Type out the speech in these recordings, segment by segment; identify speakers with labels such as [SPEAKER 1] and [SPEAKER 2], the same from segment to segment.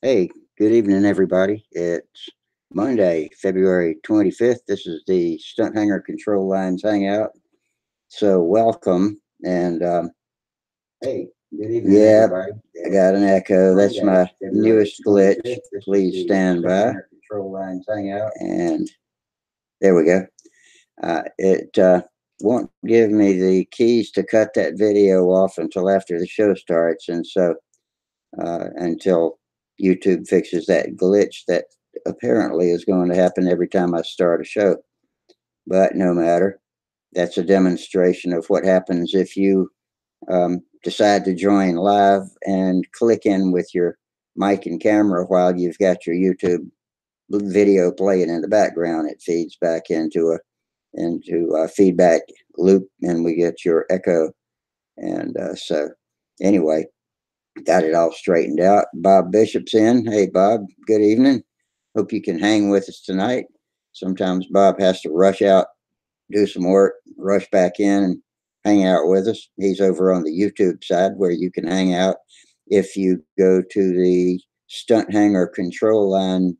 [SPEAKER 1] Hey, good evening, everybody. It's Monday, February 25th. This is the Stunthangar Control Lines Hangout. So, welcome. And hey, good evening, everybody. I got an echo. That's my newest glitch. Please stand by. Control Lines Hangout. And there we go. It won't give me the keys to cut that video off until after the show starts. And so, until YouTube fixes that glitch that apparently is going to happen every time I start a show. But no matter, that's a demonstration of what happens if you decide to join live and click in with your mic and camera while you've got your YouTube video playing in the background. It feeds back into a feedback loop, and we get your echo. And so, anyway, got it all straightened out. Bob Bishop's in. Hey, Bob, good evening. Hope you can hang with us tonight. Sometimes Bob has to rush out, do some work, rush back in, and hang out with us. He's over on the YouTube side where you can hang out. If you go to the Stunt Hanger Control Line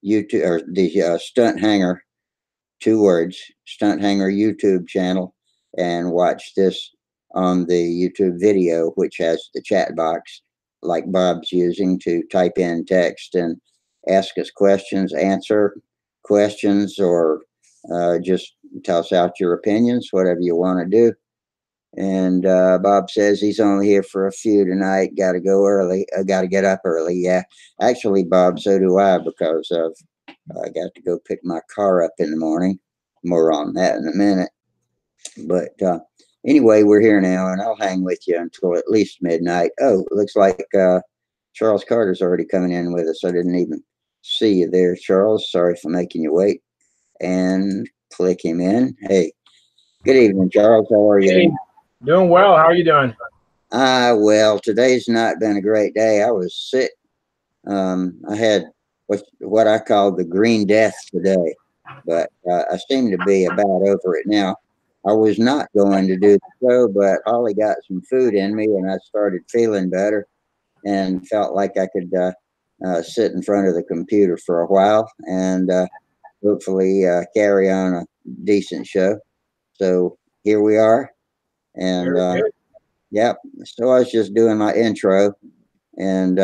[SPEAKER 1] YouTube, or the Stunt Hanger, two words, Stunt Hanger YouTube channel, and watch this on the YouTube video, which has the chat box like Bob's using to type in text and ask us questions, answer questions, or just toss out your opinions, whatever you want to do. And Bob says he's only here for a few tonight. Got to go early. Got to get up early. Yeah, actually, Bob, so do I, because I got to go pick my car up in the morning. More on that in a minute. But anyway, we're here now, and I'll hang with you until at least midnight. Oh, it looks like Charles Carter's already coming in with us. I didn't even see you there, Charles. Sorry for making you wait. And click him in. Hey, good evening, Charles. How are you?
[SPEAKER 2] Hey, doing well. How are you doing?
[SPEAKER 1] Well, today's not been a great day. I was sick. I had what I call the green death today, but I seem to be about over it now. I was not going to do the show, but Holly got some food in me, and I started feeling better and felt like I could sit in front of the computer for a while and hopefully carry on a decent show. So here we are, and
[SPEAKER 2] Very good.
[SPEAKER 1] yep. So I was just doing my intro, and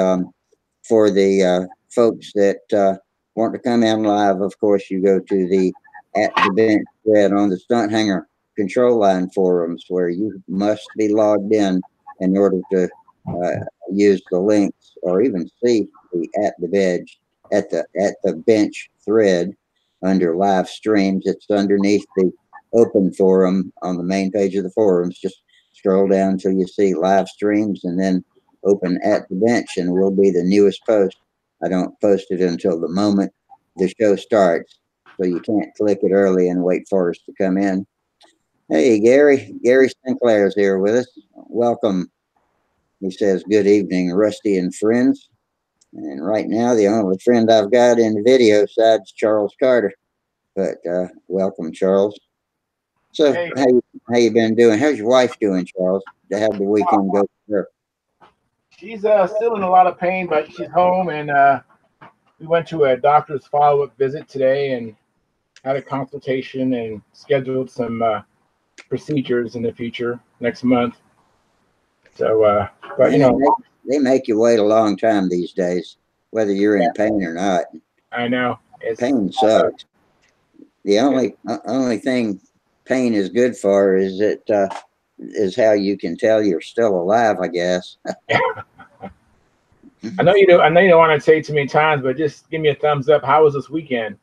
[SPEAKER 1] for the folks that want to come in live, of course, you go to the at the bench thread on the Stunt Hanger Control Line forums, where you must be logged in order to uh, use the links or even see the at the bench thread under live streams. It's underneath the open forum on the main page of the forums. Just scroll down until you see live streams, and then open at the bench, and will be the newest post. I don't post it until the moment the show starts, so you can't click it early and wait for us to come in. Hey, Gary Sinclair's here with us. Welcome. He says, "Good evening, Rusty and friends." And right now, the only friend I've got in the video side's Charles Carter. But welcome, Charles. So,
[SPEAKER 2] Hey,
[SPEAKER 1] how you been doing? How's your wife doing, Charles? To have the weekend go for her?
[SPEAKER 2] she's still in a lot of pain, but she's home, and we went to a doctor's follow-up visit today and had a consultation and scheduled some procedures in the future next month. So, but
[SPEAKER 1] Man, they make you wait a long time these days, whether you're in pain or not.
[SPEAKER 2] I know
[SPEAKER 1] Pain sucks. The only thing pain is good for is how you can tell you're still alive, I guess.
[SPEAKER 2] I know you do. I know you don't want to say it too many times, but just give me a thumbs up. How was this weekend?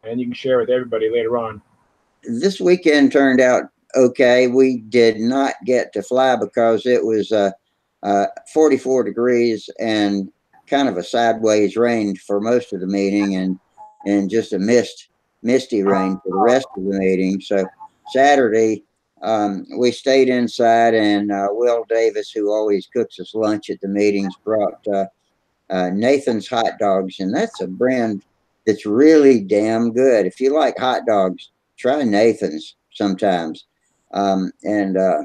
[SPEAKER 2] And you can share with everybody later on.
[SPEAKER 1] This weekend turned out okay. We did not get to fly because it was 44 degrees and kind of a sideways rain for most of the meeting, and just a misty rain for the rest of the meeting. So Saturday, we stayed inside, and Will Davis, who always cooks us lunch at the meetings, brought Nathan's hot dogs, and that's a brand that's really damn good. If you like hot dogs, try Nathan's sometimes. Um, and uh,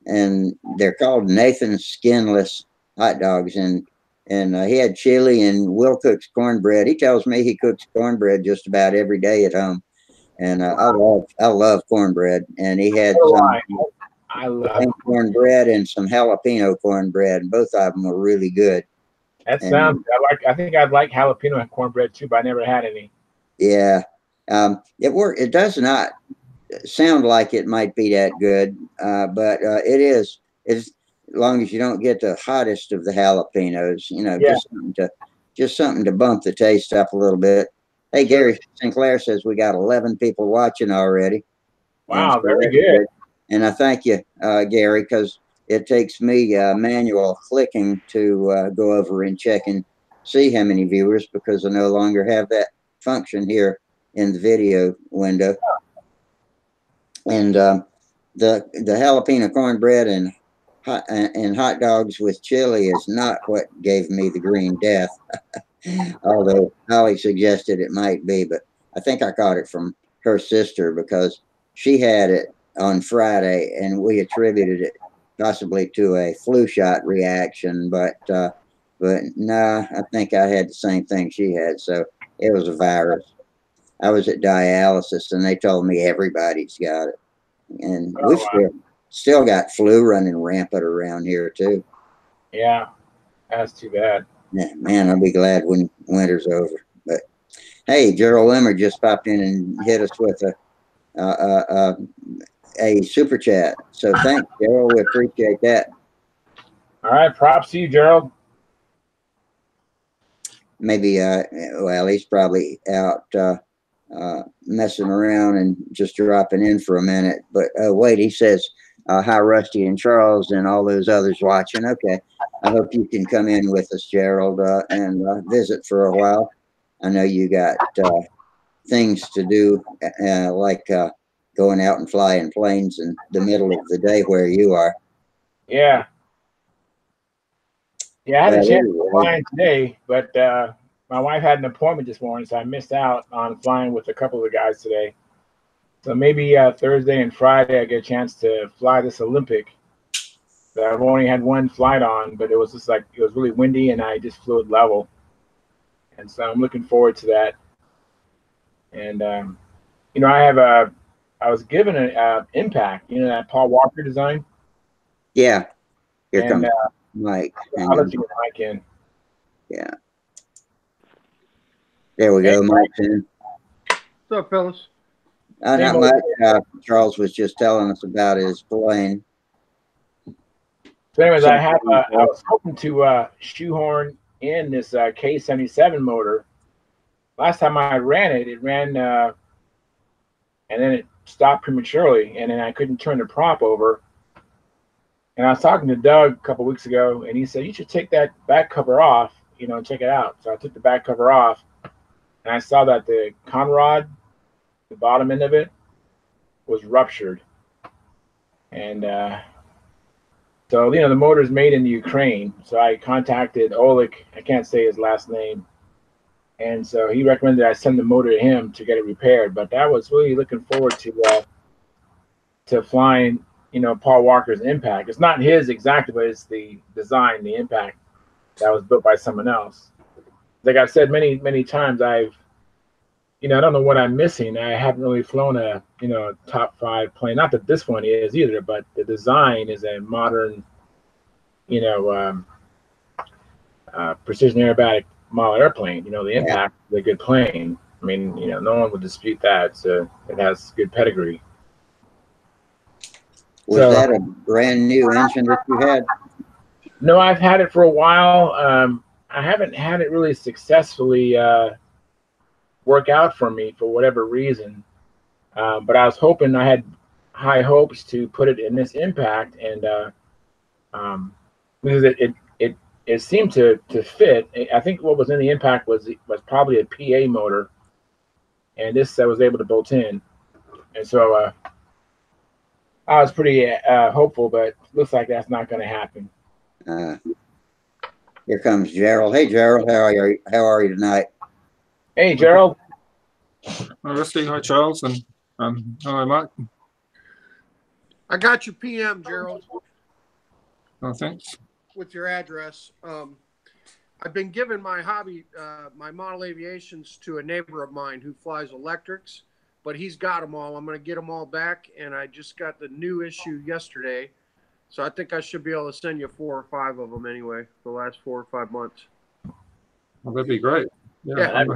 [SPEAKER 1] and they're called Nathan's skinless hot dogs, and he had chili, and Will cooks cornbread. He tells me he cooks cornbread just about every day at home, and I love cornbread. And he had
[SPEAKER 2] So
[SPEAKER 1] some
[SPEAKER 2] I love
[SPEAKER 1] plain cornbread and some jalapeno cornbread, and both of them were really good.
[SPEAKER 2] that.
[SPEAKER 1] And
[SPEAKER 2] I think I'd like jalapeno and cornbread too, but I never had any.
[SPEAKER 1] yeah, it does not sound like it might be that good, but it is. It's as long as you don't get the hottest of the jalapenos,
[SPEAKER 2] Yeah,
[SPEAKER 1] just something to bump the taste up a little bit. Hey,
[SPEAKER 2] sure.
[SPEAKER 1] Gary Sinclair says we got 11 people watching already, and
[SPEAKER 2] Wow,
[SPEAKER 1] so
[SPEAKER 2] very
[SPEAKER 1] that's
[SPEAKER 2] good.
[SPEAKER 1] good. And I thank you, Gary, because it takes me manual clicking to go over and check and see how many viewers, because I no longer have that function here in the video window. And the jalapeno cornbread and hot dogs with chili is not what gave me the green death, although Holly suggested it might be. But I think I caught it from her sister because she had it on Friday, and we attributed it possibly to a flu shot reaction. But nah, I think I had the same thing she had, so it was a virus. I was at dialysis, and they told me everybody's got it, and
[SPEAKER 2] Oh,
[SPEAKER 1] we've still got flu running rampant around here too.
[SPEAKER 2] yeah, that's too bad.
[SPEAKER 1] Yeah, man, I'll be glad when winter's over. But hey, Gerald Limmer just popped in and hit us with a super chat. So thanks, Gerald. We appreciate that.
[SPEAKER 2] All right, props to you, Gerald.
[SPEAKER 1] Maybe well, he's probably out messing around and just dropping in for a minute. But wait, he says, hi, Rusty and Charles and all those others watching. Okay. I hope you can come in with us, Gerald, and visit for a while. I know you got things to do, like going out and flying planes in the middle of the day where you are.
[SPEAKER 2] Yeah, yeah, I had a
[SPEAKER 1] But
[SPEAKER 2] chance to
[SPEAKER 1] anyway,
[SPEAKER 2] fly today, but my wife had an appointment this morning, so I missed out on flying with a couple of the guys today. So maybe Thursday and Friday I get a chance to fly this Olympic that I've only had one flight on, but it was just like it was really windy and I just flew at level, and so I'm looking forward to that. And I have I was given an impact, that Paul Walker design,
[SPEAKER 1] yeah, here
[SPEAKER 2] and
[SPEAKER 1] comes Mike. Hang
[SPEAKER 2] I'll
[SPEAKER 1] on.
[SPEAKER 2] let you know I can.
[SPEAKER 1] Yeah, there we
[SPEAKER 2] Hey,
[SPEAKER 1] go. Mike's in.
[SPEAKER 3] What's up, fellas?
[SPEAKER 1] Not
[SPEAKER 2] Mike.
[SPEAKER 1] much. Charles was just telling us about his plane.
[SPEAKER 2] So, anyways,
[SPEAKER 1] Some,
[SPEAKER 2] I was hoping to shoehorn in this K77 motor. Last time I ran it, it ran and then it stopped prematurely, and then I couldn't turn the prop over. And I was talking to Doug a couple weeks ago, and he said you should take that back cover off, and check it out. So I took the back cover off, and I saw that the conrod, the bottom end of it, was ruptured. And so the motor is made in the Ukraine. So I contacted Oleg. I can't say his last name, and so he recommended I send the motor to him to get it repaired. But I was really looking forward to flying, Paul Walker's Impact. It's not his exactly, but it's the design, the Impact that was built by someone else. Like I've said many times, I don't know what I'm missing. I haven't really flown a top 5 plane. Not that this one is either, but the design is a modern, you know, um, precision aerobatic model airplane. The
[SPEAKER 1] yeah.
[SPEAKER 2] Impact is a good plane. I mean, no one would dispute that. So it has good pedigree.
[SPEAKER 1] Was that a brand new engine that you had?
[SPEAKER 2] No, I've had it for a while. I haven't had it really successfully work out for me for whatever reason. But I was hoping, I had high hopes to put it in this Impact, and because it seemed to fit. I think what was in the Impact was probably a PA motor, and this I was able to bolt in, and so I was pretty hopeful, but looks like that's not going to happen.
[SPEAKER 1] Here comes Gerald. Hey, Gerald, how are you? How are you tonight?
[SPEAKER 2] Hey, Gerald.
[SPEAKER 3] Hi, Rusty. Hi, Charles, and hi, Mike.
[SPEAKER 4] I got your PM, Gerald,
[SPEAKER 3] Oh, thanks.
[SPEAKER 4] with your address. I've been giving my hobby, my model aviations, to a neighbor of mine who flies electrics, but he's got them all. I'm going to get them all back, and I just got the new issue yesterday, so I think I should be able to send you 4 or 5 of them anyway for the last 4 or 5 months.
[SPEAKER 3] Well, that'd be great.
[SPEAKER 4] Yeah.
[SPEAKER 3] I'm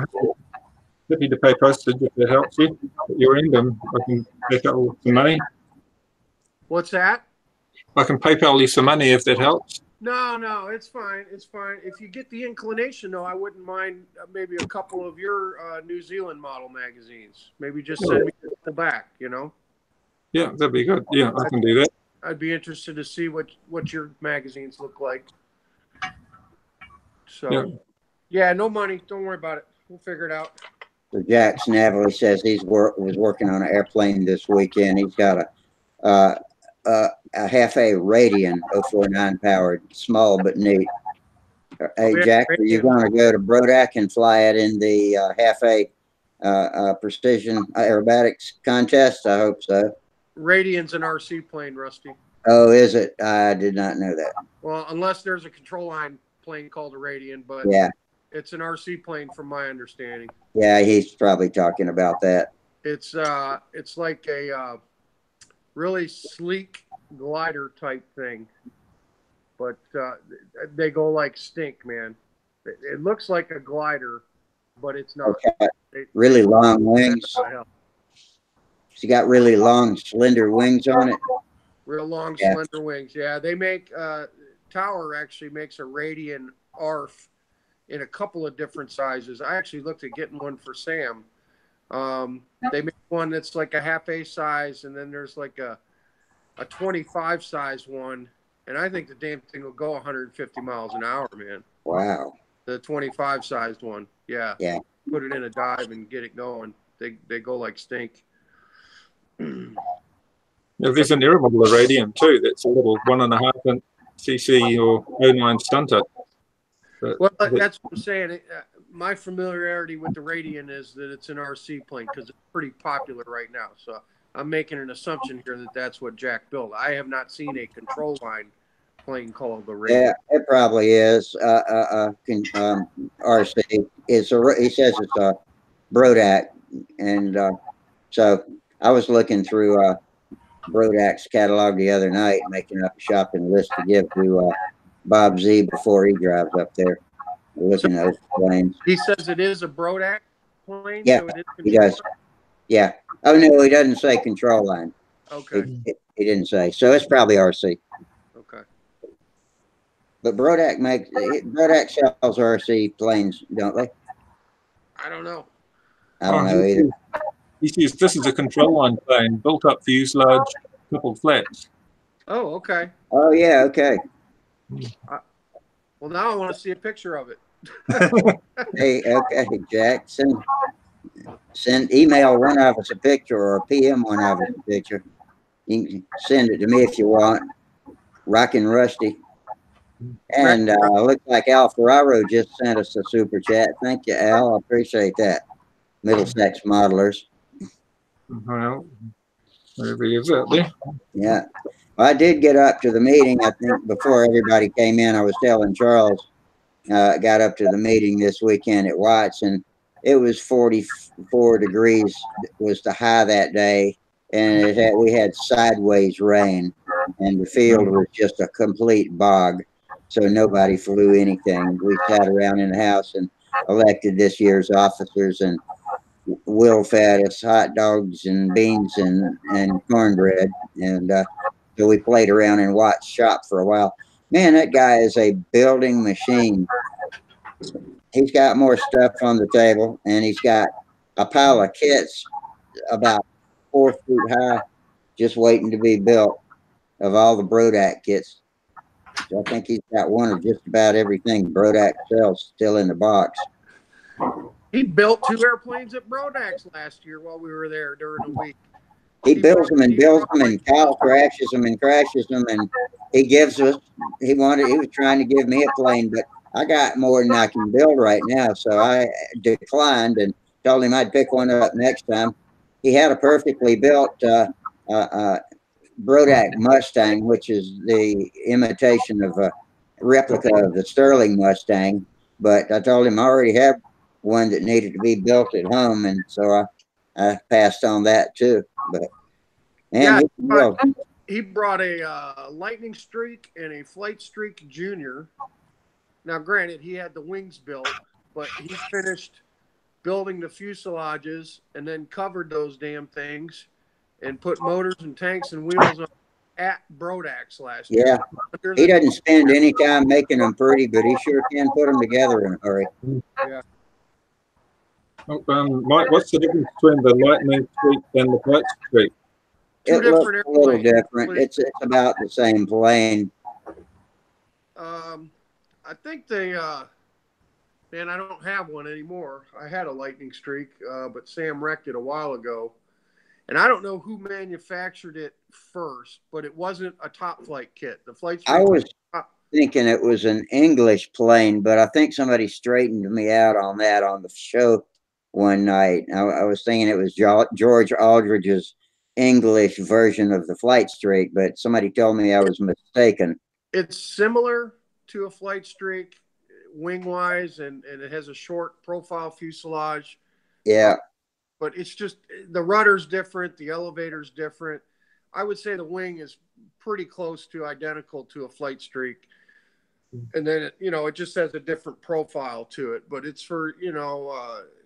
[SPEAKER 3] happy to pay postage if that helps you at your end, and I can PayPal you some money.
[SPEAKER 4] What's that?
[SPEAKER 3] I can PayPal you some money if that helps.
[SPEAKER 4] No, it's fine. It's fine. If you get the inclination, though, I wouldn't mind maybe a couple of your New Zealand model magazines. Maybe just send me the back, you know?
[SPEAKER 3] Yeah, that'd be good. Yeah, I can do that.
[SPEAKER 4] I'd be interested to see what your magazines look like. So, yeah, no money. Don't worry about it. We'll figure it out.
[SPEAKER 1] So Jack Snavely says was working on an airplane this weekend. He's got a half A Radian 049 powered, small but neat. Hey Jack, are you going to go to Brodak and fly it in the half A precision aerobatics contest? I hope so.
[SPEAKER 4] Radian's an RC plane, Rusty.
[SPEAKER 1] Oh, is it? I did not know that.
[SPEAKER 4] Well, unless there's a control line plane called a Radian, but
[SPEAKER 1] yeah,
[SPEAKER 4] it's an RC plane from my understanding.
[SPEAKER 1] Yeah, he's probably talking about that.
[SPEAKER 4] It's like a really sleek glider type thing, but they go like stink, man. It looks like a glider, but it's not.
[SPEAKER 1] Okay. Really long wings. She got really long, slender wings on it.
[SPEAKER 4] Real long, slender wings. Yeah, they make Tower actually makes a Radian ARF in a couple of different sizes. I actually looked at getting one for Sam. They make one that's like a half A size, and then there's like a 25 size one, and I think the damn thing will go 150 miles an hour, man.
[SPEAKER 1] Wow.
[SPEAKER 4] The 25 sized one. Yeah.
[SPEAKER 1] Yeah.
[SPEAKER 4] Put it in a dive and get it going. They go like stink.
[SPEAKER 3] There's an aeromodeling Radian too. That's a little 1.5 cc or 09 stunter.
[SPEAKER 4] Well, that's what I'm saying. My familiarity with the Radian is that it's an RC plane because it's pretty popular right now. So I'm making an assumption here that that's what Jack built. I have not seen a control line plane called the Radian.
[SPEAKER 1] Yeah, it probably is. RC. He says it's a Brodak, and so I was looking through Brodak's catalog the other night, making up a shopping list to give to Bob Z before he drives up there. Looking at those planes.
[SPEAKER 4] He says it is a Brodak plane.
[SPEAKER 1] Yeah,
[SPEAKER 4] so it is
[SPEAKER 1] he does. Yeah. Oh no, he doesn't say control line.
[SPEAKER 4] Okay.
[SPEAKER 1] He didn't say. So it's probably RC.
[SPEAKER 4] Okay.
[SPEAKER 1] But Brodak sells RC planes, don't they?
[SPEAKER 4] I don't know.
[SPEAKER 1] I don't know either.
[SPEAKER 3] He says this is a control line plane, built up fuselage, coupled flaps.
[SPEAKER 4] Oh, okay.
[SPEAKER 1] Oh yeah, okay.
[SPEAKER 4] Well, now I want to see a picture of it.
[SPEAKER 1] Hey, okay, Jack, send email one of us a picture or PM one of us a picture. You can send it to me if you want. Rockin' Rusty. And looks like Al Ferraro just sent us a super chat. Thank you, Al. I appreciate that. Middlesex Modelers.
[SPEAKER 3] Well, whatever he is out there.
[SPEAKER 1] Yeah. Well, I did get up to the meeting. I think before everybody came in, I was telling Charles, got up to the meeting this weekend at Watts, and it was 44 degrees was the high that day. And we had sideways rain, and the field was just a complete bog. So nobody flew anything. We sat around in the house and elected this year's officers, and Will fed us hot dogs and beans and cornbread. And so we played around in Watt's shop for a while. Man, that guy is a building machine. He's got more stuff on the table, and he's got a pile of kits about 4 feet high, just waiting to be built, of all the Brodak kits. So I think he's got one of just about everything Brodak sells still in the box.
[SPEAKER 4] He built 2 airplanes at Brodak's last year while we were there during the week.
[SPEAKER 1] He builds them and builds them, and Kyle crashes them and crashes them, and he gives us. He was trying to give me a plane, but I got more than I can build right now, so I declined and told him I'd pick one up next time. He had a perfectly built Brodak Mustang, which is the imitation of a replica of the Sterling Mustang, but I told him I already have one that needed to be built at home, and so I passed on that too. But
[SPEAKER 4] Yeah,
[SPEAKER 1] and
[SPEAKER 4] he brought a Lightning Streak and a Flight Streak Junior. Now, granted, he had the wings built, but he finished building the fuselages and then covered those damn things and put motors and tanks and wheels on at Brodax last
[SPEAKER 1] yeah,
[SPEAKER 4] year.
[SPEAKER 1] he doesn't spend any time making them pretty, but he sure can put them together in a hurry.
[SPEAKER 4] Yeah.
[SPEAKER 3] Mike, what's the difference between the Lightning Streak and the Flight Streak?
[SPEAKER 4] Two
[SPEAKER 1] It looks
[SPEAKER 4] different
[SPEAKER 1] a little
[SPEAKER 4] airplanes.
[SPEAKER 1] different. It's about the same plane.
[SPEAKER 4] I think they, man, I don't have one anymore. I had a Lightning Streak, but Sam wrecked it a while ago. And I don't know who manufactured it first, but it wasn't a Top Flight kit. The Flight Streak.
[SPEAKER 1] I was thinking it was an English plane, but I think somebody straightened me out on that on the show one night. I was thinking it was George Aldridge's English version of the Flight Streak, but somebody told me I was mistaken.
[SPEAKER 4] It's similar to a Flight Streak wing wise, and it has a short profile fuselage.
[SPEAKER 1] Yeah.
[SPEAKER 4] But it's just the rudder's different, the elevator's different. I would say the wing is pretty close to identical to a Flight Streak. And then, it just has a different profile to it. But it's for,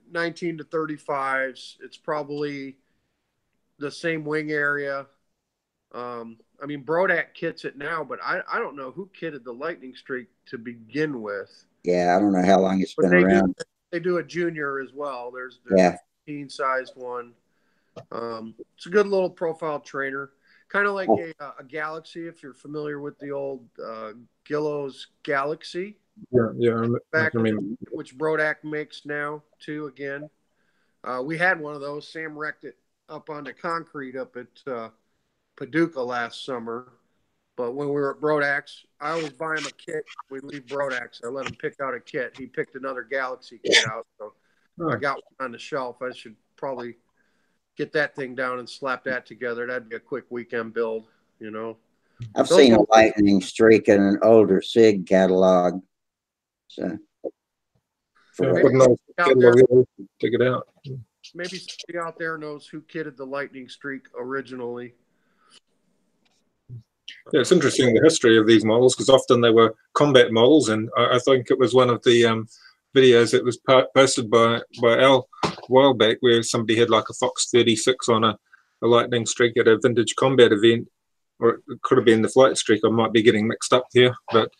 [SPEAKER 4] 19 to 35s. It's probably the same wing area. Brodak kits it now, but I don't know who kitted the Lightning Streak to begin with.
[SPEAKER 1] Yeah, I don't know how long it's been around.
[SPEAKER 4] They do a junior as well. There's
[SPEAKER 1] yeah.
[SPEAKER 4] a 15-sized one. It's a good little profile trainer, kind of like a Galaxy, if you're familiar with the old Gillows Galaxy.
[SPEAKER 3] Yeah.
[SPEAKER 4] Which Brodak makes now too. Again, we had one of those. Sam wrecked it up on the concrete up at Paducah last summer. But when we were at Brodax, I always buy him a kit. We leave Brodax. I let him pick out a kit. He picked another Galaxy kit out. So I got one on the shelf. I should probably get that thing down and slap that together. That'd be a quick weekend build,
[SPEAKER 1] I've seen a Lightning Streak in an older SIG catalog. So
[SPEAKER 3] check it out.
[SPEAKER 4] Maybe somebody out there knows who kitted the Lightning Streak originally.
[SPEAKER 3] Yeah, it's interesting the history of these models, because often they were combat models, and I think it was one of the videos that was posted by Al a while back, where somebody had like a Fox 36 on a Lightning Streak at a vintage combat event, or it could have been the Flight Streak. I might be getting mixed up here, but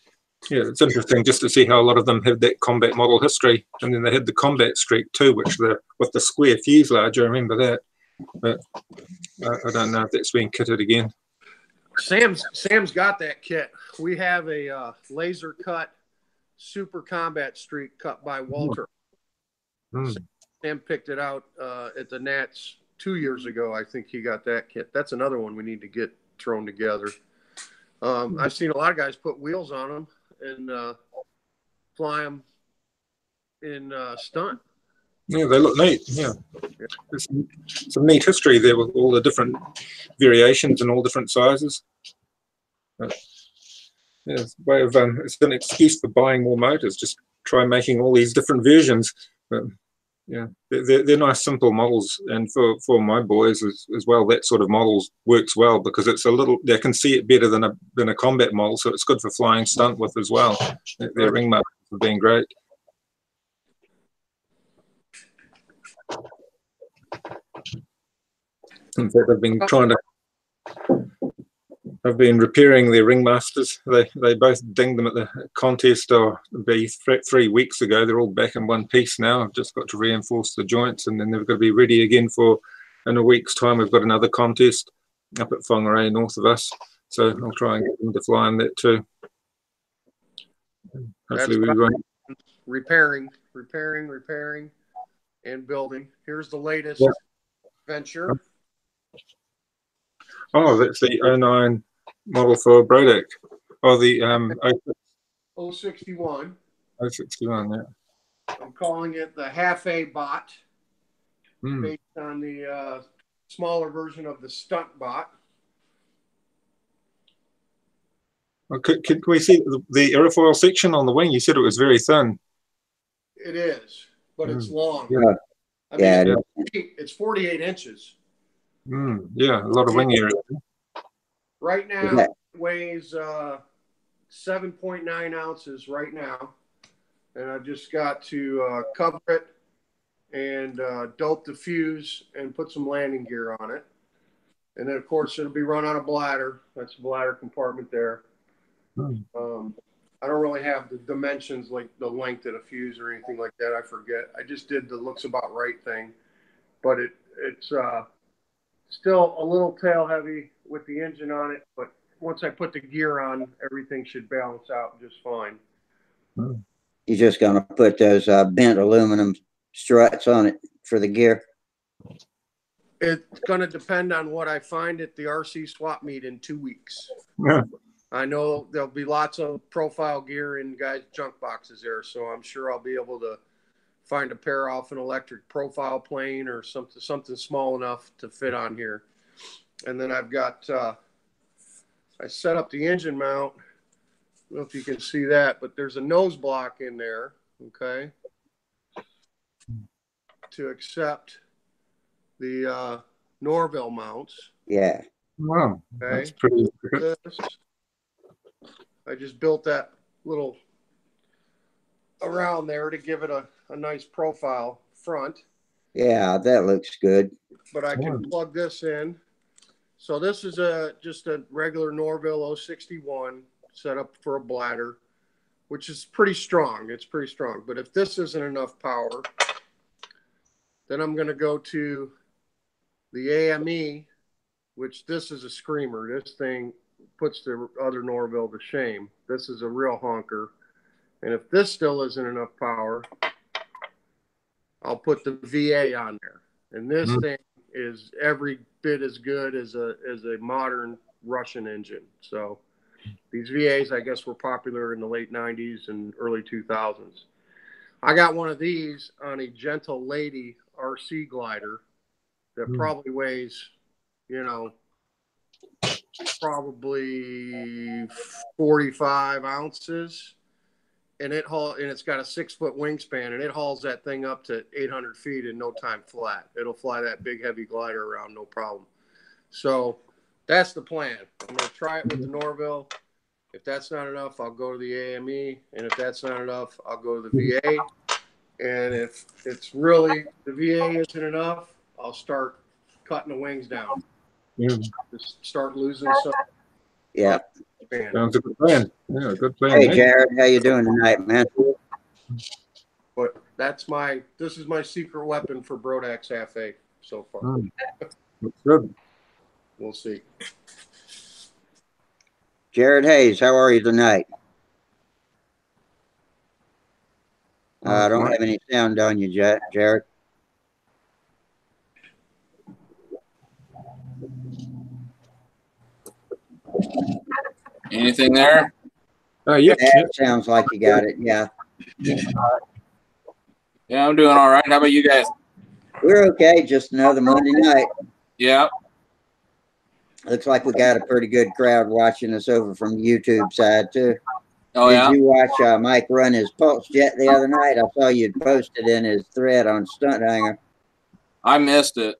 [SPEAKER 3] yeah, it's interesting just to see how a lot of them have that combat model history. And then they had the Combat Streak too, which with the square fuselage, I remember that, but I don't know if that's been kitted again.
[SPEAKER 4] Sam's got that kit. We have a laser cut Super Combat Streak cut by Walter. Sam picked it out at the Nats 2 years ago. I think he got that kit. That's another one we need to get thrown together. I've seen a lot of guys put wheels on them and fly them in stunt.
[SPEAKER 3] Yeah, they look neat. Yeah, there's some neat history there with all the different variations and all different sizes. But, yeah, it's a way of it's an excuse for buying more motors. Just try making all these different versions. But yeah, they're nice, simple models, and for my boys as well, that sort of models works well because it's they can see it better than a combat model, so it's good for flying stunt with as well. Their ring motors have been great. In fact, I've been repairing their ringmasters. They both dinged them at the contest 3 weeks ago. They're all back in one piece now. I've just got to reinforce the joints, and then they've got to be ready again in a week's time. We've got another contest up at Whangarei north of us, so I'll try and get them to fly in that too. Hopefully we won't.
[SPEAKER 4] Repairing, and building. Here's the latest venture.
[SPEAKER 3] Oh, that's the 09 model for Brodak. Oh, the
[SPEAKER 4] 061.
[SPEAKER 3] 061, yeah.
[SPEAKER 4] I'm calling it the half A bot, based on the smaller version of the Stunt bot.
[SPEAKER 3] Well, can we see the aerofoil section on the wing? You said it was very thin.
[SPEAKER 4] It is, but it's long.
[SPEAKER 1] Yeah.
[SPEAKER 4] I mean,
[SPEAKER 1] Yeah.
[SPEAKER 4] it's 48 inches.
[SPEAKER 3] Yeah, a lot of wing area.
[SPEAKER 4] Right now,
[SPEAKER 1] Yeah.
[SPEAKER 4] it weighs 7.9 ounces right now. And I've just got to cover it and dope the fuse and put some landing gear on it. And then, of course, it'll be run on a bladder. That's a bladder compartment there. I don't really have the dimensions, like the length of the fuse or anything like that. I forget. I just did the looks about right thing. But it's still a little tail heavy with the engine on it. But once I put the gear on, everything should balance out just fine.
[SPEAKER 1] You're just going to put those bent aluminum struts on it for the gear?
[SPEAKER 4] It's going to depend on what I find at the RC swap meet in 2 weeks.
[SPEAKER 3] Yeah.
[SPEAKER 4] I know there'll be lots of profile gear in guys' junk boxes there, so I'm sure I'll be able to find a pair off an electric profile plane or something small enough to fit on here. And then I've got I set up the engine mount. I don't know if you can see that, but there's a nose block in there, okay, to accept the Norville mounts.
[SPEAKER 1] Yeah.
[SPEAKER 3] Wow,
[SPEAKER 4] Okay.
[SPEAKER 3] that's pretty good.
[SPEAKER 4] I just built that little around there to give it a nice profile front.
[SPEAKER 1] Yeah, that looks good.
[SPEAKER 4] But I can plug this in. So this is just a regular Norville 061 set up for a bladder, which is pretty strong. It's pretty strong. But if this isn't enough power, then I'm going to go to the AME, which this is a screamer. This thing puts the other Norville to shame. This is a real honker. And if this still isn't enough power, I'll put the VA on there. And this thing is every bit as good as a modern Russian engine. So these VAs, I guess, were popular in the late 90s and early 2000s. I got one of these on a Gentle Lady RC glider that probably weighs, probably 45 ounces. And it's got a 6-foot wingspan, and it hauls that thing up to 800 feet in no time flat. It'll fly that big heavy glider around no problem. So that's the plan. I'm going to try it with the Norville. If that's not enough, I'll go to the AME, and if that's not enough, I'll go to the VA. And if it's really the VA isn't enough, I'll start cutting the wings down. Just start losing some.
[SPEAKER 1] Yeah.
[SPEAKER 3] Sounds a good plan. Yeah, good plan.
[SPEAKER 1] Hey, Jared, how you doing tonight, man?
[SPEAKER 4] But this is my secret weapon for Brodax Half A so far.
[SPEAKER 3] That's good.
[SPEAKER 4] We'll see.
[SPEAKER 1] Jared Hayes, how are you tonight? I don't have any sound on you, Jared.
[SPEAKER 5] Anything there?
[SPEAKER 3] Yep.
[SPEAKER 1] Yeah, it sounds like you got it. Yeah.
[SPEAKER 5] Yeah, I'm doing all right. How about you guys?
[SPEAKER 1] We're okay. Just another Monday night.
[SPEAKER 5] Yeah.
[SPEAKER 1] Looks like we got a pretty good crowd watching us over from the YouTube side, too.
[SPEAKER 5] Oh,
[SPEAKER 1] Did you watch Mike run his pulse jet the other night? I saw you'd posted in his thread on Stunthangar.
[SPEAKER 5] I missed it.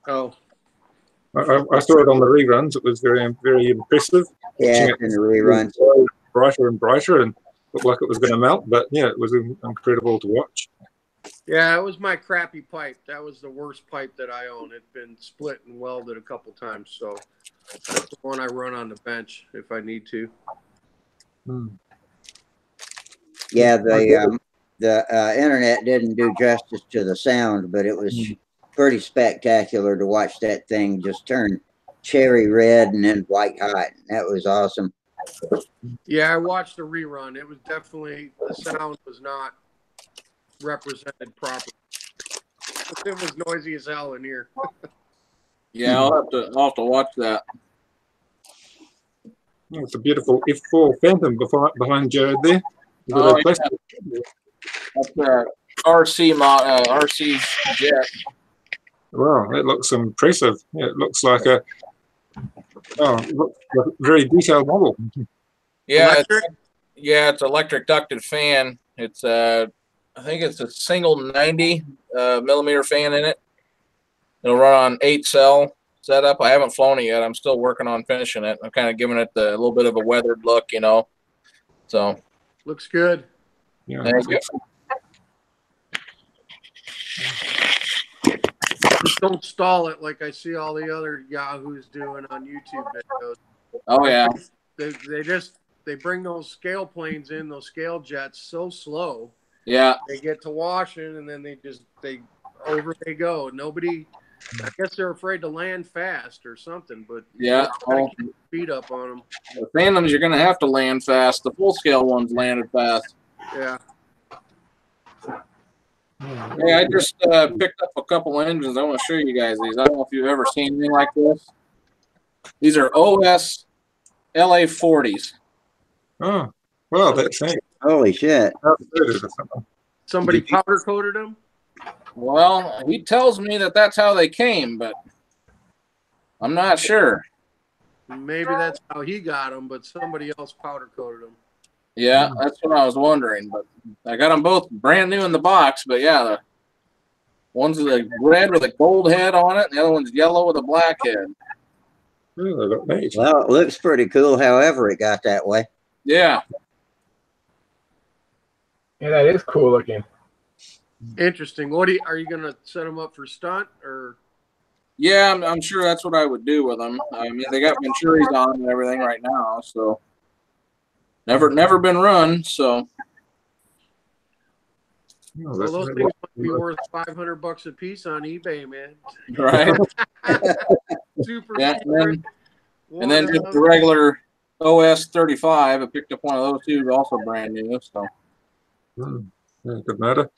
[SPEAKER 4] Oh.
[SPEAKER 3] I saw it on the reruns. It was very, very impressive.
[SPEAKER 1] Yeah, it's in the reruns.
[SPEAKER 3] Brighter and brighter, and looked like it was going to melt. But yeah, it was incredible to watch.
[SPEAKER 4] Yeah, it was my crappy pipe. That was the worst pipe that I own. It'd been split and welded a couple times, so that's the one I run on the bench if I need to.
[SPEAKER 1] Yeah, the internet didn't do justice to the sound, but it was pretty spectacular to watch that thing just turn cherry red and then white hot. That was awesome.
[SPEAKER 4] Yeah, I watched the rerun. It was definitely, the sound was not represented properly. It was noisy as hell in here.
[SPEAKER 5] Yeah, I'll have to watch that.
[SPEAKER 3] It's a beautiful F4 Phantom behind Jared there.
[SPEAKER 5] Oh, yeah. That's the RC jet.
[SPEAKER 3] Wow, that looks impressive. Yeah, it looks like a very detailed model.
[SPEAKER 5] Yeah, it's electric ducted fan. It's I think it's a single 90 millimeter fan in it. It'll run on 8-cell setup. I haven't flown it yet. I'm still working on finishing it. I'm kind of giving it a little bit of a weathered look, you know. So
[SPEAKER 4] Looks good.
[SPEAKER 3] Yeah.
[SPEAKER 5] thank you.
[SPEAKER 4] Just don't stall it like I see all the other yahoos doing on YouTube videos.
[SPEAKER 5] Oh yeah.
[SPEAKER 4] They bring those scale planes in, those scale jets, so slow.
[SPEAKER 5] Yeah.
[SPEAKER 4] They get to Washington and then they over they go. Nobody, I guess they're afraid to land fast or something. But
[SPEAKER 5] Yeah.
[SPEAKER 4] gotta keep your feet up on them.
[SPEAKER 5] The Phantoms, you're going to have to land fast. The full scale ones landed fast.
[SPEAKER 4] Yeah.
[SPEAKER 5] Hey, I just picked up a couple engines. I want to show you guys these. I don't know if you've ever seen anything like this. These are OS LA40s.
[SPEAKER 3] Oh, well, that's it.
[SPEAKER 1] Holy shit.
[SPEAKER 4] Somebody powder coated them.
[SPEAKER 5] Well, he tells me that that's how they came, but I'm not sure.
[SPEAKER 4] Maybe that's how he got them, but somebody else powder coated them.
[SPEAKER 5] Yeah, that's what I was wondering. But I got them both brand new in the box. But yeah, the one's the red with a gold head on it, and the other one's yellow with a black head.
[SPEAKER 3] Oh, nice.
[SPEAKER 1] Well, it looks pretty cool, however it got that way.
[SPEAKER 5] Yeah.
[SPEAKER 2] Yeah, that is cool looking.
[SPEAKER 4] Interesting. Are you gonna set them up for stunt or?
[SPEAKER 5] Yeah, I'm sure that's what I would do with them. I mean, they got Venturis on and everything right now, so never been run. So
[SPEAKER 3] Oh,
[SPEAKER 4] Well, those things might be worth $500 a piece on eBay, man.
[SPEAKER 5] right.
[SPEAKER 4] Super.
[SPEAKER 5] Yeah,
[SPEAKER 4] secret.
[SPEAKER 5] and then just the regular OS 35. I picked up one of those too, also brand new. So
[SPEAKER 3] good matter.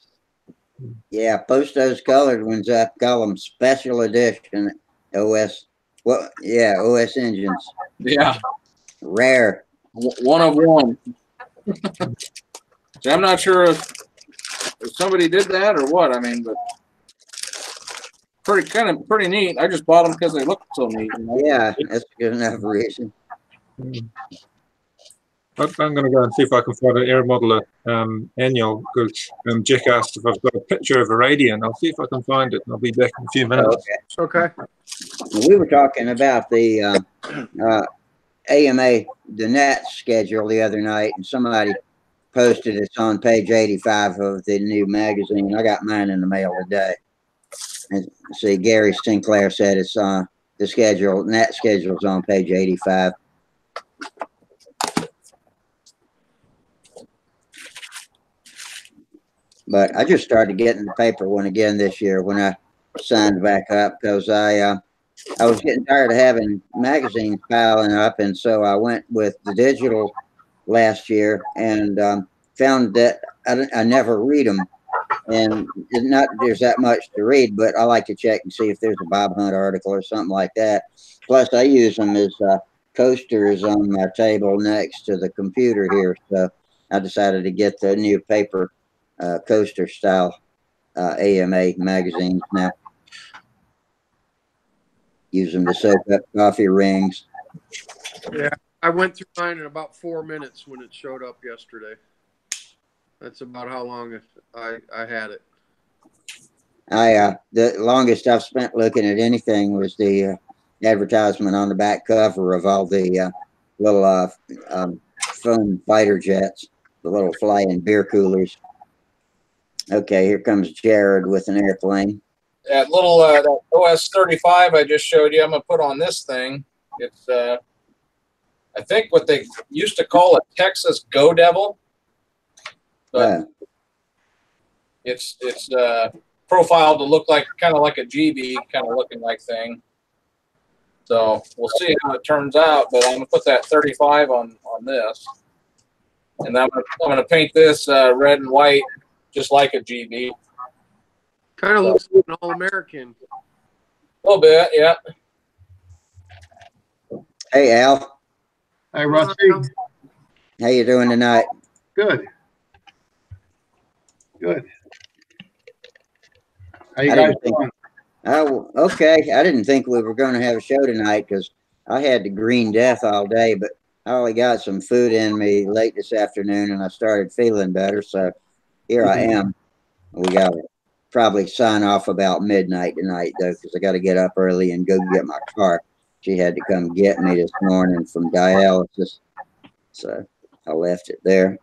[SPEAKER 1] Yeah, post those colored ones up. Call them special edition OS. Well, yeah, OS engines.
[SPEAKER 5] yeah,
[SPEAKER 1] Rare.
[SPEAKER 5] one of one. So I'm not sure if somebody did that or what. I mean, but pretty neat. I just bought them because they look so neat. You know?
[SPEAKER 1] Yeah, that's a good enough reason.
[SPEAKER 3] I'm going to go and see if I can find an aeromodeler annual, because Jack asked if I've got a picture of a Radian. I'll see if I can find it. I'll be back in a few minutes.
[SPEAKER 4] Okay.
[SPEAKER 1] We were talking about the AMA, the NAT schedule the other night, and somebody posted it's on page 85 of the new magazine. I got mine in the mail today. And see, Gary Sinclair said it's on the schedule. NAT schedule's on page 85. But I just started getting the paper one again this year when I signed back up, because I was getting tired of having magazines piling up, and so I went with the digital last year and found that I never read them, and not there's that much to read, but I like to check and see if there's a Bob Hunt article or something like that. Plus, I use them as coasters on my table next to the computer here, so I decided to get the new paper coaster style AMA magazines now. Use them to soak up coffee rings.
[SPEAKER 4] Yeah, I went through mine in about 4 minutes when it showed up yesterday. That's about how long I had it.
[SPEAKER 1] The longest I've spent looking at anything was the advertisement on the back cover of all the little foam fighter jets, the little flying beer coolers. Okay, here comes Jared with an airplane.
[SPEAKER 5] That little that OS 35 I just showed you, I'm gonna put on this thing. It's I think what they used to call a Texas Go Devil, but it's profiled to look like kind of like a GB kind of looking like thing. So we'll see how it turns out. But I'm gonna put that 35 on this, and I'm gonna paint this red and white just like a GB.
[SPEAKER 4] Kind of looks like an All-American.
[SPEAKER 5] A little bit, yeah.
[SPEAKER 1] Hey, Al.
[SPEAKER 6] Hi, Rusty.
[SPEAKER 1] How you doing tonight?
[SPEAKER 6] Good. Good. How you guys doing?
[SPEAKER 1] Oh, okay. I didn't think we were going to have a show tonight because I had the green death all day, but I only got some food in me late this afternoon and I started feeling better. So here I am. We got to probably sign off about midnight tonight, though, because I got to get up early and go get my car. She had to come get me this morning from dialysis, so I left it there.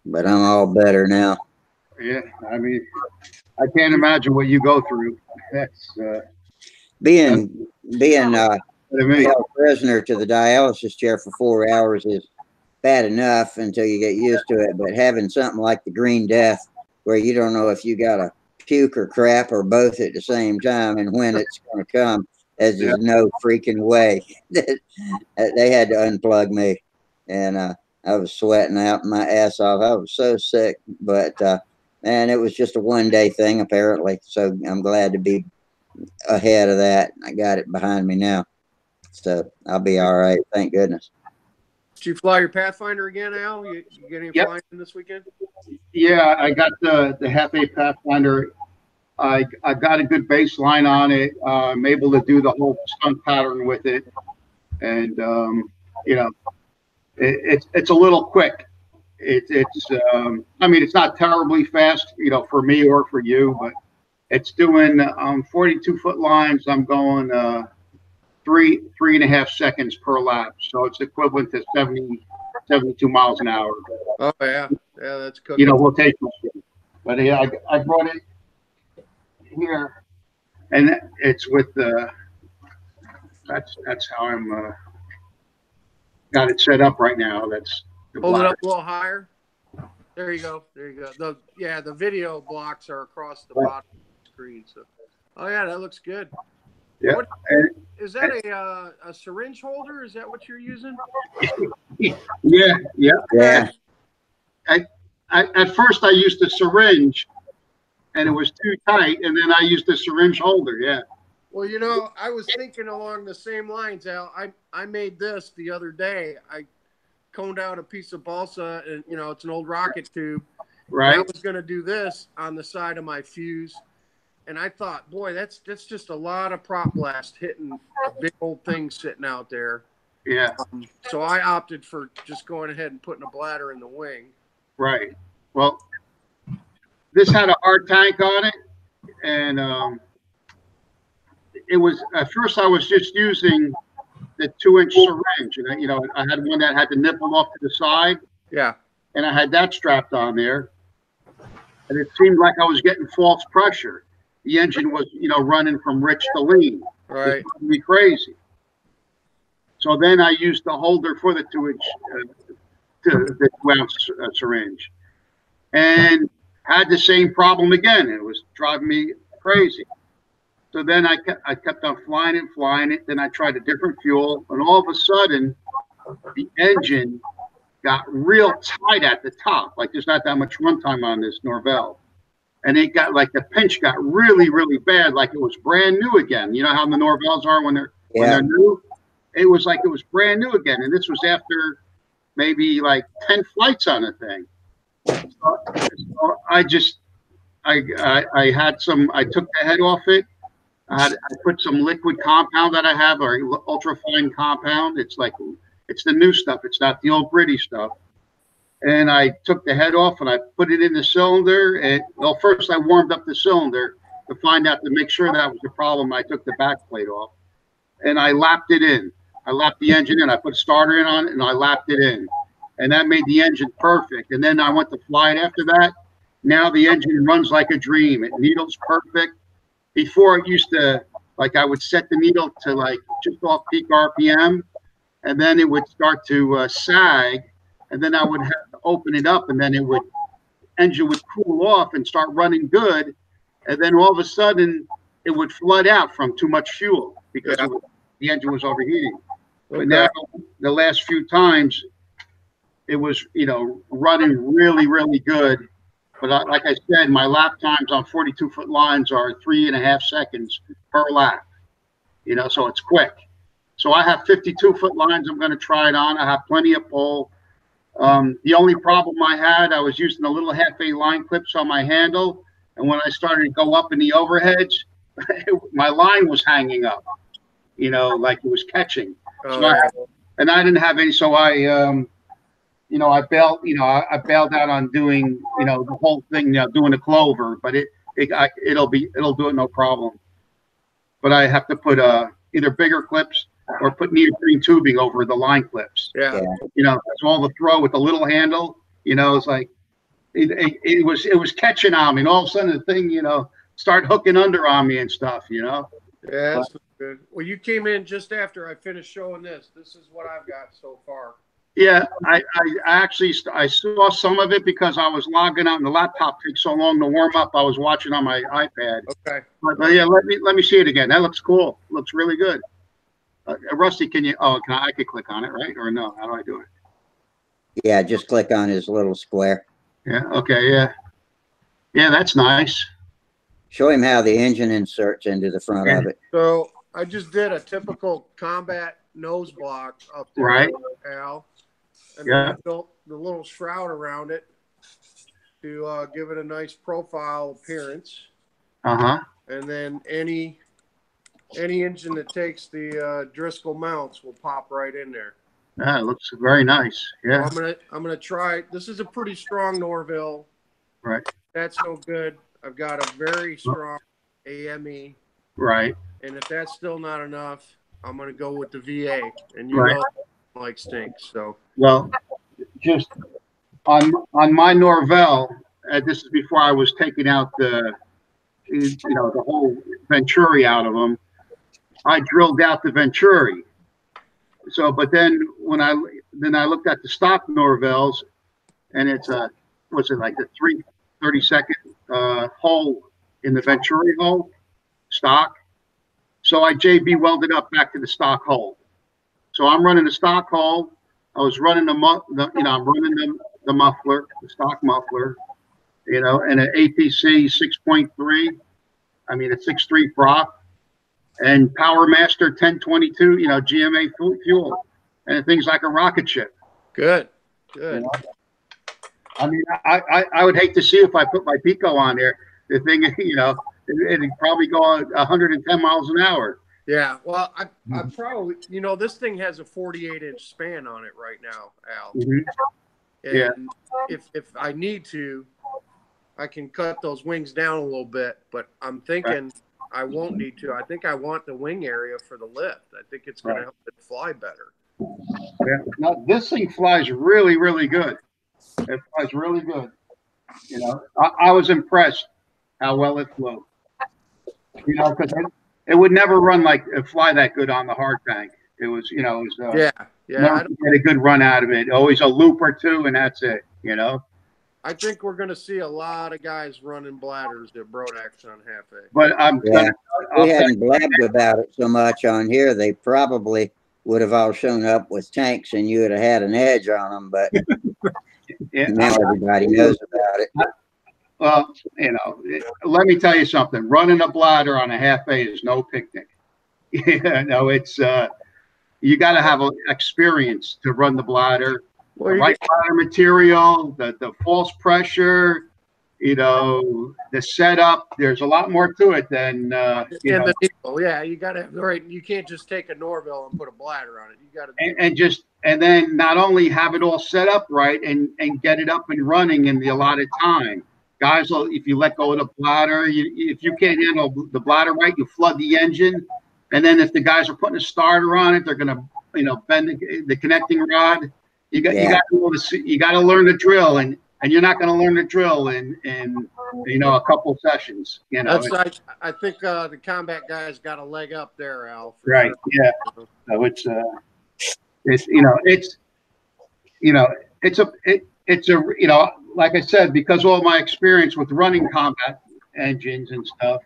[SPEAKER 1] But I'm all better now.
[SPEAKER 6] Yeah, I mean, I can't imagine what you go through. That's
[SPEAKER 1] Being
[SPEAKER 6] what I mean.
[SPEAKER 1] held prisoner to the dialysis chair for 4 hours is bad enough until you get used to it. But having something like the Green Death, where you don't know if you got to puke or crap or both at the same time and when it's going to come, as there's no freaking way. They had to unplug me, and I was sweating out my ass off. I was so sick, but man, it was just a one-day thing apparently. So I'm glad to be ahead of that. I got it behind me now, so I'll be all right. Thank goodness.
[SPEAKER 4] Did you fly your Pathfinder again, Al? You get any flying this weekend?
[SPEAKER 6] Yeah, I got the Half-A Pathfinder. I got a good baseline on it. I'm able to do the whole stunt pattern with it, and you know, it's a little quick. It's I mean, it's not terribly fast, you know, for me or for you, but it's doing 42-foot lines. I'm going 3.5 seconds per lap, so it's equivalent to 72 miles an hour.
[SPEAKER 4] Oh yeah, that's cooking.
[SPEAKER 6] You know, rotational speed. But yeah, I brought it here, and it's with the. That's how I'm got it set up right now. That's the
[SPEAKER 4] Hold it
[SPEAKER 6] block.
[SPEAKER 4] up a little higher. There you go. There you go. The video blocks are across the bottom of the screen. So, oh yeah, that looks good.
[SPEAKER 6] Yeah.
[SPEAKER 4] Is that a syringe holder? Is that what you're using?
[SPEAKER 6] Yeah. At first I used a syringe, and it was too tight, and then I used a syringe holder. Yeah.
[SPEAKER 4] Well, you know, I was thinking along the same lines, Al. I made this the other day. I coned out a piece of balsa, and you know, it's an old rocket tube.
[SPEAKER 6] Right.
[SPEAKER 4] I was going to do this on the side of my fuse, and I thought, boy, that's just a lot of prop blast hitting a big old thing sitting out there.
[SPEAKER 6] Yeah.
[SPEAKER 4] So I opted for just going ahead and putting a bladder in the wing.
[SPEAKER 6] Right. Well, this had a hard tank on it, and it was at first I was just using the 2-inch syringe, and you know, I had one that had the nipple off to the side.
[SPEAKER 4] Yeah.
[SPEAKER 6] And I had that strapped on there, and it seemed like I was getting false pressure. The engine was, you know, running from rich to lean.
[SPEAKER 4] Right.
[SPEAKER 6] It drove me crazy. So then I used the holder for the 2-inch, the 2-ounce syringe, and had the same problem again. It was driving me crazy. So then I kept on flying it. Then I tried a different fuel, and all of a sudden, the engine got real tight at the top. Like there's not that much runtime on this Norvell. And it got like the pinch got really, really bad, like it was brand new again. You know how the Norvells are when they're new? It was like it was brand new again. And this was after maybe like 10 flights on the thing. So I took the head off it. I put some liquid compound that I have, or ultra fine compound. It's the new stuff. It's not the old gritty stuff. And I took the head off and I put it in the cylinder. And well, first I warmed up the cylinder to find out, to make sure that was the problem. I took the back plate off and I lapped it in. I lapped the engine in. I put a starter in on it and I lapped it in. And that made the engine perfect. And then I went to fly it after that. Now the engine runs like a dream. It needles perfect. Before it used to, like I would set the needle to like just off peak RPM, and then it would start to sag, and then I would have to open it up, and then engine would cool off and start running good, and then all of a sudden it would flood out from too much fuel because the engine was overheating. Okay. But now the last few times it was, you know, running really, really good. But like I said, my lap times on 42-foot lines are 3.5 seconds per lap. You know, so it's quick. So I have 52-foot lines I'm going to try it on. I have plenty of pull. The only problem I had, I was using the little half-A line clips on my handle. And when I started to go up in the overheads, my line was hanging up, you know, like it was catching. And I didn't have any. So I I bailed out on doing, the whole thing, doing the clover, but it'll do it no problem. But I have to put either bigger clips or put neoprene tubing over the line clips.
[SPEAKER 4] Yeah.
[SPEAKER 6] So all the throw with the little handle, it's like it was catching on me, and all of a sudden the thing, start hooking under on me and stuff.
[SPEAKER 4] Yeah, that's good. Well, you came in just after I finished showing this. This is what I've got so far.
[SPEAKER 6] Yeah, I actually saw some of it because I was logging out and the laptop takes so long to warm up. I was watching on my iPad.
[SPEAKER 4] Okay.
[SPEAKER 6] But yeah, let me see it again. That looks cool. Looks really good. Rusty, can you? Oh, I could click on it, right? Or no? How do I do it?
[SPEAKER 1] Yeah, just click on his little square.
[SPEAKER 6] Yeah. Okay. Yeah. Yeah, that's nice.
[SPEAKER 1] Show him how the engine inserts into the front of it.
[SPEAKER 4] So I just did a typical combat nose block up there,
[SPEAKER 6] Right.
[SPEAKER 4] Al. And
[SPEAKER 6] Yeah.
[SPEAKER 4] then I built the little shroud around it to give it a nice profile appearance.
[SPEAKER 6] Uh-huh.
[SPEAKER 4] And then any engine that takes the Driscoll mounts will pop right in there.
[SPEAKER 6] Yeah, it looks very nice. Yeah.
[SPEAKER 4] So I'm gonna try. This is a pretty strong Norville.
[SPEAKER 6] Right.
[SPEAKER 4] That's no good. I've got a very strong AME.
[SPEAKER 6] Right.
[SPEAKER 4] And if that's still not enough, I'm gonna go with the VA. And
[SPEAKER 6] Right.
[SPEAKER 4] like stinks. So
[SPEAKER 6] Well, just on my Norvell, this is before I was taking out the whole Venturi out of them. I drilled out the Venturi. So, but then when I looked at the stock Norvells, and it's what's it like, the 3/32 hole in the Venturi hole stock. So I JB welded up back to the stock hole. So I'm running the stock hole. I was running I'm running the muffler, the stock muffler, and an APC 6.3. I mean, a 6.3 prop. And Power Master 1022, GMA fuel, and the thing's like a rocket ship.
[SPEAKER 4] good.
[SPEAKER 6] I mean, I would hate to see if I put my Pico on there. The thing, it'd probably go 110 miles an hour.
[SPEAKER 4] Yeah. Well, I probably, this thing has a 48-inch span on it right now, Al.
[SPEAKER 6] Mhm.
[SPEAKER 4] And
[SPEAKER 6] Yeah.
[SPEAKER 4] if I need to, I can cut those wings down a little bit. But I'm thinking I won't need to. I think I want the wing area for the lift. I think it's going to help it fly better.
[SPEAKER 6] Yeah. No, this thing flies really, really good. It flies really good. I was impressed how well it flew. Because it would never fly that good on the hard tank. It was,
[SPEAKER 4] Yeah.
[SPEAKER 6] never get a good run out of it. Always a loop or two, and that's it.
[SPEAKER 4] I think we're going to see a lot of guys running bladders at Brodax on half A.
[SPEAKER 6] But
[SPEAKER 1] We hadn't blabbed about it so much on here. They probably would have all shown up with tanks, and you would have had an edge on them. But now everybody knows about it.
[SPEAKER 6] Well, let me tell you something. Running a bladder on a half A is no picnic. It's you got to have experience to run the bladder.
[SPEAKER 4] Well,
[SPEAKER 6] the right bladder material, the false pressure, the setup. There's a lot more to it than
[SPEAKER 4] the needle. Yeah, you got to right. You can't just take a Norville and put a bladder on it. You got to
[SPEAKER 6] and then not only have it all set up right and get it up and running in the allotted time. Guys, if you let go of the bladder, if you can't handle the bladder right, you flood the engine, and then if the guys are putting a starter on it, they're gonna bend the connecting rod. You got to learn the drill, and you're not going to learn the drill in a couple sessions.
[SPEAKER 4] That's I think the combat guys got a leg up there, Al.
[SPEAKER 6] Right? Sure. Yeah. So it's like I said, because of all my experience with running combat engines and stuff,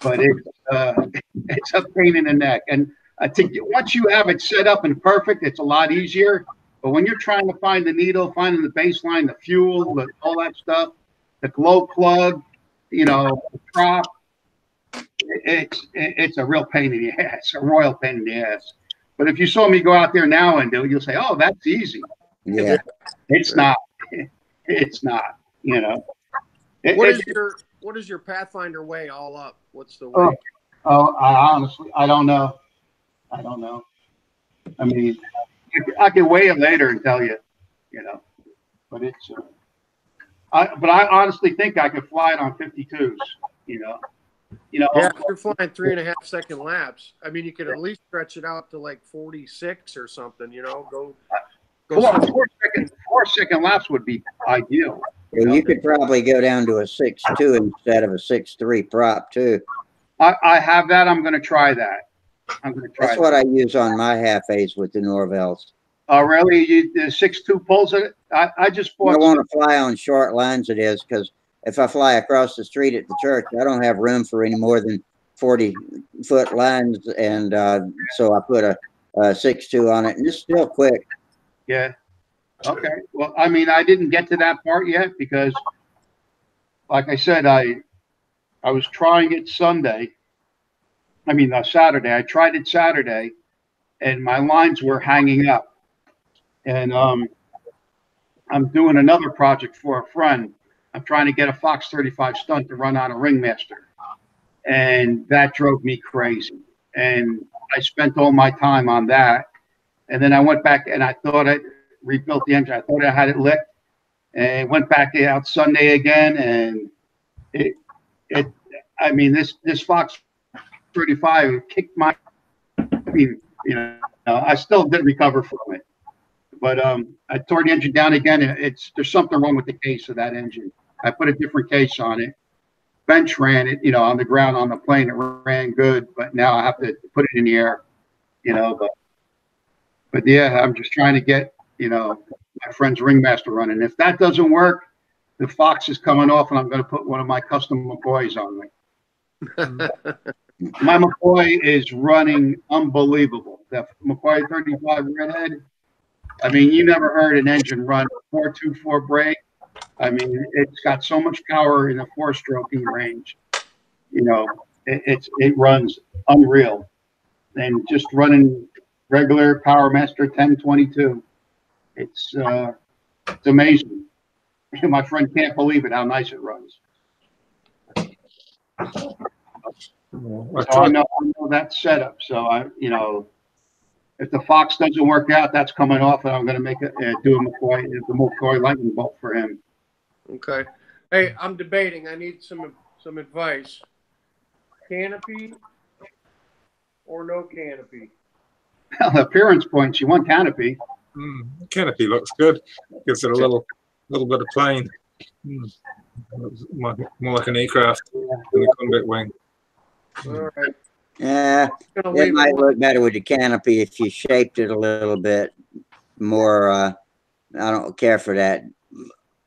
[SPEAKER 6] but it's a pain in the neck. And once you have it set up and perfect, it's a lot easier. But when you're trying to find the needle, finding the baseline, the fuel, all that stuff, the glow plug, the prop, it's a real pain in the ass, a royal pain in the ass. But if you saw me go out there now and do it, you'll say, "Oh, that's easy."
[SPEAKER 1] Yeah,
[SPEAKER 6] it's not. It's not.
[SPEAKER 4] What is your Pathfinder weigh all up? What's the weight?
[SPEAKER 6] I don't know. I mean, I can weigh it later and tell you. you know. But it's, I honestly think I could fly it on 52s, you know.
[SPEAKER 4] Yeah, if you're flying 3.5-second laps, I mean, you could at least stretch it out to like 46 or something, you know, go
[SPEAKER 6] 4 second laps would be ideal.
[SPEAKER 1] Well, you could probably go down to a 6.2 instead of a 6.3 prop too.
[SPEAKER 6] I have that. I'm going to try that. I'm going to try.
[SPEAKER 1] That's what I use on my half A's with the Norvels.
[SPEAKER 6] Oh, really? The 6.2 pulls it? I just bought.
[SPEAKER 1] I want to fly on short lines. It is because if I fly across the street at the church, I don't have room for any more than 40-foot lines, and so I put a 6.2 on it, and it's still quick.
[SPEAKER 6] Yeah. Okay. Well, I mean, I didn't get to that part yet because, like I said, I was trying it Sunday. I mean, Saturday. I tried it Saturday, and my lines were hanging up. And I'm doing another project for a friend. I'm trying to get a Fox 35 stunt to run on a Ringmaster, and that drove me crazy. And I spent all my time on that. And then I went back and I thought I rebuilt the engine. I thought I had it licked, and went back out Sunday again. And I mean, this Fox 35 kicked my. I mean, you know, I still didn't recover from it. But I tore the engine down again, and there's something wrong with the case of that engine. I put a different case on it. Bench ran it, you know, on the ground on the plane. It ran good, but now I have to put it in the air, you know. But yeah, I'm just trying to get, you know, my friend's Ringmaster running. If that doesn't work, the Fox is coming off, and I'm going to put one of my custom McCoys on it. My McCoy is running unbelievable. That McCoy 35 Redhead. I mean, you never heard an engine run 4.24 brake. I mean, it's got so much power in the four-stroking range. You know, it runs unreal. And just running regular Power Master 1022, it's amazing. My friend can't believe it how nice it runs. So I know that setup. So you know. If the Fox doesn't work out, that's coming off, and I'm going to make it do a McCoy lightning bolt for him.
[SPEAKER 4] Okay. Hey, I'm debating. I need some advice. Canopy or no canopy?
[SPEAKER 6] Well, appearance points. You want canopy.
[SPEAKER 3] Canopy looks good. Gives it a little bit of plane. More like an aircraft than a combat wing.
[SPEAKER 4] All right.
[SPEAKER 1] Yeah, it might look better with the canopy if you shaped it a little bit more. I don't care for that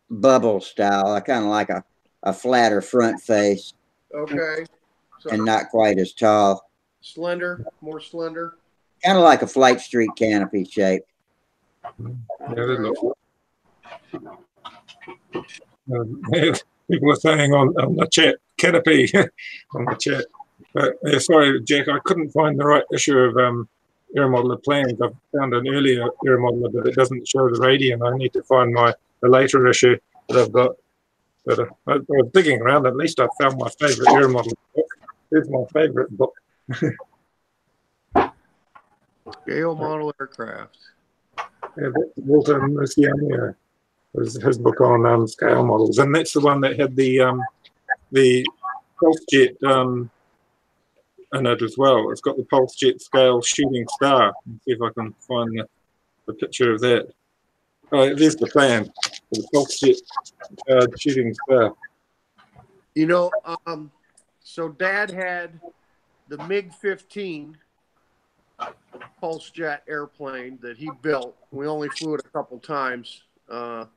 [SPEAKER 1] bubble style. I kind of like a flatter front face.
[SPEAKER 4] Okay. So
[SPEAKER 1] and not quite as tall.
[SPEAKER 4] Slender, more slender.
[SPEAKER 1] Kind of like a Flight Street canopy shape.
[SPEAKER 3] Yeah, they look. People are saying on the chat, canopy on the chat. But sorry, Jack, I couldn't find the right issue of aeromodeler plans. I've found an earlier aeromodeler, but it doesn't show the radian. I need to find the later issue that I've got. But I was digging around. At least I found my favorite aeromodeler book. Here's my favorite book.
[SPEAKER 4] Scale model aircraft.
[SPEAKER 3] Yeah, that's Walter Musiania. His book on scale models, and that's the one that had the pulse jet in it as well. It's got the pulse jet scale shooting star. Let's see if I can find the picture of that. Oh, there's the plan for the pulse jet shooting star.
[SPEAKER 4] You know, so Dad had the MiG-15 pulse jet airplane that he built. We only flew it a couple times because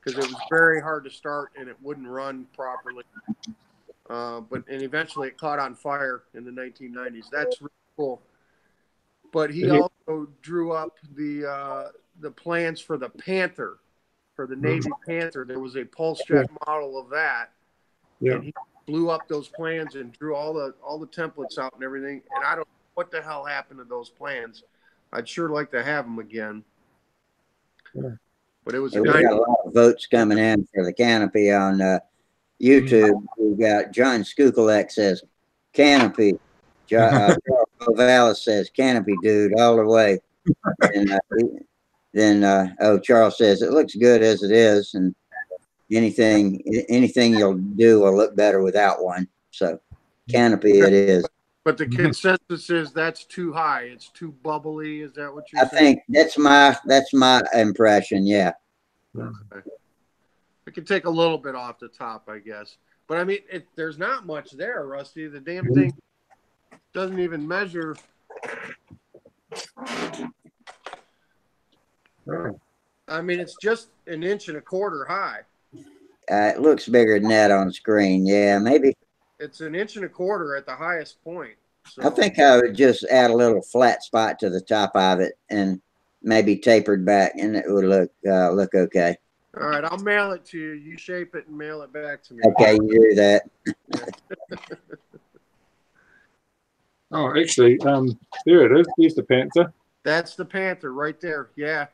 [SPEAKER 4] it was very hard to start and it wouldn't run properly. And eventually it caught on fire in the 1990s. That's really cool. But he also drew up the plans for the Panther, for the Navy Panther. There was a pulse jet model of that.
[SPEAKER 3] Yeah.
[SPEAKER 4] And he blew up those plans and drew all the templates out and everything. And I don't know what the hell happened to those plans. I'd sure like to have them again. Yeah. But it was
[SPEAKER 1] we got a lot of votes coming in for the canopy on YouTube. We got John Skukelek says canopy. Charles Vallis says canopy, dude, all the way. And then oh, Charles says it looks good as it is, and anything you'll do will look better without one. So canopy it is.
[SPEAKER 4] But the consensus is that's too high. It's too bubbly. Is that what you're
[SPEAKER 1] I
[SPEAKER 4] saying?
[SPEAKER 1] think that's my impression. Yeah.
[SPEAKER 4] Okay. It can take a little bit off the top, I guess. But I mean, there's not much there, Rusty. The damn thing doesn't even measure. I mean, it's just 1.25 inches high.
[SPEAKER 1] It looks bigger than that on screen. Yeah, maybe.
[SPEAKER 4] It's 1.25 inches at the highest point. So.
[SPEAKER 1] I think I would just add a little flat spot to the top of it and maybe tapered back, and it would look okay.
[SPEAKER 4] All right, I'll mail it to you. You shape it and mail it back to me.
[SPEAKER 1] Okay, you do that.
[SPEAKER 3] Oh, actually, there it is. Here's the Panther.
[SPEAKER 4] That's the Panther right there. Yeah.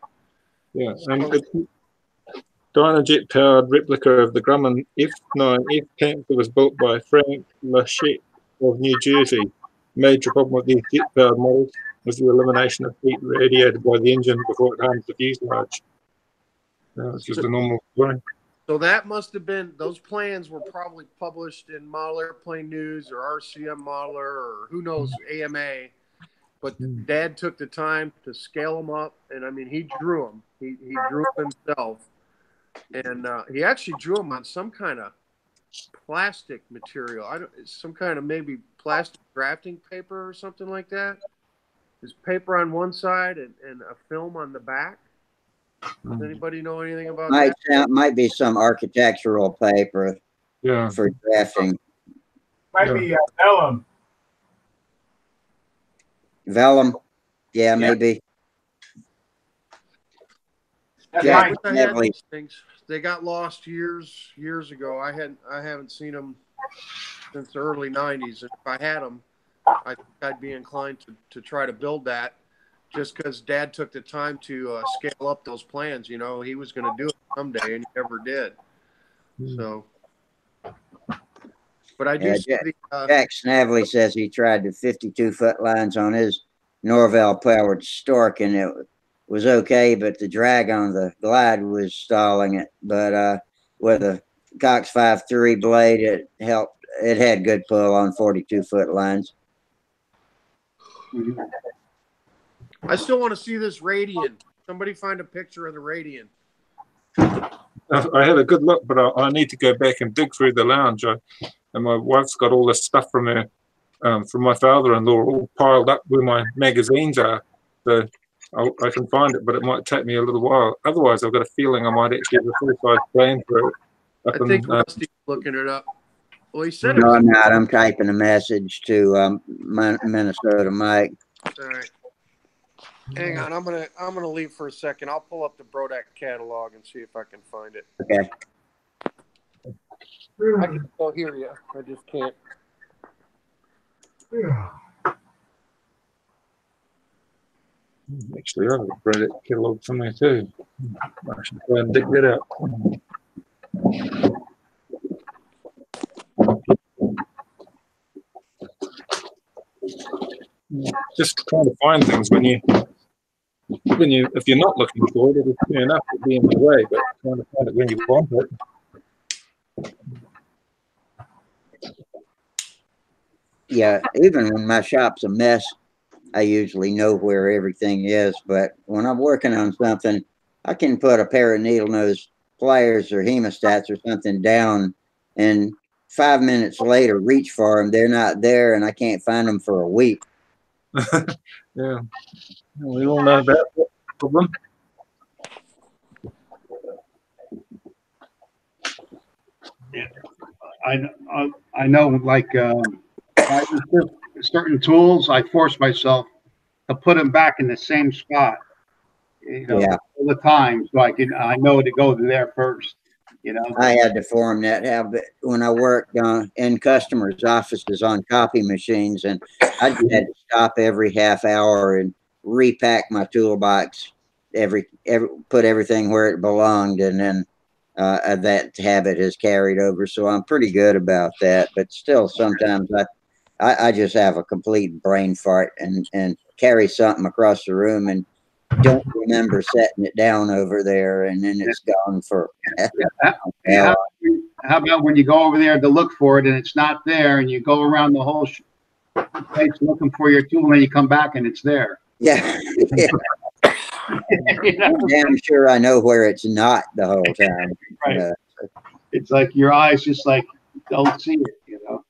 [SPEAKER 3] Yeah, the Dynajet powered replica of the Grumman F9F Panther was built by Frank Lachette of New Jersey. Major problem with these jet powered models was the elimination of heat radiated by the engine before it harms the fuselage. It's just a normal story.
[SPEAKER 4] So that must have been, those plans were probably published in Model Airplane News or RCM Modeler or who knows, AMA. But Dad took the time to scale them up, and I mean, he drew them. He drew them himself, and he actually drew them on some kind of plastic material. Some kind of maybe plastic drafting paper or something like that. There's paper on one side and a film on the back. Does anybody know anything about that?
[SPEAKER 1] Might be some architectural paper.
[SPEAKER 3] Yeah.
[SPEAKER 1] For drafting.
[SPEAKER 2] Might be vellum.
[SPEAKER 1] Vellum, yeah, maybe.
[SPEAKER 4] Yeah, I had these things. They got lost years ago. I haven't seen them since the early '90s. And if I had them, I think I'd be inclined to try to build that, just because Dad took the time to scale up those plans. You know, he was going to do it someday, and he never did. So, but I do see
[SPEAKER 1] Jack Snavely says he tried the 52-foot lines on his Norvell powered Stork, and it was okay, but the drag on the glide was stalling it. But with a Cox 5.3 blade, it helped. It had good pull on 42-foot lines.
[SPEAKER 4] I still want to see this Radian. Somebody find a picture of the Radian.
[SPEAKER 3] I had a good look, but I need to go back and dig through the lounge. And my wife's got all this stuff from her, from my father-in-law, all piled up where my magazines are. So I can find it, but it might take me a little while. Otherwise, I've got a feeling I might actually have a full-size plan for it.
[SPEAKER 4] I think Rusty's looking it up. Well, he said
[SPEAKER 1] no, I'm not. I'm typing a message to Minnesota Mike.
[SPEAKER 4] All right. Hang on, I'm gonna leave for a second. I'll pull up the Brodak catalog and see if I can find it.
[SPEAKER 1] Okay.
[SPEAKER 4] I can still hear you. I just can't.
[SPEAKER 3] Actually, I've got a Brodak catalog somewhere too. I should try and dig that out. Just trying to find things if you're not looking for it, it'll turn up, it'll be in the way, but trying to find it when you want it.
[SPEAKER 1] Yeah, even when my shop's a mess, I usually know where everything is. But when I'm working on something, I can put a pair of needle nose pliers or hemostats or something down, and 5 minutes later, reach for them. They're not there, and I can't find them for a week.
[SPEAKER 3] Yeah, we all know that problem.
[SPEAKER 6] Yeah, I know. Like certain tools, I force myself to put them back in the same spot. You know, all the time, so I know to go there first. You know,
[SPEAKER 1] I had to form that habit when I worked in customers' offices on copy machines, and I had to stop every half hour and repack my toolbox, put everything where it belonged, and then that habit has carried over. So I'm pretty good about that, but still sometimes I just have a complete brain fart and carry something across the room, and don't remember setting it down over there, and then it's gone for.
[SPEAKER 6] How about when you go over there to look for it and it's not there, and you go around the whole place looking for your tool, and then you come back and it's there?
[SPEAKER 1] Yeah. I'm damn sure I know where it's not the whole time.
[SPEAKER 6] Right. It's like your eyes just like don't see it, you know.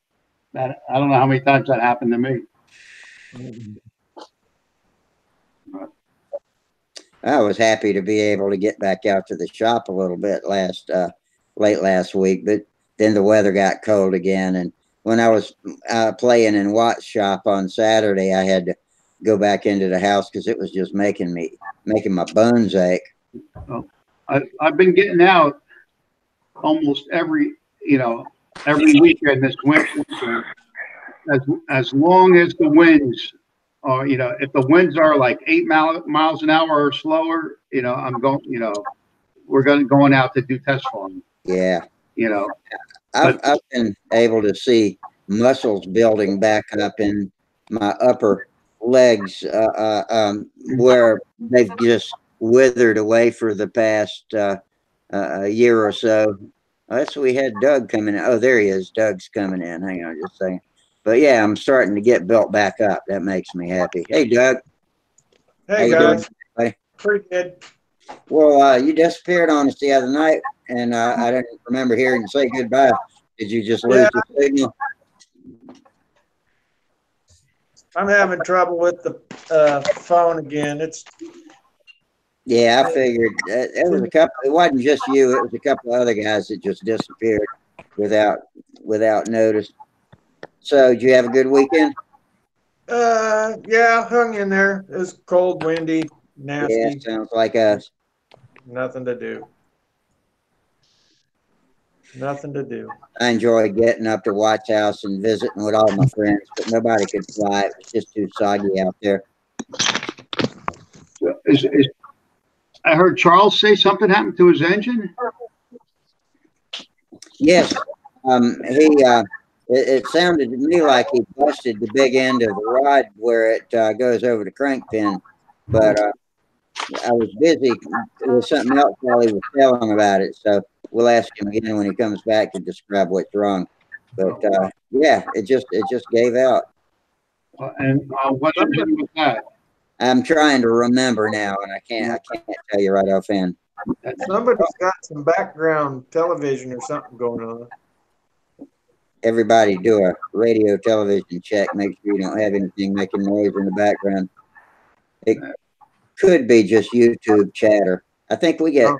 [SPEAKER 6] That, I don't know how many times that happened to me.
[SPEAKER 1] I was happy to be able to get back out to the shop a little bit late last week, but then the weather got cold again. And when I was playing in Watt's shop on Saturday, I had to go back into the house because it was just making my bones ache.
[SPEAKER 6] Well, I've been getting out almost every weekend this winter, as long as the winds are, if the winds are like 8 miles an hour or slower, I'm going, we're going out to do test flying.
[SPEAKER 1] Yeah.
[SPEAKER 6] I've
[SPEAKER 1] been able to see muscles building back up in my upper legs where they've just withered away for the past year or so. So we had Doug coming in. Oh, there he is. Doug's coming in. Hang on just a second. But yeah, I'm starting to get built back up. That makes me happy. Hey, Doug.
[SPEAKER 7] Hey, guys. Pretty good.
[SPEAKER 1] Well, you disappeared on us the other night, and I didn't remember hearing you say goodbye. Did you just lose the signal?
[SPEAKER 7] I'm having trouble with the phone again.
[SPEAKER 1] Yeah, I figured there was a couple. It wasn't just you. It was a couple of other guys that just disappeared without notice. So, did you have a good weekend?
[SPEAKER 7] Yeah, hung in there. It was cold, windy, nasty.
[SPEAKER 1] Yeah, sounds like us.
[SPEAKER 7] Nothing to do. Nothing to do.
[SPEAKER 1] I enjoyed getting up to Watts House and visiting with all my friends, but nobody could fly. It was just too soggy out there.
[SPEAKER 6] I heard Charles say something happened to his engine.
[SPEAKER 1] Yes, it sounded to me like he busted the big end of the rod where it goes over the crank pin, but I was busy with something else while he was telling about it. So we'll ask him again when he comes back to describe what's wrong. But yeah, it just gave out.
[SPEAKER 6] And what's engine was that?
[SPEAKER 1] I'm trying to remember now, and I can't tell you right offhand.
[SPEAKER 7] Somebody's got some background television or something going on.
[SPEAKER 1] Everybody do a radio television check. Make sure you don't have anything making noise in the background. It could be just YouTube chatter. I think we get.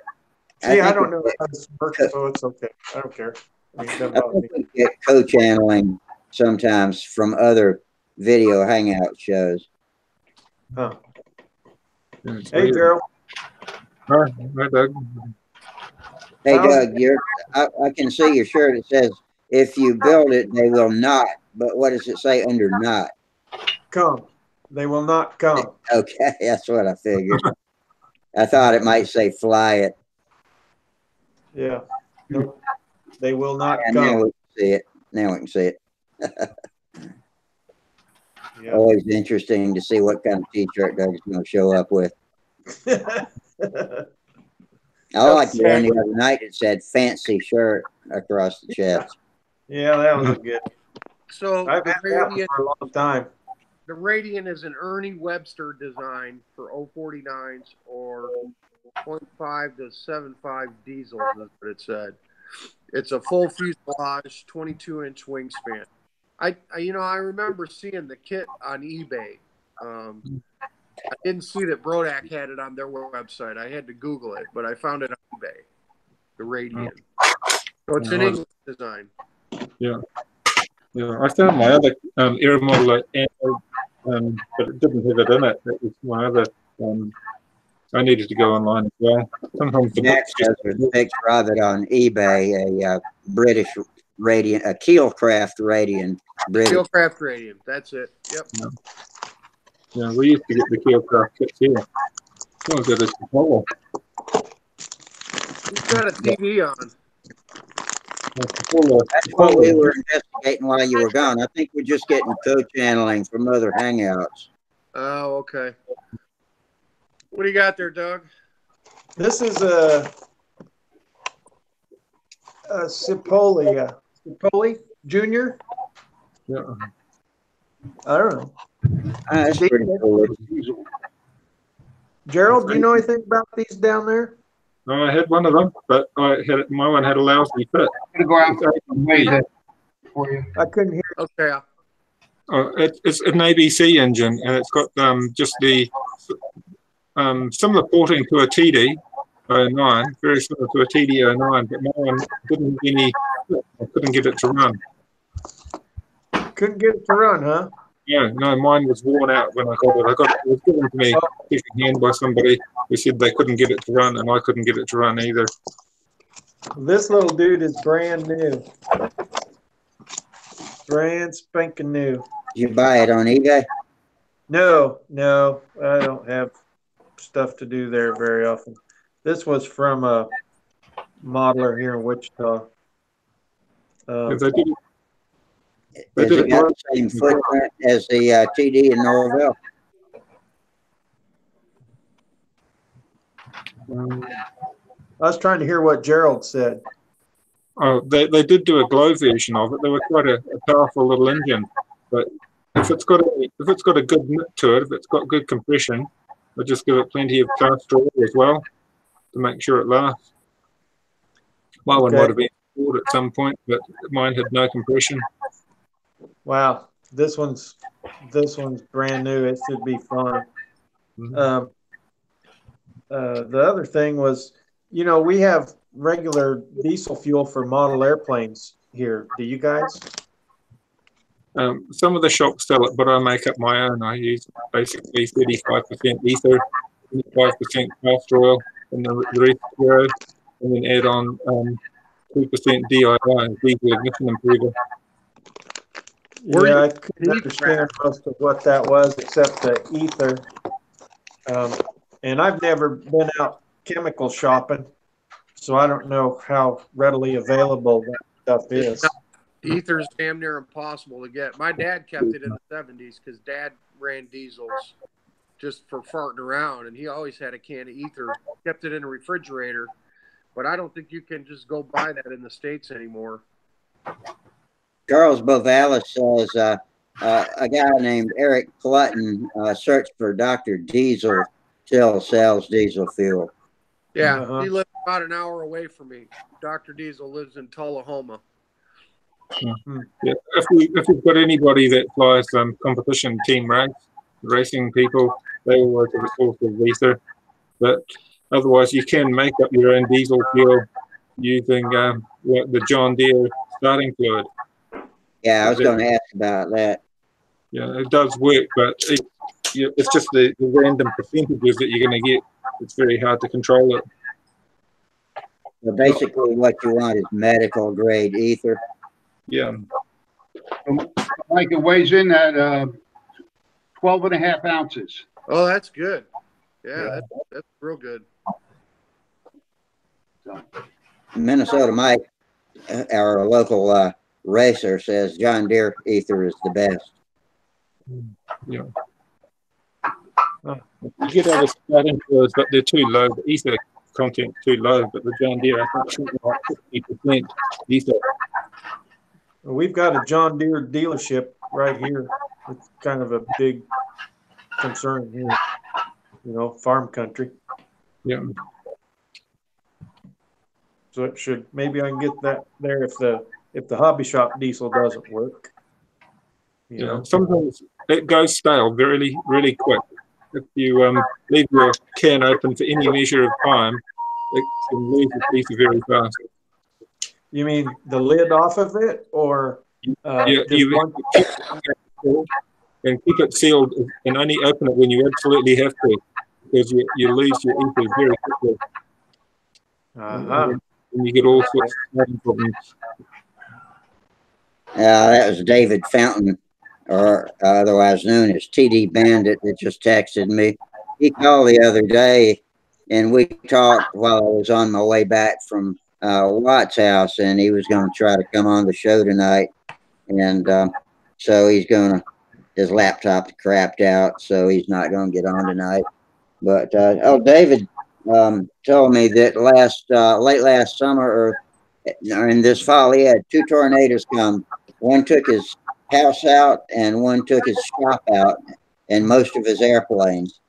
[SPEAKER 7] I don't know how this works, so it's okay. I don't care.
[SPEAKER 1] I think we get co-channeling sometimes from other video hangout shows.
[SPEAKER 7] Huh. Hey, Gerald.
[SPEAKER 3] Hi, Doug.
[SPEAKER 1] Hey, Doug, I can see your shirt. It says, if you build it, they will not. But what does it say under not?
[SPEAKER 7] Come. They will not come.
[SPEAKER 1] Okay, that's what I figured. I thought it might say fly it.
[SPEAKER 7] Yeah. Nope. They will not come.
[SPEAKER 1] Now we can see it. Now we can see it.
[SPEAKER 7] Yeah.
[SPEAKER 1] Always interesting to see what kind of t-shirt Doug's going to show up with. I liked the one the other night. It said fancy shirt across the chest.
[SPEAKER 7] Yeah, that was good.
[SPEAKER 4] So
[SPEAKER 7] I've had that one for a long time.
[SPEAKER 4] The Radiant is an Ernie Webster design for 049s or 0.5 to 7.5 diesel, that's what it said. It's a full fuselage, 22-inch wingspan. I remember seeing the kit on eBay. I didn't see that Brodak had it on their website. I had to Google it, but I found it on eBay. The Radiant. So it's an English design.
[SPEAKER 3] Yeah. Yeah, I found my other aeromodeling, but it didn't have it in it. It was my other. I needed to go online as well. Sometimes the
[SPEAKER 1] Max has a picture of it on eBay. A British Radiant, a Keelcraft Radiant.
[SPEAKER 4] Keelcraft Radiant. That's it. Yep.
[SPEAKER 3] Yeah, we used to get the Keelcraft kits here. Oh, good. It's Apollo.
[SPEAKER 4] Who's got a TV on?
[SPEAKER 1] That's what we were investigating while you were gone. I think we're just getting co-channeling from other hangouts.
[SPEAKER 4] Oh, okay. What do you got there, Doug?
[SPEAKER 7] This is a Cipolli, Cipolli Junior.
[SPEAKER 3] Yeah.
[SPEAKER 7] I don't know.
[SPEAKER 1] That's pretty cool.
[SPEAKER 7] Gerald, do you know anything about these down there?
[SPEAKER 3] No, I had one of them, but my one had a lousy fit.
[SPEAKER 6] I'm gonna go out and wait for you.
[SPEAKER 7] I couldn't hear.
[SPEAKER 4] Okay.
[SPEAKER 3] It's an ABC engine, and it's got just the similar porting to a TD09, very similar to a TD09, but my one didn't have any. I couldn't get it to run.
[SPEAKER 7] Couldn't get it to run, huh?
[SPEAKER 3] No, mine was worn out when I got it. It was given to me second hand by somebody who said they couldn't get it to run, and I couldn't get it to run either.
[SPEAKER 7] This little dude is brand new. Brand spanking new.
[SPEAKER 1] Did you buy it on eBay?
[SPEAKER 7] No, I don't have stuff to do there very often. This was from a modeler here in Wichita.
[SPEAKER 3] They
[SPEAKER 1] Has
[SPEAKER 3] did
[SPEAKER 1] it got the same footprint as the TD in Norvell?
[SPEAKER 7] I was trying to hear what Gerald said.
[SPEAKER 3] They did do a glow version of it. They were quite a powerful little engine, but if it's got a good nip to it, if it's got good compression, I just give it plenty of castor oil as well to make sure it lasts. My one might have been stored at some point, but mine had no compression.
[SPEAKER 7] Wow, this one's brand new. It should be fun.
[SPEAKER 3] Mm-hmm.
[SPEAKER 7] The other thing was, we have regular diesel fuel for model airplanes here. Do you guys?
[SPEAKER 3] Some of the shops sell it, but I make up my own. I use basically 35% ether, 25% castor oil, and the rest zero, and then add on 2% DIY, diesel ignition improver.
[SPEAKER 7] Yeah, I couldn't understand most of what that was except the ether. And I've never been out chemical shopping, so I don't know how readily available that stuff is.
[SPEAKER 4] Ether's damn near impossible to get. My dad kept it in the 70s because Dad ran diesels just for farting around, and he always had a can of ether, kept it in a refrigerator, but I don't think you can just go buy that in the States anymore.
[SPEAKER 1] Charles Bovalis says a guy named Eric Clutton searched for Dr. Diesel, still sells diesel fuel.
[SPEAKER 4] Yeah, he lives about an hour away from me. Dr. Diesel lives in Tullahoma.
[SPEAKER 3] Yeah. If we've got anybody that flies competition team racing people, they always have a source of ether. But otherwise, you can make up your own diesel fuel using the John Deere starting fluid.
[SPEAKER 1] Yeah, I was going to ask about that.
[SPEAKER 3] Yeah, it does work, but it's just the random percentages that you're going to get. It's very hard to control it.
[SPEAKER 1] So basically, what you want is medical grade ether.
[SPEAKER 3] Yeah.
[SPEAKER 6] Mike, it weighs in at 12.5 ounces.
[SPEAKER 4] Oh, that's good. Yeah. That's real good.
[SPEAKER 1] Minnesota Mike, our local racer, says John Deere ether is the best.
[SPEAKER 3] Yeah. You get other starting fluids, but they're too low. The ether content too low, but the John Deere, I think, should be like 50% ether.
[SPEAKER 7] We've got a John Deere dealership right here. It's kind of a big concern here, farm country.
[SPEAKER 3] Yeah.
[SPEAKER 7] So it should, maybe I can get that there if the hobby shop diesel doesn't work. You know?
[SPEAKER 3] Sometimes it goes stale really, really quick. If you leave your can open for any measure of time, it can lose its ether very fast.
[SPEAKER 7] You mean the lid off of it, or
[SPEAKER 3] and keep it sealed and only open it when you absolutely have to, because you lose your ether very quickly. And you get all sorts of problems.
[SPEAKER 1] That was David Fountain, or otherwise known as TD Bandit, that just texted me. He called the other day, and we talked while I was on my way back from Watt's house, and he was going to try to come on the show tonight. And so his laptop crapped out, so he's not going to get on tonight. But David told me that late last summer or in this fall, he had two tornadoes come. One took his house out, and one took his shop out, and most of his airplanes.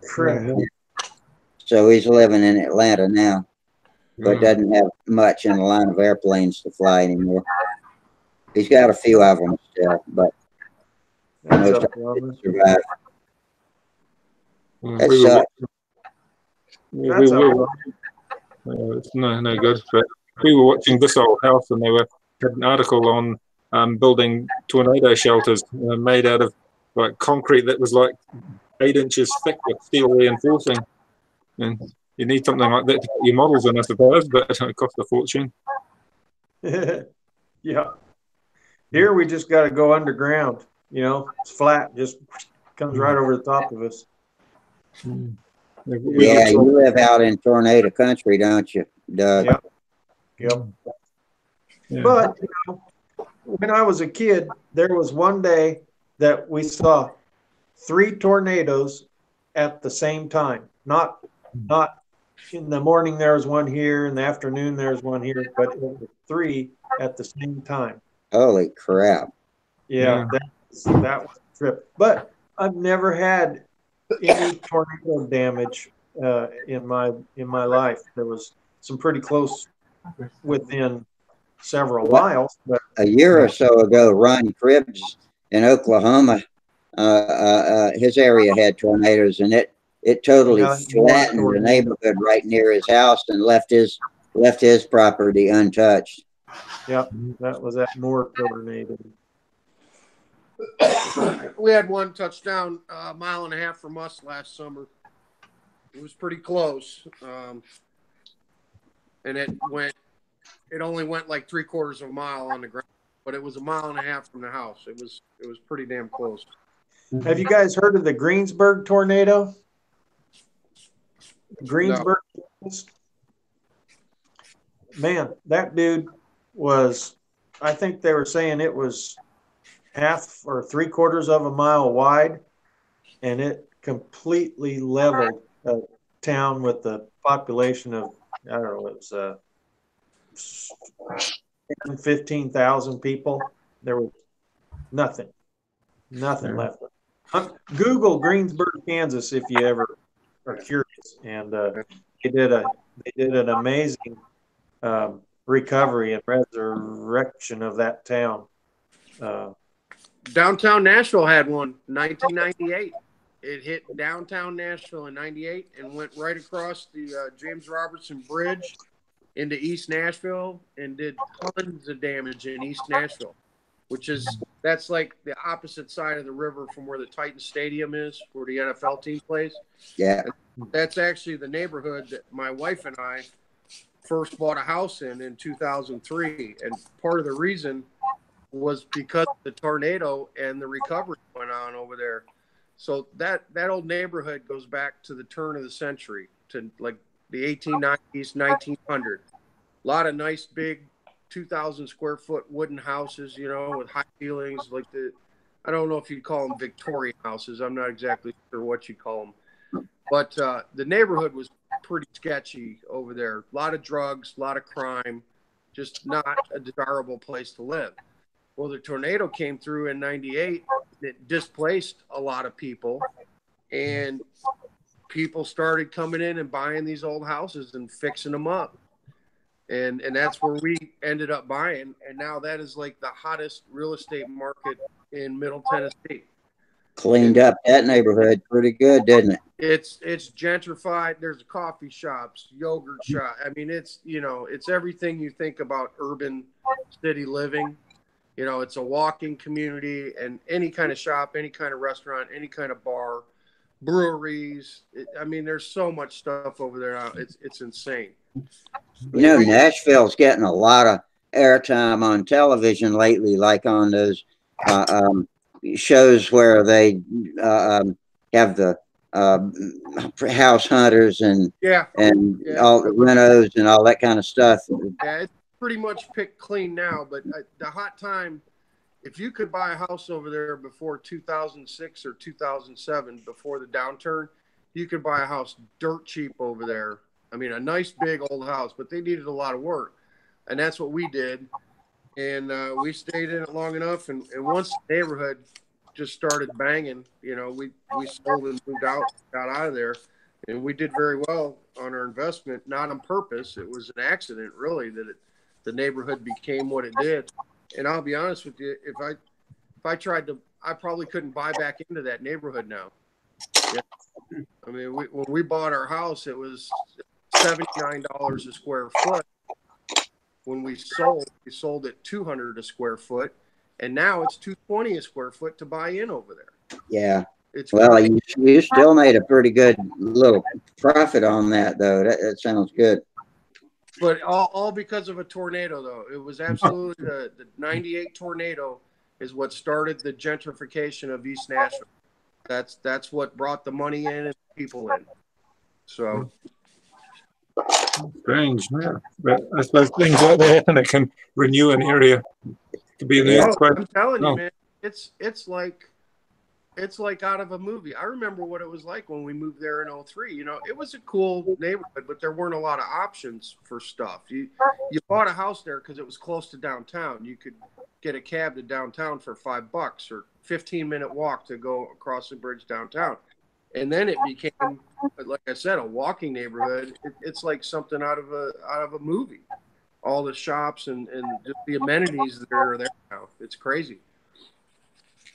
[SPEAKER 7] Crap.
[SPEAKER 1] So he's living in Atlanta now, but doesn't have much in the line of airplanes to fly anymore. He's got a few of them still, but most of them survive.
[SPEAKER 3] It's no good. But we were watching This Old House, and they had an article on building tornado shelters made out of like concrete that was like 8 inches thick with steel reinforcing. And you need something like that to put your models in, I suppose, but it costs a fortune.
[SPEAKER 7] Yeah. Here we just got to go underground. You know, it's flat, just comes right over the top of us.
[SPEAKER 1] Yeah, you live out in tornado country, don't you, Doug?
[SPEAKER 7] Yep. Yep. Yeah. But you know, when I was a kid, there was one day that we saw 3 tornadoes at the same time. Not in the morning there was one here, in the afternoon there was one here, but it was 3 at the same time.
[SPEAKER 1] Holy crap.
[SPEAKER 7] Yeah. That was a trip. But I've never had any tornado damage in my life. There was some pretty close within several miles. But
[SPEAKER 1] a year or so ago, Ron Cribbs in Oklahoma, his area had tornadoes, and it totally flattened the neighborhood right near his house and left his property untouched.
[SPEAKER 7] Yep, that was that Moore tornado.
[SPEAKER 4] We had one touchdown a mile and a half from us last summer. It was pretty close, and it only went like 3/4 of a mile on the ground, but it was a mile and a half from the house. It was pretty damn close.
[SPEAKER 7] Have you guys heard of the Greensburg tornado? Greensburg. No. Man, that dude was, I think they were saying it was 1/2 or 3/4 of a mile wide, and it completely leveled a town with a population of, I don't know, it was 15,000 people. There was nothing left. Google Greensburg, Kansas, if you ever are curious. And they did an amazing recovery and resurrection of that town.
[SPEAKER 4] Downtown Nashville had one, 1998. It hit downtown Nashville in 98 and went right across the James Robertson Bridge into East Nashville and did tons of damage in East Nashville, that's like the opposite side of the river from where the Titan Stadium is, where the NFL team plays.
[SPEAKER 1] Yeah.
[SPEAKER 4] And that's actually the neighborhood that my wife and I first bought a house in 2003. And part of the reason was because of the tornado and the recovery went on over there. So that old neighborhood goes back to the turn of the century, to like the 1890s, 1900. A lot of nice big 2,000 square foot wooden houses, you know, with high ceilings, like I don't know if you'd call them Victorian houses. I'm not exactly sure what you call them. But the neighborhood was pretty sketchy over there. A lot of drugs, a lot of crime, just not a desirable place to live. Well, the tornado came through in 98. It displaced a lot of people, and people started coming in and buying these old houses and fixing them up. And that's where we ended up buying. And now that is like the hottest real estate market in Middle Tennessee.
[SPEAKER 1] Cleaned up that neighborhood pretty good, didn't it?
[SPEAKER 4] It's gentrified. There's coffee shops, yogurt shop. I mean, it's everything you think about urban city living. You know, it's a walking community, and any kind of shop, any kind of restaurant, any kind of bar, breweries. I mean, there's so much stuff over there now. It's insane.
[SPEAKER 1] You know, Nashville's getting a lot of airtime on television lately, like on those shows where they have the house hunters and all the renos and all that kind of stuff.
[SPEAKER 4] Yeah, it's pretty much picked clean now, but the hot time, if you could buy a house over there before 2006 or 2007, before the downturn, you could buy a house dirt cheap over there. I mean, a nice big old house, but they needed a lot of work. And that's what we did. And we stayed in it long enough. And once the neighborhood just started banging, you know, we sold and moved out, got out of there. And we did very well on our investment, not on purpose. It was an accident, really, that the neighborhood became what it did. And I'll be honest with you, if I tried to, I probably couldn't buy back into that neighborhood now. Yeah. I mean, when we bought our house, it was $79 a square foot. When we sold it $200 a square foot, and now it's $220 a square foot to buy in over there.
[SPEAKER 1] Yeah.
[SPEAKER 4] It's
[SPEAKER 1] well, you still made a pretty good little profit on that, though. That sounds good.
[SPEAKER 4] But all because of a tornado, though. It was absolutely the 98 tornado is what started the gentrification of East Nashville. That's what brought the money in and the people in. So
[SPEAKER 3] strange, yeah. But I suppose things like that and it can renew an area. It could be an earthquake.
[SPEAKER 4] I'm telling you, man, it's like out of a movie. I remember what it was like when we moved there in 03. You know, it was a cool neighborhood, but there weren't a lot of options for stuff. You bought a house there because it was close to downtown. You could get a cab to downtown for $5 or 15-minute walk to go across the bridge downtown. And then it became, like I said, a walking neighborhood. It's like something out of a movie. All the shops and just the amenities that are there now. It's crazy.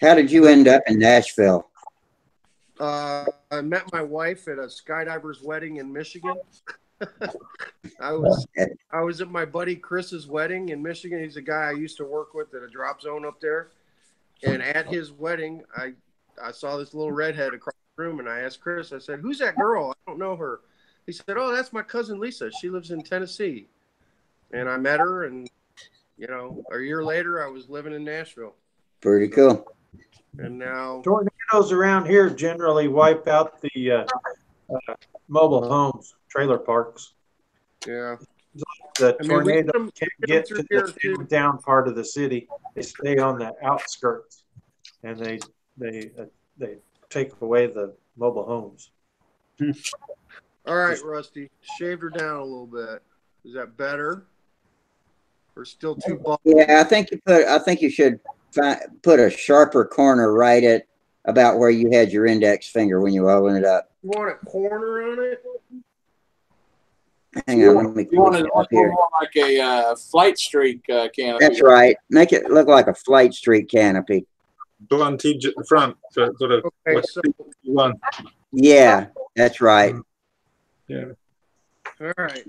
[SPEAKER 4] How
[SPEAKER 1] did you end up in Nashville?
[SPEAKER 4] I met my wife at a skydiver's wedding in Michigan. I was at my buddy Chris's wedding in Michigan. He's a guy I used to work with at a drop zone up there. And at his wedding, I saw this little redhead across the room, and I asked Chris, I said, "Who's that girl? I don't know her." He said, "Oh, that's my cousin Lisa. She lives in Tennessee." And I met her, and, you know, a year later, I was living in Nashville.
[SPEAKER 1] Pretty cool.
[SPEAKER 4] And now
[SPEAKER 7] tornadoes around here generally wipe out the mobile homes, trailer parks.
[SPEAKER 4] Yeah.
[SPEAKER 7] The tornado can't get to the down part of the city. They stay on the outskirts, and they take away the mobile homes.
[SPEAKER 4] All right, Rusty, shaved her down a little bit. Is that better, or still too bald?
[SPEAKER 1] Yeah, I think you should put a sharper corner right at about where you had your index finger when you open it up.
[SPEAKER 4] You want a corner on it?
[SPEAKER 1] Hang on, let me.
[SPEAKER 5] You want it to look more like a flight streak canopy.
[SPEAKER 1] That's right. Make it look like a flight streak canopy.
[SPEAKER 3] Blunt edge at the front, so sort of.
[SPEAKER 4] Okay, so
[SPEAKER 3] one.
[SPEAKER 1] Yeah, that's right.
[SPEAKER 3] Yeah.
[SPEAKER 4] All right.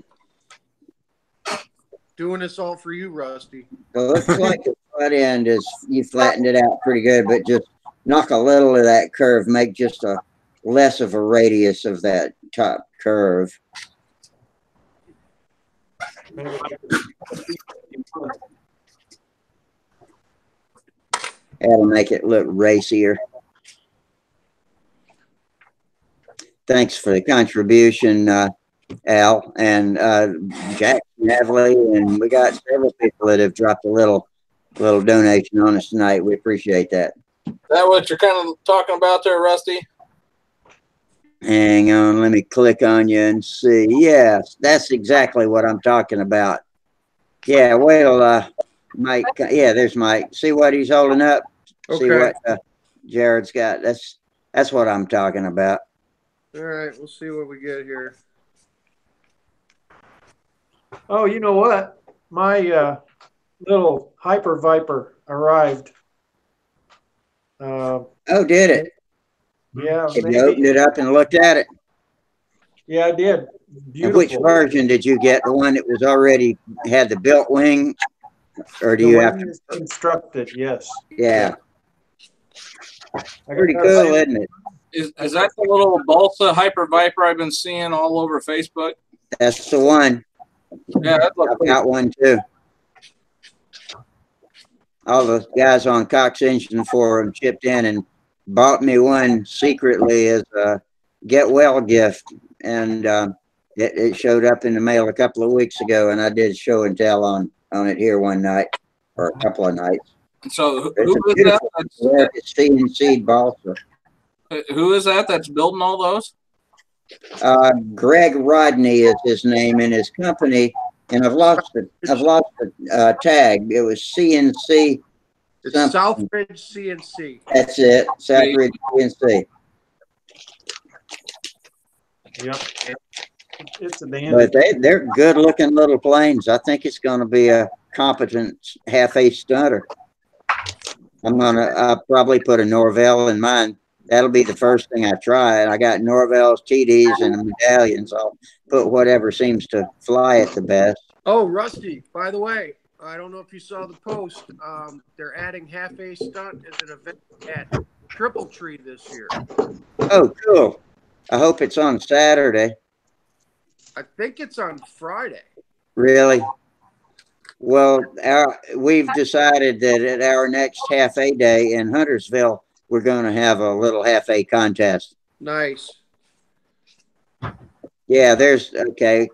[SPEAKER 4] Doing this all for you, Rusty.
[SPEAKER 1] It looks like the front end is, you flattened it out pretty good, but just knock a little of that curve, make just a less of a radius of that top curve. That'll make it look racier. Thanks for the contribution, Al, and Jack Navley, and we got several people that have dropped a little donation on us tonight. We appreciate that.
[SPEAKER 5] Is that what you're kind of talking about there, Rusty?
[SPEAKER 1] Hang on, let me click on you and see. Yes, that's exactly what I'm talking about. Yeah, well, Mike, yeah, there's Mike. See what he's holding up?
[SPEAKER 4] Okay.
[SPEAKER 1] See what Jared's got? That's what I'm talking about.
[SPEAKER 4] All right, we'll see what we get here.
[SPEAKER 7] Oh, you know what? My little Hyper Viper arrived.
[SPEAKER 1] Oh, did it?
[SPEAKER 7] Yeah.
[SPEAKER 1] Have you opened it up and looked at it?
[SPEAKER 7] Yeah, I did. Beautiful.
[SPEAKER 1] And which version did you get? The one that was already had the built wing, or do you have to?
[SPEAKER 7] Constructed? Yes.
[SPEAKER 1] Yeah. Pretty cool, isn't it?
[SPEAKER 5] Is that the little Balsa Hyper Viper I've been seeing all over Facebook?
[SPEAKER 1] That's the one.
[SPEAKER 5] Yeah, that looks
[SPEAKER 1] I've got one too. All the guys on Cox Engine Forum chipped in and bought me one secretly as a get well gift, and it showed up in the mail a couple of weeks ago, and I did show and tell on it here one night or a couple of nights.
[SPEAKER 5] So who is that?
[SPEAKER 1] It's CNC Balsa.
[SPEAKER 5] Who is that that's building all those?
[SPEAKER 1] Greg Rodney is his name in his company, and I've lost the tag. It was CNC.
[SPEAKER 4] It's Southridge CNC.
[SPEAKER 1] That's it, Southridge CNC.
[SPEAKER 7] Yep. It's a dandy.
[SPEAKER 1] But they're good looking little planes. I think it's going to be a competent half-ace stunter. I'll probably put a Norvell in mine. That'll be the first thing I try. I got Norvells, TDs, and medallions. I'll put whatever seems to fly it the best.
[SPEAKER 4] Oh, Rusty, by the way, I don't know if you saw the post. They're adding half-ace stunt as an event at Triple Tree this year.
[SPEAKER 1] Oh, cool. I hope it's on Saturday.
[SPEAKER 4] I think it's on Friday.
[SPEAKER 1] Really? Well, we've decided that at our next half-a day in Huntersville, we're going to have a little half-a contest.
[SPEAKER 4] Nice.
[SPEAKER 1] Yeah, there's the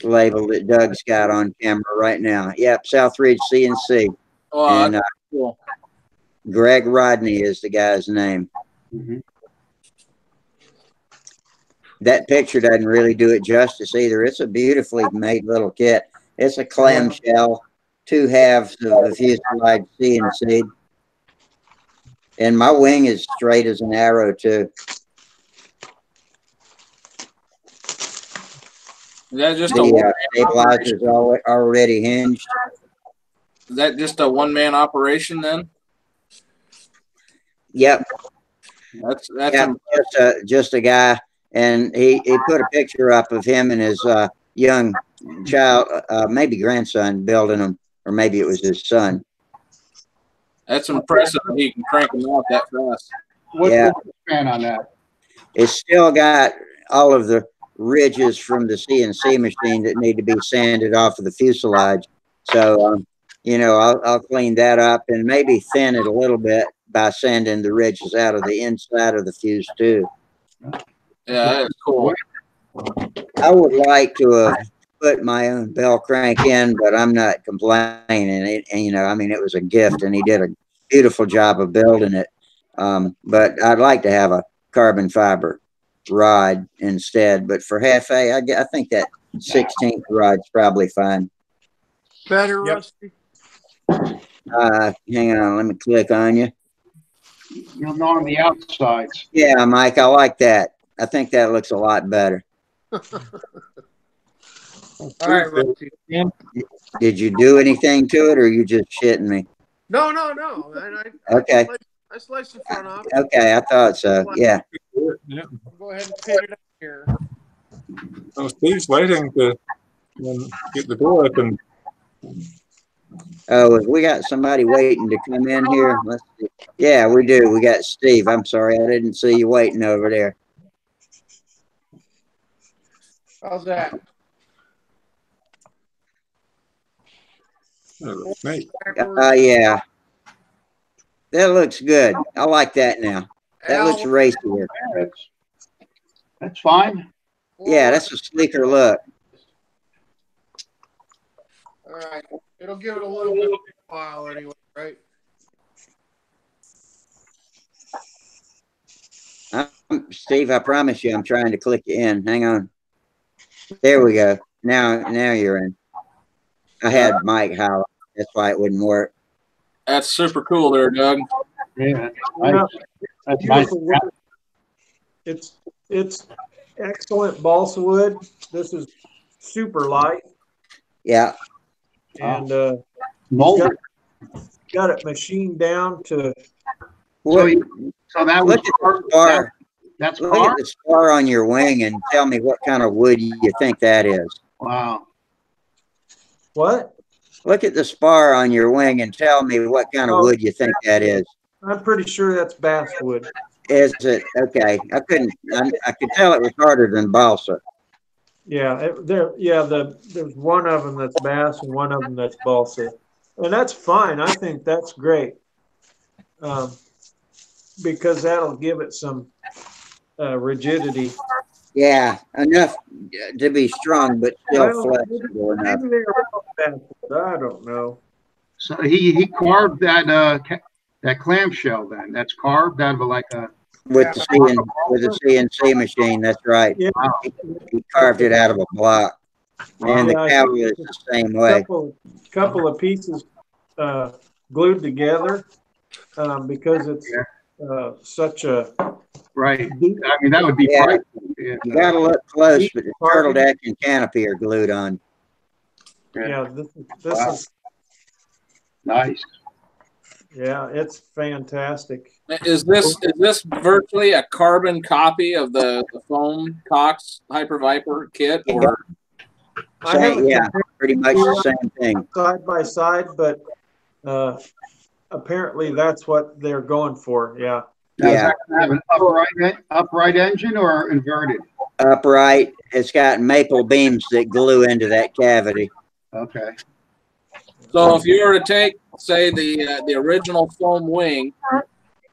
[SPEAKER 1] label that Doug's got on camera right now. Yep, Southridge CNC.
[SPEAKER 5] Oh,
[SPEAKER 1] And
[SPEAKER 5] cool.
[SPEAKER 1] Greg Rodney is the guy's name.
[SPEAKER 6] Mhm.
[SPEAKER 1] That picture doesn't really do it justice either. It's a beautifully made little kit. It's a clamshell, 2 halves of the fuselage CNC. And my wing is straight as an arrow, too.
[SPEAKER 5] Is that just
[SPEAKER 1] The stabilizer's already hinged.
[SPEAKER 5] is that just a one-man operation then?
[SPEAKER 1] Yep.
[SPEAKER 5] That's
[SPEAKER 1] Yep. Just a guy. And he put a picture up of him and his young child, maybe grandson, building them, or maybe it was his son.
[SPEAKER 5] That's impressive that he can crank them out that fast.
[SPEAKER 6] What's
[SPEAKER 1] Yeah.
[SPEAKER 6] the span on that?
[SPEAKER 1] It's still got all of the ridges from the CNC machine that need to be sanded off of the fuselage. So, I'll clean that up and maybe thin it a little bit by sanding the ridges out of the inside of the fuse too.
[SPEAKER 5] Yeah, that's cool.
[SPEAKER 1] I would like to have put my own bell crank in, but I'm not complaining. It was a gift, and he did a beautiful job of building it. But I'd like to have a carbon fiber rod instead. But for half-a, I think that 16th rod's probably fine.
[SPEAKER 4] Better,
[SPEAKER 7] Yep.
[SPEAKER 4] Rusty.
[SPEAKER 1] Hang on, let me click on you.
[SPEAKER 6] You'll know on the outsides.
[SPEAKER 1] Yeah, Mike, I like that. I think that looks a lot better.
[SPEAKER 4] All right, Rusty.
[SPEAKER 1] Did you do anything to it, or are you just shitting me?
[SPEAKER 4] No.
[SPEAKER 1] Okay.
[SPEAKER 4] I sliced the front off.
[SPEAKER 1] Okay, I thought so. Yeah.
[SPEAKER 3] Yeah.
[SPEAKER 4] Go ahead and paint it up here.
[SPEAKER 3] Oh, Steve's waiting to get the door open.
[SPEAKER 1] Oh, we got somebody waiting to come in here. Let's see. Yeah, we do. We got Steve. I'm sorry, I didn't see you waiting over there.
[SPEAKER 4] How's that?
[SPEAKER 3] Oh, that's neat.
[SPEAKER 1] Yeah. That looks good. I like that now. That looks
[SPEAKER 4] Al,
[SPEAKER 1] racier.
[SPEAKER 6] That's fine.
[SPEAKER 1] Yeah, that's a sleeker look.
[SPEAKER 4] All right. It'll give it a little bit of a while anyway, right?
[SPEAKER 1] Steve, I promise you, I'm trying to click you in. Hang on. There we go. Now you're in. I had Mike holler. That's why it wouldn't work.
[SPEAKER 5] That's super cool there, Doug.
[SPEAKER 6] Yeah. That's nice.
[SPEAKER 7] Beautiful wood. It's excellent balsa wood. This is super light,
[SPEAKER 1] Yeah.
[SPEAKER 7] and
[SPEAKER 6] Molded.
[SPEAKER 7] got it machined down to.
[SPEAKER 1] Look,
[SPEAKER 6] So that was
[SPEAKER 1] look at the spar.
[SPEAKER 6] that's
[SPEAKER 1] Look at the spar on your wing and tell me what kind of wood you think that is.
[SPEAKER 6] Wow.
[SPEAKER 7] What?
[SPEAKER 1] Look at the spar on your wing and tell me what kind of wood you think that is.
[SPEAKER 7] I'm pretty sure that's basswood.
[SPEAKER 1] Is it? Okay. I could tell it was harder than balsa.
[SPEAKER 7] Yeah, there's one of them that's bass and one of them that's balsa, and that's fine. I think that's great, because that'll give it some rigidity.
[SPEAKER 1] Yeah, enough to be strong, but still
[SPEAKER 7] Well,
[SPEAKER 1] flexible enough.
[SPEAKER 7] maybe they're basswood. I don't know.
[SPEAKER 6] So he carved that that clamshell then. That's carved out of like a
[SPEAKER 1] with the CNC machine. That's right.
[SPEAKER 7] Yeah.
[SPEAKER 1] He carved it out of a block, and the cowl is the same way.
[SPEAKER 7] Couple of pieces glued together because it's such a
[SPEAKER 6] Right. I mean, that would be
[SPEAKER 1] Yeah.
[SPEAKER 6] Yeah.
[SPEAKER 1] You got to look close, but the turtle deck and canopy are glued on.
[SPEAKER 7] Yeah, this is
[SPEAKER 6] nice.
[SPEAKER 7] Yeah, it's fantastic.
[SPEAKER 5] Is this virtually a carbon copy of the foam Cox Hyper Viper kit? Or
[SPEAKER 1] Yeah, pretty much the same thing.
[SPEAKER 7] Side by side, but apparently that's what they're going for. Yeah.
[SPEAKER 6] Now, is that going to have an upright engine or inverted?
[SPEAKER 1] Upright. It's got maple beams that glue into that cavity.
[SPEAKER 6] Okay.
[SPEAKER 5] So if you were to take, say, the original foam wing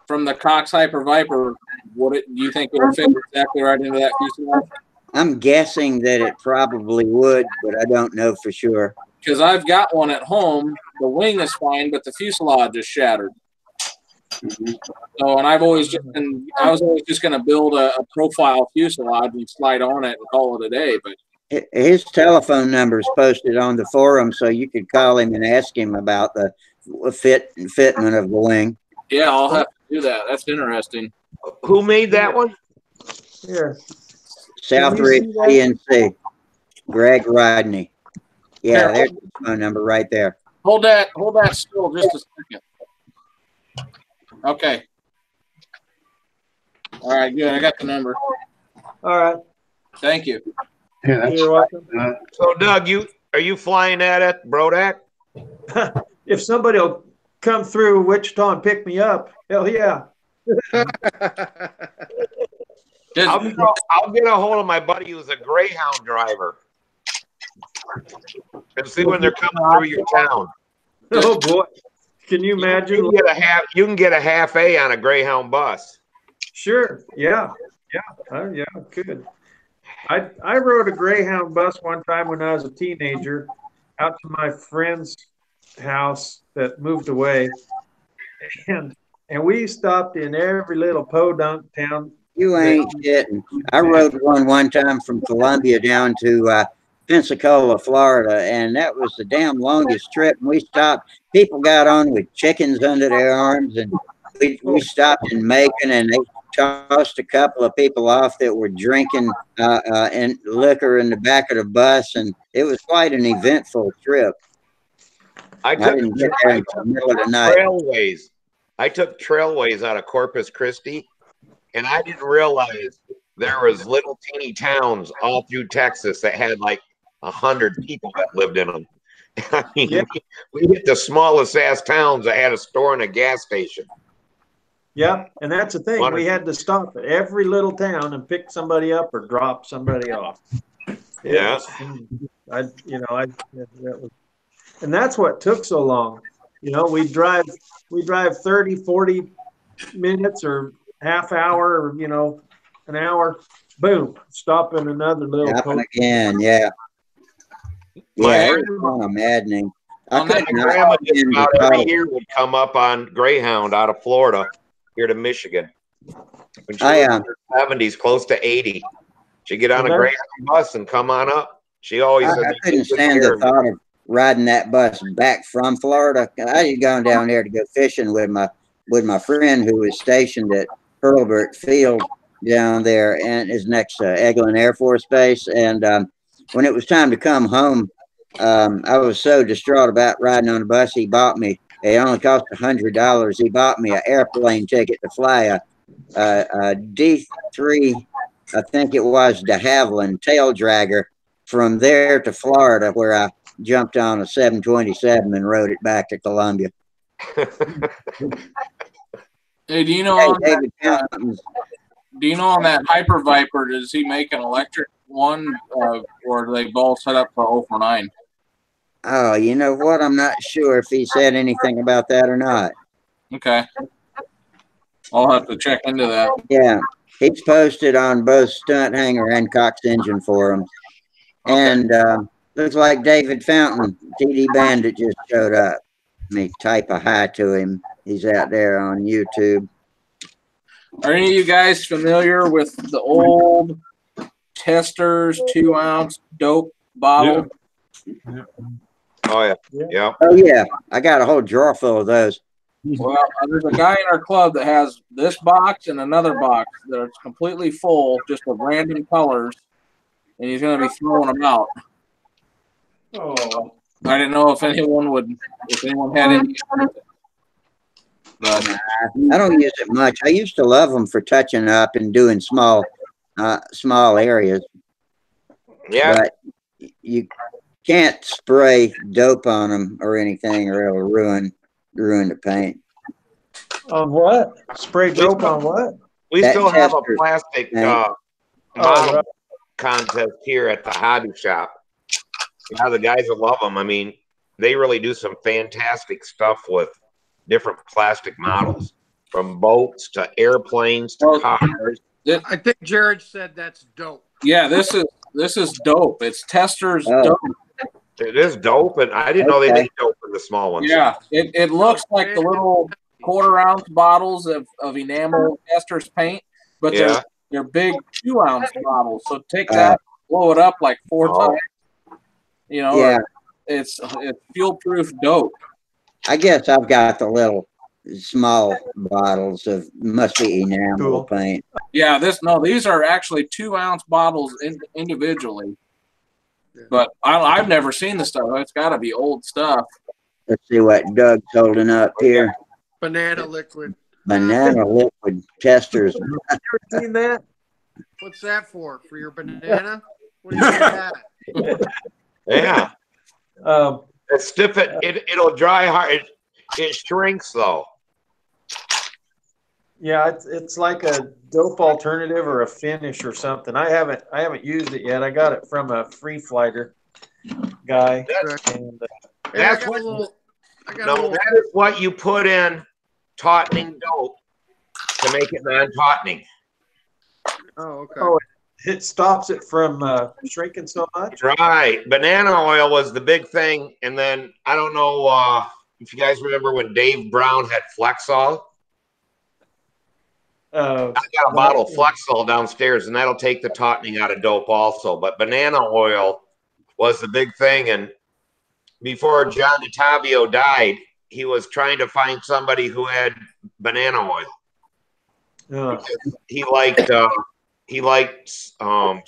[SPEAKER 5] from the Cox Hyper Viper, do you think it would fit exactly right into that fuselage?
[SPEAKER 1] I'm guessing that it probably would, but I don't know for sure.
[SPEAKER 5] Because I've got one at home. The wing is fine, but the fuselage is shattered. So, and I was always just going to build a profile fuselage and slide on it and call it a day. But
[SPEAKER 1] his telephone number is posted on the forum, so you could call him and ask him about the fitment of the wing.
[SPEAKER 5] Yeah, I'll have to do that. That's interesting.
[SPEAKER 8] Who made that one?
[SPEAKER 7] Here.
[SPEAKER 1] Southridge CNC. Greg Rodney. Yeah, there's the phone number right there.
[SPEAKER 5] Hold that still just a second. Okay. All right, good. I got the number.
[SPEAKER 7] All right.
[SPEAKER 5] Thank you.
[SPEAKER 6] Yeah, that's
[SPEAKER 7] You're welcome.
[SPEAKER 8] So, Doug, are you flying that at Brodak?
[SPEAKER 7] If somebody will come through Wichita and pick me up, hell yeah.
[SPEAKER 8] I'll get a hold of my buddy who's a Greyhound driver and see when they're coming through your town.
[SPEAKER 7] Oh boy, can you imagine?
[SPEAKER 8] You can get a half A on a Greyhound bus.
[SPEAKER 7] Sure. Yeah. Yeah, good. I rode a Greyhound bus one time when I was a teenager out to my friend's house that moved away, and we stopped in every little podunk town.
[SPEAKER 1] You ain't kidding. I rode one time from Columbia down to Pensacola, Florida, and that was the damn longest trip. And we stopped. People got on with chickens under their arms, and we stopped in Macon, and they tossed a couple of people off that were drinking and liquor in the back of the bus, and it was quite an eventful trip.
[SPEAKER 8] I
[SPEAKER 1] didn't get there until the middle of the night.
[SPEAKER 8] I took trailways out of Corpus Christi, and I didn't realize there was little teeny towns all through Texas that had like 100 people that lived in them. I mean, we hit the smallest ass towns that had a store and a gas station.
[SPEAKER 7] Yeah, and that's the thing. We had to stop at every little town and pick somebody up or drop somebody off.
[SPEAKER 8] Yeah.
[SPEAKER 7] And that's what took so long. You know, we drive 30, 40 minutes or half hour or, an hour, boom, stop in another little
[SPEAKER 1] happen again, yeah. Yeah, it was kind of maddening.
[SPEAKER 8] My grandma just about every year would come up on Greyhound out of Florida here to Michigan. When she was in her 70s, close to 80. She'd get on a Greyhound bus and come on up. She always
[SPEAKER 1] I couldn't stand the thought of riding that bus back from Florida. I had gone down there to go fishing with my friend who was stationed at Hurlburt Field down there, and is next to Eglin Air Force Base. And when it was time to come home, I was so distraught about riding on the bus. He bought me. It only cost $100. He bought me an airplane ticket to fly a D3, I think it was de Havilland tail dragger from there to Florida, where I jumped on a 727 and rode it back to Columbia.
[SPEAKER 5] Hey, do you know on that Hyper Viper, does he make an electric one, or do they both set up for 0 for 9?
[SPEAKER 1] Oh, you know what? I'm not sure if he said anything about that or not.
[SPEAKER 5] Okay. I'll have to check into that.
[SPEAKER 1] Yeah. He's posted on both Stunthangar and Cox Engine forums. Okay. And looks like David Fountain, TD Bandit, just showed up. Let me type a hi to him. He's out there on YouTube.
[SPEAKER 5] Are any of you guys familiar with the old Testers 2-ounce dope bottle?
[SPEAKER 3] Yeah.
[SPEAKER 8] Oh yeah. Yeah.
[SPEAKER 1] Oh yeah, I got a whole drawer full of those.
[SPEAKER 5] Well, there's a guy in our club that has this box and another box that are completely full, just of random colors, and he's going to be throwing them out.
[SPEAKER 7] Oh,
[SPEAKER 5] I didn't know if anyone had any. But
[SPEAKER 1] I don't use it much. I used to love them for touching up and doing small areas,
[SPEAKER 8] Yeah.
[SPEAKER 1] but you can't spray dope on them or anything, or it'll ruin the paint.
[SPEAKER 7] on what? Spray dope on what?
[SPEAKER 8] We
[SPEAKER 1] That
[SPEAKER 8] still have a
[SPEAKER 1] tester
[SPEAKER 8] plastic
[SPEAKER 1] paint.
[SPEAKER 8] model
[SPEAKER 7] right.
[SPEAKER 8] contest here at the hobby shop. Yeah, the guys will love them. I mean, they really do some fantastic stuff with different plastic models, from boats to airplanes to cars.
[SPEAKER 4] I think Jared said that's dope.
[SPEAKER 5] yeah, this is dope. It's Testers dope.
[SPEAKER 8] It is dope, and I didn't know they made dope for the small ones.
[SPEAKER 5] Yeah, it looks like the little 1/4-ounce bottles of enamel Testers paint, but they're big 2-ounce bottles. So take that, blow it up like 4 times. You know,
[SPEAKER 1] Yeah,
[SPEAKER 5] it's fuel-proof dope.
[SPEAKER 1] I guess I've got the little small bottles of must be enamel paint.
[SPEAKER 5] Yeah, these are actually 2-ounce bottles individually. But I've never seen the stuff. It's got to be old stuff.
[SPEAKER 1] Let's see what Doug's holding up here.
[SPEAKER 4] Banana liquid.
[SPEAKER 1] Banana liquid Testers.
[SPEAKER 7] You ever seen that?
[SPEAKER 4] What's that for? For your banana? What do you do that?
[SPEAKER 8] Yeah. It's stiff. It'll dry hard. It shrinks though.
[SPEAKER 7] Yeah, it's like a dope alternative or a finish or something. I haven't used it yet. I got it from a free flighter guy. And,
[SPEAKER 8] That's what. That is what you put in tautening dope to make it non-tautening.
[SPEAKER 4] Oh, okay.
[SPEAKER 7] oh, it stops it from shrinking so much.
[SPEAKER 8] Right. Banana oil was the big thing, and then I don't know if you guys remember when Dave Brown had Flexol. I got a bottle of Flexol downstairs, and that'll take the tautening out of dope also. But banana oil was the big thing, and before John Ottavio died, he was trying to find somebody who had banana oil.
[SPEAKER 7] Yeah.
[SPEAKER 8] He liked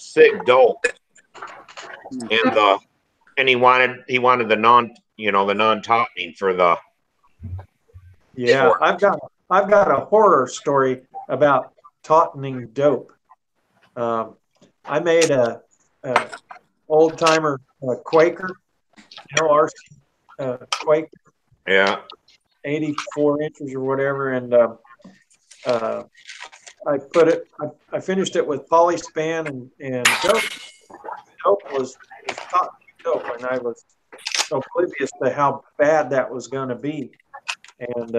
[SPEAKER 8] Sig dope, and he wanted the non-tautening for the.
[SPEAKER 7] Yeah, I've got a horror story about tautening dope. I made a old timer Quaker, RC Quaker.
[SPEAKER 8] Yeah.
[SPEAKER 7] 84 inches or whatever, and I finished it with polyspan and dope. Dope was tautening dope, and I was oblivious to how bad that was going to be. And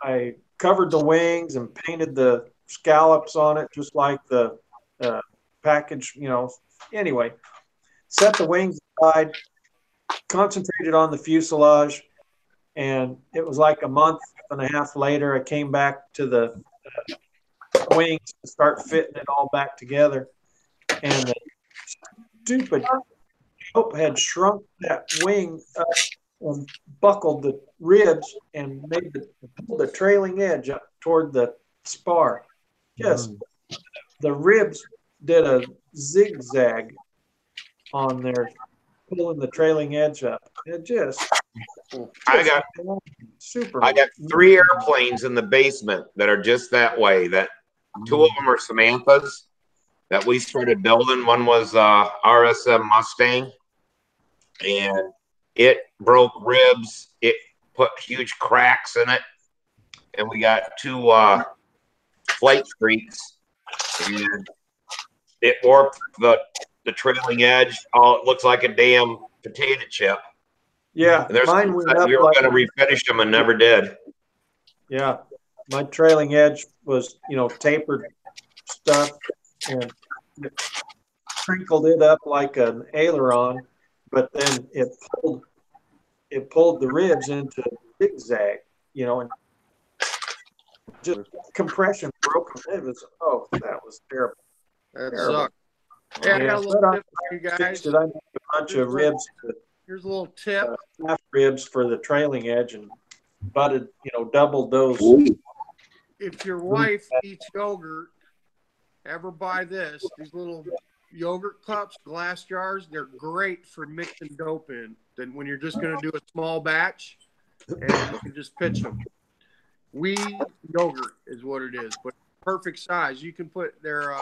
[SPEAKER 7] I covered the wings and painted the scallops on it, just like the package, Anyway, set the wings aside, concentrated on the fuselage, and it was like a month and a half later, I came back to the wings to start fitting it all back together. And the stupid dope had shrunk that wing up and buckled the ribs and made the trailing edge up toward the spar. Just the ribs did a zigzag on there, pulling the trailing edge up. It just
[SPEAKER 8] I got 3 airplanes in the basement that are just that way. That 2 of them are Samantha's that we started building. One was RSM Mustang, and it broke ribs. It put huge cracks in it, and we got 2 flight streaks, and it warped the trailing edge. Oh, it looks like a damn potato chip.
[SPEAKER 7] Yeah, mine went up.
[SPEAKER 8] We were going to refinish them and never did.
[SPEAKER 7] Yeah, my trailing edge was, tapered stuff, and it crinkled it up like an aileron, but then it pulled the ribs into zigzag, and just compression broken. It was, that was terrible.
[SPEAKER 4] That
[SPEAKER 7] Terrible.
[SPEAKER 4] sucked. Hey, I got a little tip for you guys.
[SPEAKER 7] Fixed it. I made a bunch of ribs,
[SPEAKER 4] Here's a little tip.
[SPEAKER 7] half ribs for the trailing edge, and butted, doubled those.
[SPEAKER 4] If your wife eats yogurt, ever buy this. These little yogurt cups, glass jars, they're great for mixing dope in. Then when you're just going to do a small batch, and you can just pitch them. Wheat yogurt is what it is, but perfect size. You can put their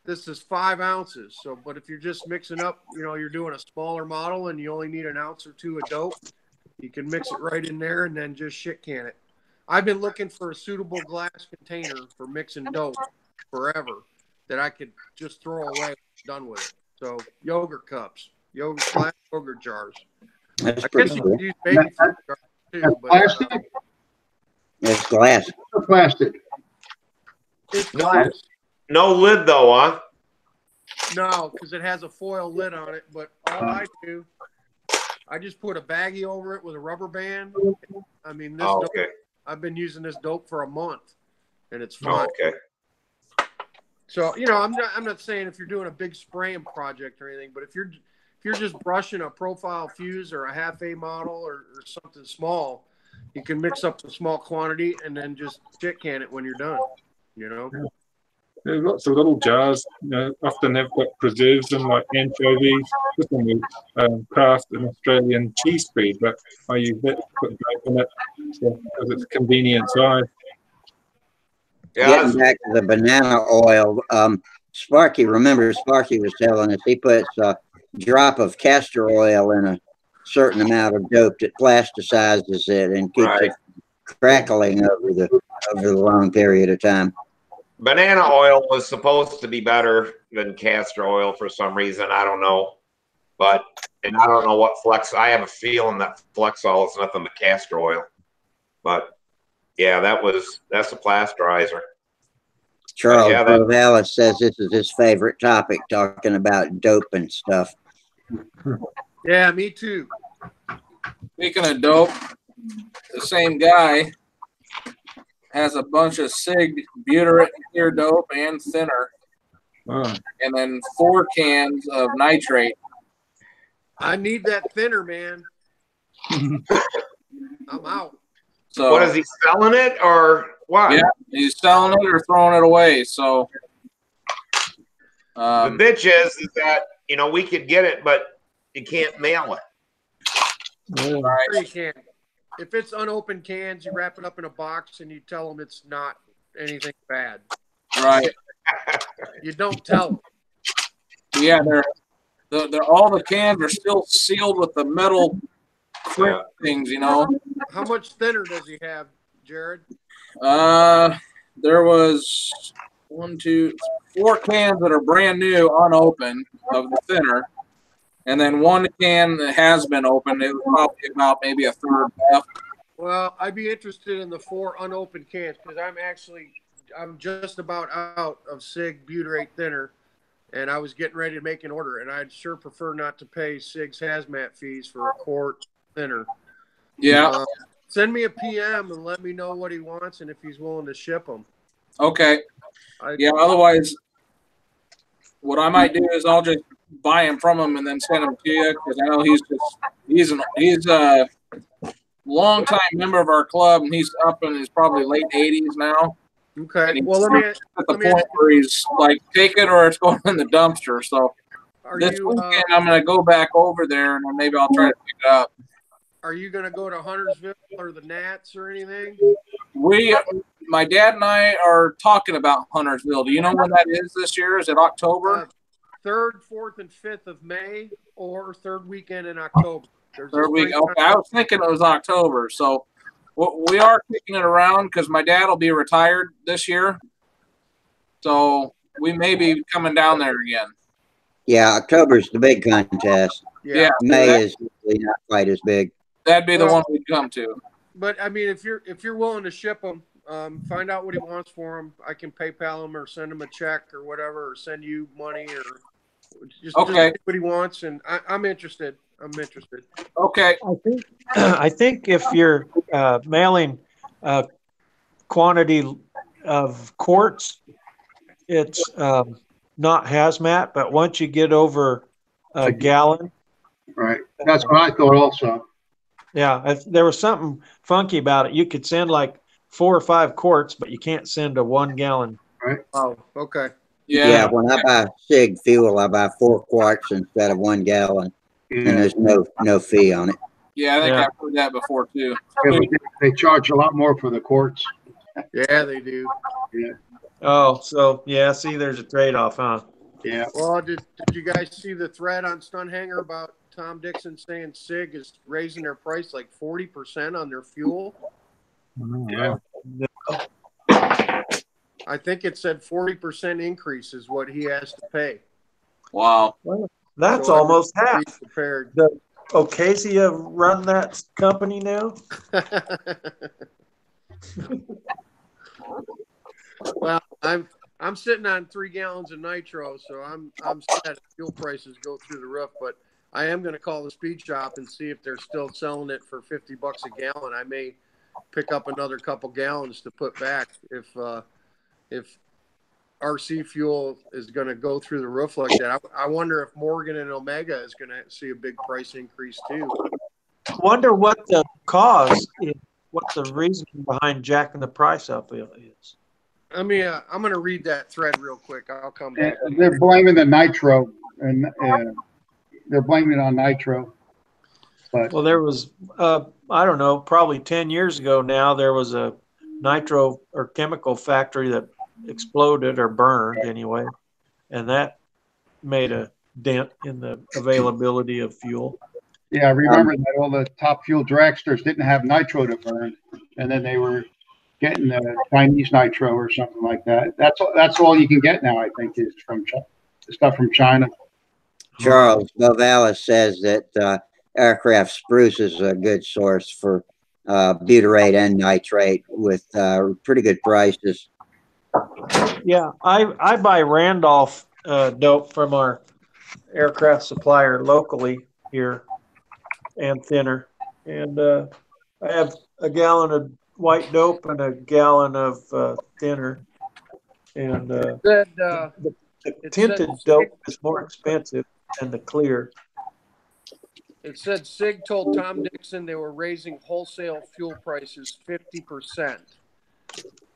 [SPEAKER 4] this is 5 ounces. So, but if you're just mixing up, you're doing a smaller model and you only need an ounce or two of dope, you can mix it right in there and then just shit can it. I've been looking for a suitable glass container for mixing dope forever that I could just throw away done with it. So yogurt cups, glass yogurt jars.
[SPEAKER 1] That's
[SPEAKER 4] I
[SPEAKER 1] pretty
[SPEAKER 4] guess you
[SPEAKER 1] cool.
[SPEAKER 4] could use baby food jars too, but
[SPEAKER 6] Plastic
[SPEAKER 1] It's glass.
[SPEAKER 6] or plastic?
[SPEAKER 4] it's glass.
[SPEAKER 8] No lid though, huh?
[SPEAKER 4] No, because it has a foil lid on it. But all I do, I just put a baggie over it with a rubber band. I mean, this dope,
[SPEAKER 8] Okay.
[SPEAKER 4] I've been using this dope for a month, and it's
[SPEAKER 8] Oh,
[SPEAKER 4] fine.
[SPEAKER 8] okay.
[SPEAKER 4] So I'm not saying if you're doing a big spraying project or anything, but if you're just brushing a profile fuse or a half A model or something small, you can mix up a small quantity and then just shit can it when you're done.
[SPEAKER 3] There's lots of little jars. Often they've got preserves and like anchovies. This one is craft and Australian cheese feed, but I use it to put dope in it because it's a convenient size.
[SPEAKER 8] Yeah,
[SPEAKER 1] Getting back to the banana oil, Sparky was telling us he puts a drop of castor oil in a certain amount of dope that plasticizes it and keeps it crackling over the long period of time.
[SPEAKER 8] banana oil was supposed to be better than castor oil for some reason. I don't know. And I don't know what Flex. I have a feeling that Flexol is nothing but castor oil. But yeah, that's a plasterizer.
[SPEAKER 1] Charles
[SPEAKER 8] Yeah,
[SPEAKER 1] Rovellis says this is his favorite topic, talking about dope and stuff.
[SPEAKER 4] Yeah, me too.
[SPEAKER 5] Speaking of dope, the same guy has a bunch of SIG butyrate clear dope and thinner, and then 4 cans of nitrate.
[SPEAKER 4] I need that thinner, man. I'm out.
[SPEAKER 5] So
[SPEAKER 8] What is he selling it or what?
[SPEAKER 5] Yeah, he's selling it or throwing it away. So
[SPEAKER 8] The bitch is that we could get it, but you can't mail it.
[SPEAKER 4] Sure you can. If it's unopened cans, you wrap it up in a box and you tell them it's not anything bad.
[SPEAKER 5] Right.
[SPEAKER 4] You don't tell them.
[SPEAKER 5] Yeah, they're all the cans are still sealed with the metal crimp things,
[SPEAKER 4] How much thinner does he have, Jared?
[SPEAKER 5] There was 1, 2, 4 cans that are brand new, unopened of the thinner, and then 1 can that has been opened. It was probably about maybe a third left.
[SPEAKER 4] Well, I'd be interested in the 4 unopened cans because I'm just about out of SIG butyrate thinner, and I was getting ready to make an order, and I'd sure prefer not to pay SIG's hazmat fees for a quart thinner.
[SPEAKER 5] Yeah.
[SPEAKER 4] Send me a PM and let me know what he wants and if he's willing to ship them.
[SPEAKER 5] Okay. Otherwise, what I might do is I'll just buy him from him and then send him to you because I know he's a long-time member of our club and he's up in his probably late 80s now.
[SPEAKER 4] Okay. Well, let me
[SPEAKER 5] at the point where he's like, take it or it's going in the dumpster. So this weekend I'm going to go back over there and then maybe I'll try to pick it up.
[SPEAKER 4] Are you going to go to Huntersville or the Nats or anything?
[SPEAKER 5] My dad and I are talking about Huntersville. Do you know when that is this year? Is it October?
[SPEAKER 4] 3rd, 4th, and 5th of May or 3rd weekend in October.
[SPEAKER 5] Third week. Okay, I was thinking it was October. So we are kicking it around because my dad will be retired this year. So we may be coming down there again.
[SPEAKER 1] Yeah, October's the big contest.
[SPEAKER 5] Yeah.
[SPEAKER 1] May is usually not quite as big.
[SPEAKER 5] That'd be the one we'd come to.
[SPEAKER 4] But I mean, if you're willing to ship them, find out what he wants for them. I can PayPal him or send him a check or whatever, or send you money or just what he wants. And I'm interested.
[SPEAKER 5] Okay.
[SPEAKER 7] I think if you're mailing quantity of quarts, it's not hazmat, but once you get over a gallon.
[SPEAKER 6] Right. That's what I thought also.
[SPEAKER 7] Yeah, there was something funky about it. You could send like 4 or 5 quarts, but you can't send a 1 gallon.
[SPEAKER 6] Right.
[SPEAKER 4] Oh, okay.
[SPEAKER 1] Yeah, when I buy SIG fuel, I buy 4 quarts instead of 1 gallon, and there's no fee on it.
[SPEAKER 5] Yeah, I think I've heard that before too.
[SPEAKER 6] Yeah, but they charge a lot more for the quarts.
[SPEAKER 4] Yeah, they do.
[SPEAKER 6] Yeah.
[SPEAKER 7] Oh, so yeah, see, there's a trade-off, huh?
[SPEAKER 6] Yeah.
[SPEAKER 4] Well, did you guys see the thread on Stunthangar about Tom Dixon saying SIG is raising their price like 40% on their fuel?
[SPEAKER 3] Yeah.
[SPEAKER 4] I think it said 40% increase is what he has to pay.
[SPEAKER 5] Wow.
[SPEAKER 7] Well, that's
[SPEAKER 4] So
[SPEAKER 7] almost half.
[SPEAKER 4] be prepared.
[SPEAKER 7] Does Ocasio run that company now?
[SPEAKER 4] Well, I'm sitting on 3 gallons of nitro, so I'm sad fuel prices go through the roof. But I am going to call the speed shop and see if they're still selling it for $50 a gallon. I may pick up another couple gallons to put back if RC fuel is going to go through the roof like that. I wonder if Morgan and Omega is going to see a big price increase too.
[SPEAKER 7] Wonder what the cause is, what the reason behind jacking the price up is.
[SPEAKER 4] I mean, I'm going to read that thread real quick. I'll come back.
[SPEAKER 6] They're blaming the nitro, and they're blaming it on nitro. But
[SPEAKER 7] Well, there was, I don't know, probably 10 years ago now, there was a nitro or chemical factory that exploded or burned anyway, and that made a dent in the availability of fuel.
[SPEAKER 6] yeah, I remember that all the top fuel dragsters didn't have nitro to burn, and then they were getting the Chinese nitro or something like that. That's all you can get now, I think, is from stuff from China.
[SPEAKER 1] Charles Bovalis says that aircraft spruce is a good source for butyrate and nitrate with pretty good prices.
[SPEAKER 7] Yeah, I buy Randolph dope from our aircraft supplier locally here, and thinner. And I have a gallon of white dope and a gallon of thinner. And the tinted dope is more expensive than the clear.
[SPEAKER 4] It said SIG told Tom Dixon they were raising wholesale fuel prices 50%.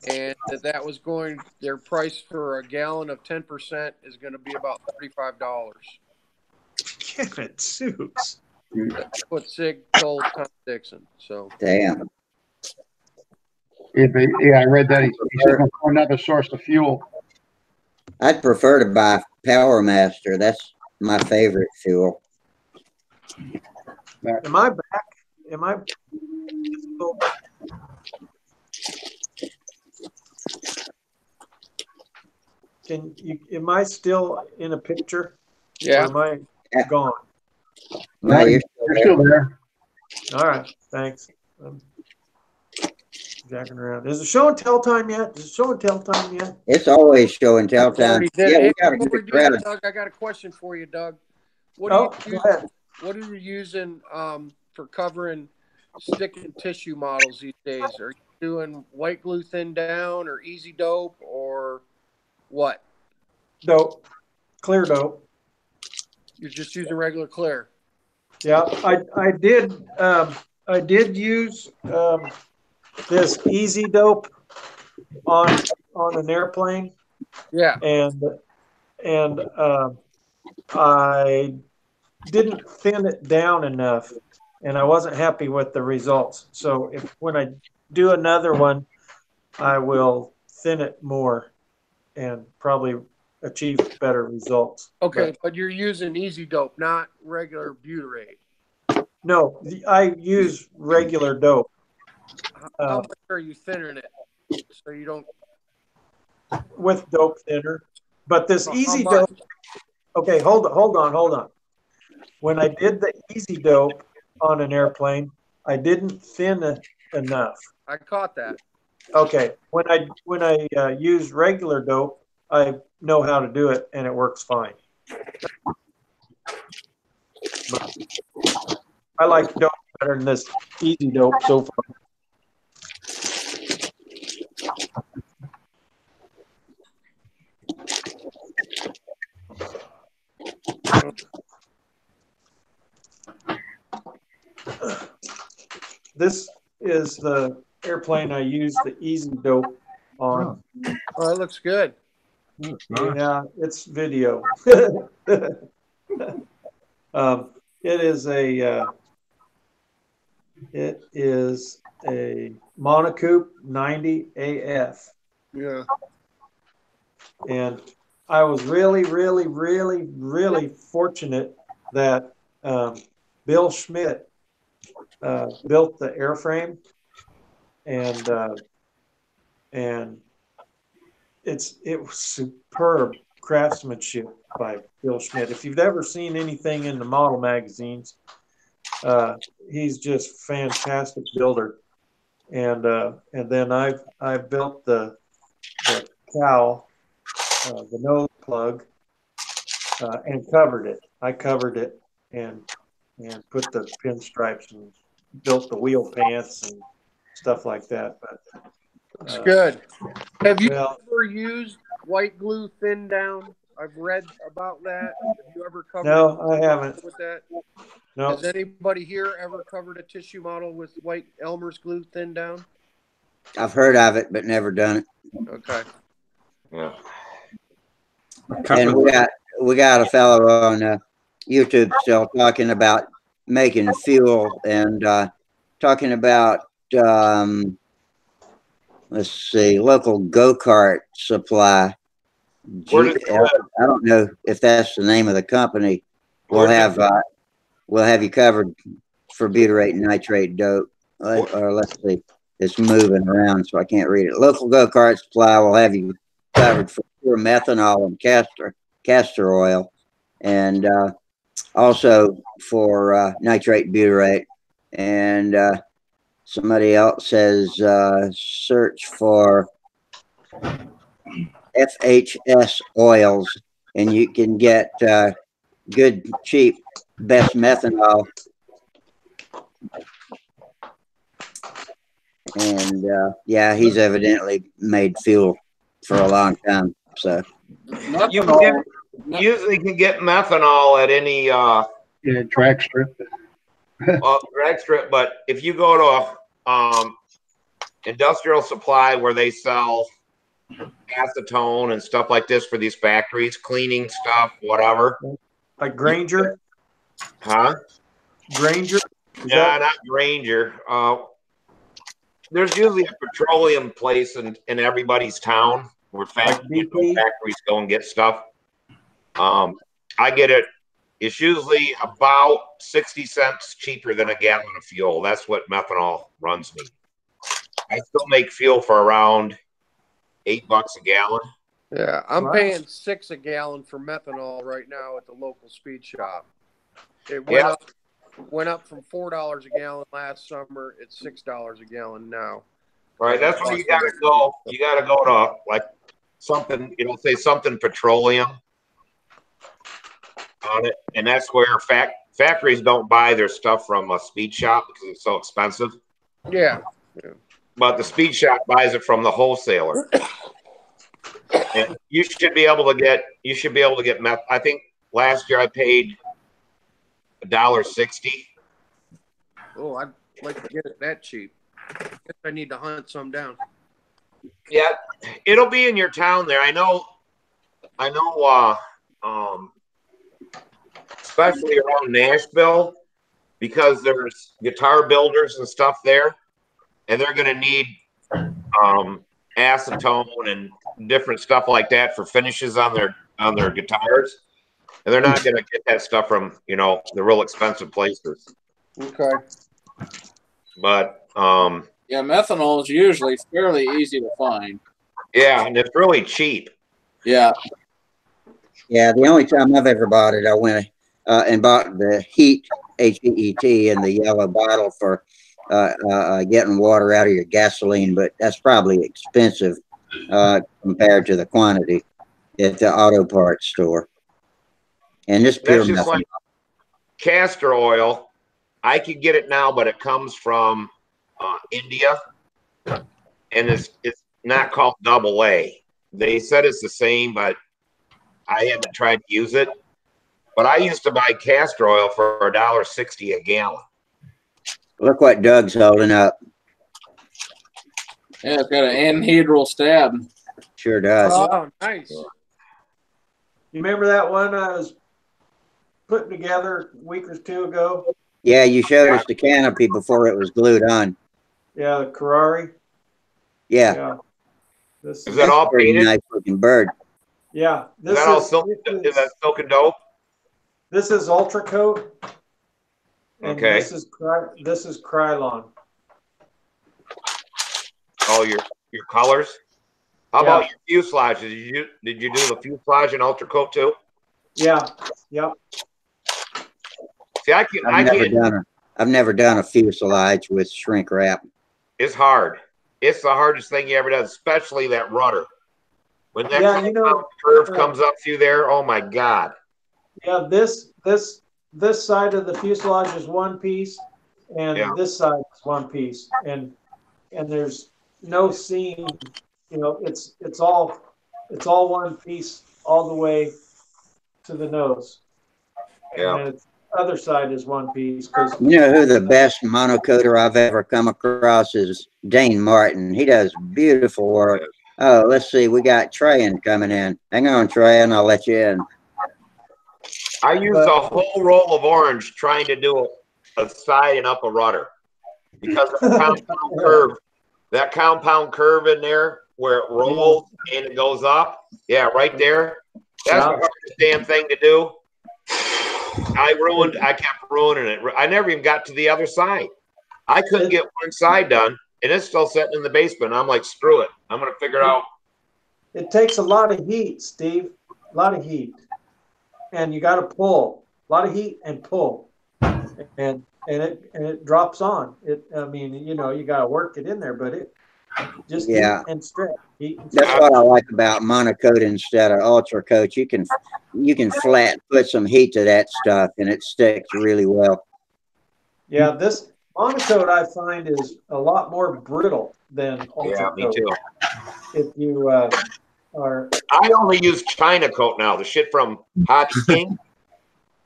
[SPEAKER 4] And that was their price for a gallon of 10% is going to be about $35.
[SPEAKER 7] Damn it, Suits.
[SPEAKER 4] That's what SIG told Tom Dixon. So
[SPEAKER 1] Damn.
[SPEAKER 6] Yeah, I read that. He's looking for another source of fuel.
[SPEAKER 1] I'd prefer to buy Power Master. That's my favorite fuel.
[SPEAKER 7] Am I back? Am I? Am I still in a picture?
[SPEAKER 4] yeah.
[SPEAKER 7] Or am I gone?
[SPEAKER 1] No, you're
[SPEAKER 6] Still there.
[SPEAKER 7] All right, thanks. I'm jacking around. Is the show and tell time yet? Is it show and tell time yet?
[SPEAKER 1] It's always show and tell time. Yeah, we got a good crowd.
[SPEAKER 4] Doug, I got a question for you, Doug.
[SPEAKER 7] Go ahead.
[SPEAKER 4] What are you using for covering stick and tissue models these days? Are you doing white glue thin down or easy dope or what?
[SPEAKER 7] Dope. Clear dope.
[SPEAKER 4] You're just using regular clear.
[SPEAKER 7] Yeah, I did use this easy dope on an airplane.
[SPEAKER 4] Yeah.
[SPEAKER 7] And I didn't thin it down enough, and I wasn't happy with the results. So when I do another one, I will thin it more and probably achieve better results.
[SPEAKER 4] Okay, but you're using easy dope, not regular butyrate.
[SPEAKER 7] No, I use regular dope.
[SPEAKER 4] How much are you thinning it so you don't?
[SPEAKER 7] With dope thinner, but this easy dope. Okay, hold on. When I did the easy dope on an airplane, I didn't thin enough.
[SPEAKER 4] I caught that.
[SPEAKER 7] Okay, when I use regular dope, I know how to do it, and it works fine. But I like dope better than this easy dope so far. This is the airplane I used the Easy Dope on.
[SPEAKER 4] Oh, that looks good.
[SPEAKER 7] Yeah, it's video. It is a Monocoop 90 AF.
[SPEAKER 4] Yeah.
[SPEAKER 7] And I was really, really, really, really fortunate that Bill Schmidt built the airframe, and it was superb craftsmanship by Bill Schmidt. If you've ever seen anything in the model magazines, he's just fantastic builder. And then I built the cowl, the nose plug, and covered it. I covered it and put the pinstripes and built the wheel pants and stuff like that. But
[SPEAKER 4] looks good. Have you
[SPEAKER 7] well,
[SPEAKER 4] ever used white glue thin down? I've read about that. Have you ever covered?
[SPEAKER 7] No, I haven't.
[SPEAKER 4] With that.
[SPEAKER 7] No.
[SPEAKER 4] Has anybody here ever covered a tissue model with white Elmer's glue thin down?
[SPEAKER 1] I've heard of it, but never done it.
[SPEAKER 4] Okay.
[SPEAKER 8] Yeah.
[SPEAKER 1] And we got a fellow on YouTube still talking about making fuel and talking about let's see, local go-kart supply.
[SPEAKER 8] Where does
[SPEAKER 1] I don't know if that's the name of the company. We'll have you covered for butyrate and nitrate dope. Or let's see, it's moving around, so I can't read it. Local go-kart supply will have you covered for pure methanol and castor oil, and also for nitrate butyrate. And somebody else says search for FHS oils, and you can get good, cheap, best methanol. And yeah, he's evidently made fuel for a long time. So
[SPEAKER 8] you usually can get methanol at any
[SPEAKER 6] drag strip.
[SPEAKER 8] drag strip, but if you go to industrial supply where they sell acetone and stuff like this for these factories, cleaning stuff, whatever.
[SPEAKER 7] Like Granger?
[SPEAKER 8] Huh?
[SPEAKER 7] Granger?
[SPEAKER 8] Yeah, not Granger. There's usually a petroleum place in everybody's town where factories go and get stuff. I get it. It's usually about 60 cents cheaper than a gallon of fuel. That's what methanol runs me. I still make fuel for around $8 a gallon.
[SPEAKER 4] Yeah, I'm paying $6 a gallon for methanol right now at the local speed shop. It went up from $4 a gallon last summer. It's $6 a gallon now.
[SPEAKER 8] Right, that's where you gotta go. You gotta go to like something, say something petroleum on it, and that's where factories don't buy their stuff from a speed shop because it's so expensive.
[SPEAKER 4] Yeah.
[SPEAKER 8] But the speed shop buys it from the wholesaler. And you should be able to get meth. I think last year I paid $1.60.
[SPEAKER 4] Oh, I'd like to get it that cheap. I guess I need to hunt some down.
[SPEAKER 8] Yeah, it'll be in your town there. I know. Especially around Nashville, because there's guitar builders and stuff there, and they're going to need acetone and different stuff like that for finishes on their guitars, and they're not going to get that stuff from the real expensive places.
[SPEAKER 4] Okay.
[SPEAKER 8] But
[SPEAKER 5] yeah, methanol is usually fairly easy to find.
[SPEAKER 8] Yeah, and it's really cheap.
[SPEAKER 5] Yeah.
[SPEAKER 1] Yeah, the only time I've ever bought it, I went and bought the Heat, H-E-E-T, in the yellow bottle for getting water out of your gasoline, but that's probably expensive compared to the quantity at the auto parts store. And this pure
[SPEAKER 8] That's just like castor oil. I could get it now, but it comes from India, and it's not called AA. They said it's the same, but I haven't tried to use it. But I used to buy castor oil for $1.60 a gallon.
[SPEAKER 1] Look what Doug's holding up.
[SPEAKER 5] Yeah, it's got an anhedral stab.
[SPEAKER 1] Sure does.
[SPEAKER 4] Oh, nice.
[SPEAKER 7] You remember that one I was putting together a week or two ago?
[SPEAKER 1] Yeah, you showed us the canopy before it was glued on.
[SPEAKER 7] Yeah, the Ferrari.
[SPEAKER 1] Yeah.
[SPEAKER 7] Yeah. This
[SPEAKER 8] Is that all
[SPEAKER 1] pretty
[SPEAKER 8] painted?
[SPEAKER 1] nice looking bird.
[SPEAKER 7] Yeah.
[SPEAKER 8] Is
[SPEAKER 7] This
[SPEAKER 8] that all silk? Is that silk and dope?
[SPEAKER 7] This is Ultra Coat. And
[SPEAKER 8] Okay.
[SPEAKER 7] this is Krylon.
[SPEAKER 8] Oh, your colors. How
[SPEAKER 7] Yeah.
[SPEAKER 8] about your fuselage? Did you do the fuselage in Ultra Coat too?
[SPEAKER 7] Yeah. Yep.
[SPEAKER 8] See,
[SPEAKER 1] I've never done a fuselage with shrink wrap.
[SPEAKER 8] It's hard. It's the hardest thing you ever done, especially that rudder. When that curve comes up through there, oh my God.
[SPEAKER 7] Yeah, this side of the fuselage is one piece, and this side is one piece, and there's no seam. You know, it's all one piece all the way to the nose.
[SPEAKER 8] Yeah.
[SPEAKER 7] And the other side is one piece. Cause
[SPEAKER 1] you know who the best monocoater I've ever come across is? Dane Martin. He does beautiful work. Oh, let's see. We got Trayan coming in. Hang on, Trayan. I'll let you in.
[SPEAKER 8] I used a whole roll of orange trying to do a side and up a rudder because of the compound curve. That compound curve in there where it rolls and it goes up. Yeah, right there. That's the hardest damn thing to do. I kept ruining it. I never even got to the other side. I couldn't get one side done, and it's still sitting in the basement. I'm like, screw it. I'm going to figure out.
[SPEAKER 7] It takes a lot of heat, Steve. A lot of heat. And you got to pull. A lot of heat and pull. And it drops on. I mean, you know, you got to work it in there, but it just heat and stretch.
[SPEAKER 1] That's what I like about monocoat instead of ultra coat. You can put some heat to that stuff and it sticks really well.
[SPEAKER 7] Yeah, this monocoat I find is a lot more brittle than ultra coat.
[SPEAKER 8] Yeah, me too.
[SPEAKER 7] If you
[SPEAKER 8] I only use China coat now, the shit from Hot King.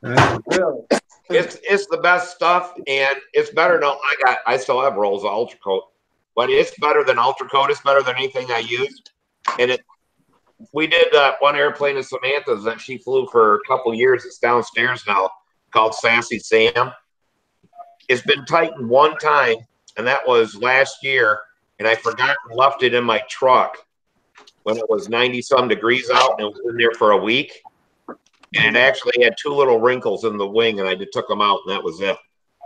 [SPEAKER 7] Really?
[SPEAKER 8] It's the best stuff, and it's better. No, I still have rolls of Ultra Coat, but it's better than Ultra Coat. It's better than anything I used. And we did one airplane in Samantha's that she flew for a couple years. It's downstairs now, called Sassy Sam. It's been tightened one time, and that was last year. And I forgot and left it in my truck when it was 90-some degrees out, and it was in there for a week. And it actually had two little wrinkles in the wing, and I just took them out, and that was it.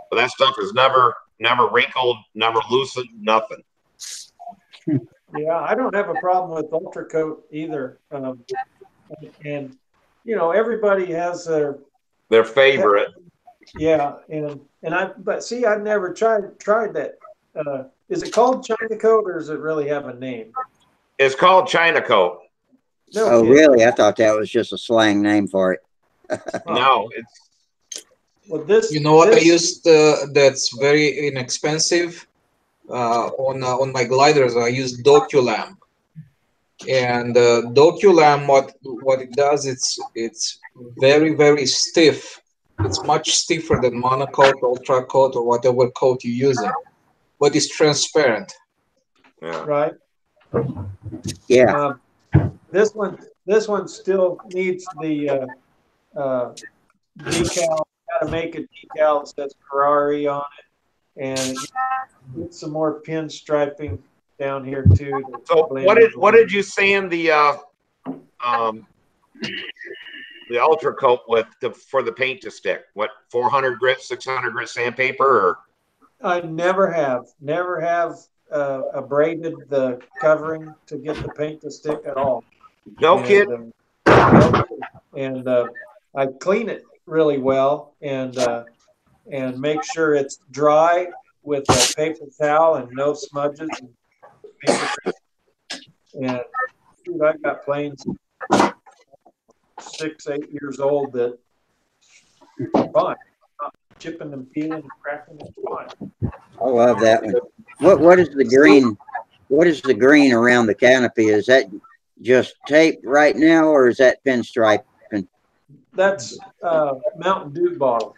[SPEAKER 8] But that stuff is never wrinkled, never loosened, nothing.
[SPEAKER 7] Yeah, I don't have a problem with Ultra Coat either. And you know, everybody has
[SPEAKER 8] their favorite.
[SPEAKER 7] Yeah, but see, I've never tried that. Is it called China Coat, or does it really have a name?
[SPEAKER 8] It's called China Coat.
[SPEAKER 1] No, really? I thought that was just a slang name for it.
[SPEAKER 8] No, it's.
[SPEAKER 7] Well, this.
[SPEAKER 9] You know what I used? That's very inexpensive. On my gliders, I use DocuLamp, and DocuLamp, what it does, it's very, very stiff. It's much stiffer than monocoat, ultra coat, or whatever coat you're using, but it's transparent.
[SPEAKER 8] Yeah.
[SPEAKER 7] Right.
[SPEAKER 1] Yeah.
[SPEAKER 7] This one still needs the decal. Got to make a decal that says Ferrari on it, and get some more pinstriping down here too.
[SPEAKER 8] So what did you sand the Ultra Coat with for the paint to stick? What, 400 grit, 600 grit sandpaper? Or?
[SPEAKER 7] I never have abraded the covering to get the paint to stick at all.
[SPEAKER 8] No kid.
[SPEAKER 7] And I clean it really well and make sure it's dry with a paper towel and no smudges. And dude, I've got planes 6-8 years old that fine. Not chipping and peeling and cracking, it's fine.
[SPEAKER 1] I love that one. What is the green? What is the green around the canopy? Is that just tape right now, or is that pinstriping?
[SPEAKER 7] That's Mountain Dew bottle.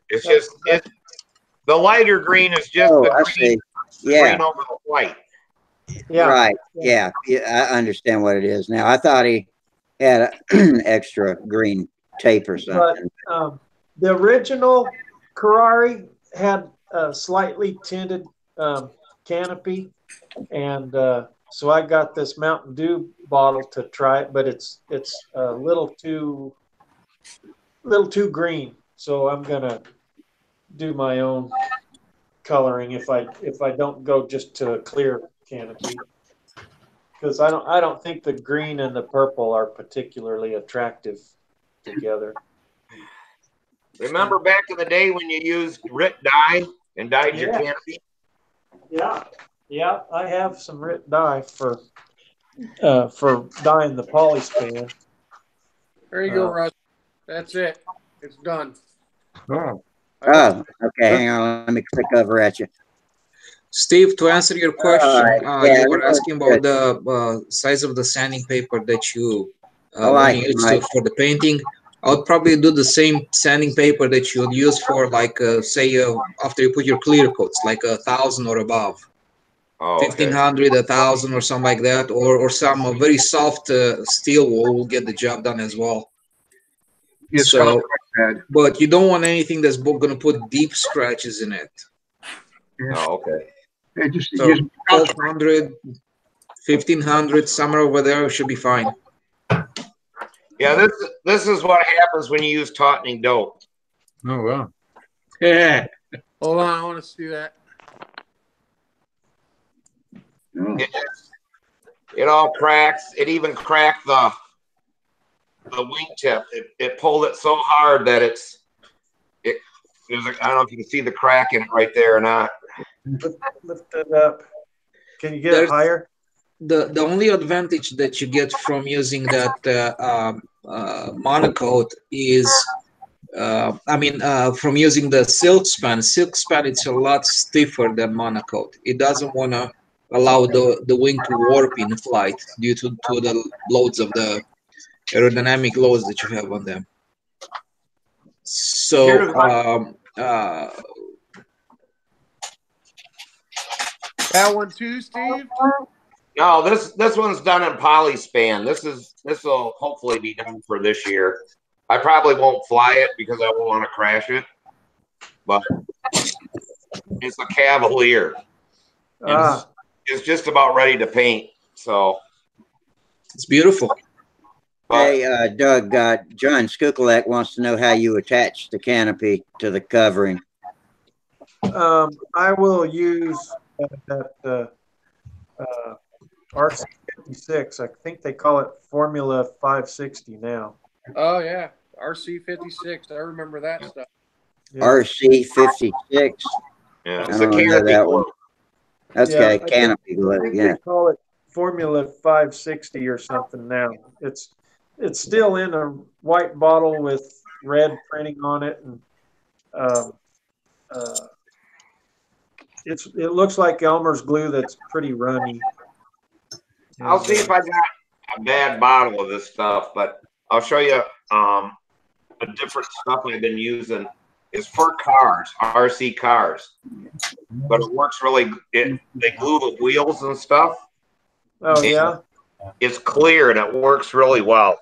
[SPEAKER 8] It's just the lighter green is just
[SPEAKER 1] Oh,
[SPEAKER 8] the
[SPEAKER 1] I
[SPEAKER 8] green,
[SPEAKER 1] see. Yeah,
[SPEAKER 8] green over the white.
[SPEAKER 7] Yeah.
[SPEAKER 1] right. Yeah, I understand what it is now. I thought he had an extra green tape or
[SPEAKER 7] But
[SPEAKER 1] something.
[SPEAKER 7] the original Ferrari had a slightly tinted canopy, and so I got this Mountain Dew bottle to try it, but it's a little too green. So I'm gonna do my own coloring if I don't go just to a clear canopy, because I don't think the green and the purple are particularly attractive together.
[SPEAKER 8] Remember back in the day when you used RIT dye and dyed your
[SPEAKER 7] Yeah.
[SPEAKER 8] canopy?
[SPEAKER 7] Yeah, I have some RIT dye for dyeing the poly span.
[SPEAKER 4] There you go, Russ. That's it. It's done.
[SPEAKER 3] Oh,
[SPEAKER 1] Oh, okay. Hang on. Let me click over at you.
[SPEAKER 9] Steve, to answer your question,
[SPEAKER 1] yeah,
[SPEAKER 9] you were asking about
[SPEAKER 1] good.
[SPEAKER 9] the size of the sanding paper that you
[SPEAKER 1] like
[SPEAKER 9] when you used to for the painting. I would probably do the same sanding paper that you would use for, like, say, after you put your clear coats, like 1,000 or above.
[SPEAKER 8] Oh,
[SPEAKER 9] 1,500, 1,000, or something like that, or some very soft steel wool will get the job done as well.
[SPEAKER 6] It's
[SPEAKER 9] So,
[SPEAKER 6] bad.
[SPEAKER 9] but you don't want anything that's going to put deep scratches in it.
[SPEAKER 8] Oh, okay.
[SPEAKER 6] Yeah, just
[SPEAKER 9] So
[SPEAKER 6] use
[SPEAKER 9] 1,200, 1,500, somewhere over there should be fine.
[SPEAKER 8] Yeah, this is what happens when you use tautening dope.
[SPEAKER 3] oh wow.
[SPEAKER 9] Yeah.
[SPEAKER 4] Hold on, I want to see that.
[SPEAKER 8] It all cracks. It even cracked the wingtip. It pulled it so hard that I don't know if you can see the crack in it right there or not.
[SPEAKER 7] Lift it up. Can you get it higher?
[SPEAKER 9] The only advantage that you get from using that monocoat is, from using the silk span. Silk span, it's a lot stiffer than monocoat. It doesn't want to allow the wing to warp in flight due to the loads of the aerodynamic loads that you have on them. So
[SPEAKER 4] that one too, Steve?
[SPEAKER 8] No, this one's done in polyspan. This will hopefully be done for this year. I probably won't fly it because I won't want to crash it, but it's a Cavalier. It's just about ready to paint, so
[SPEAKER 9] it's beautiful.
[SPEAKER 1] Hey, Doug, John Skukulek wants to know how you attach the canopy to the covering.
[SPEAKER 7] I will use that RC56. I think they call it Formula 560 now.
[SPEAKER 4] Oh, yeah. RC56. I remember that stuff.
[SPEAKER 1] Yeah. RC56.
[SPEAKER 8] Yeah,
[SPEAKER 1] it's a canopy glue. Okay,
[SPEAKER 7] yeah,
[SPEAKER 1] canopy glue. Yeah.
[SPEAKER 7] They call it Formula 560 or something now. It's still in a white bottle with red printing on it, and it looks like Elmer's glue that's pretty runny.
[SPEAKER 8] I'll see if I got a bad bottle of this stuff, but I'll show you a different stuff I've been using. It's for cars, RC cars, but it works really. They glue the wheels and stuff.
[SPEAKER 7] Oh, yeah.
[SPEAKER 8] It's clear and it works really well.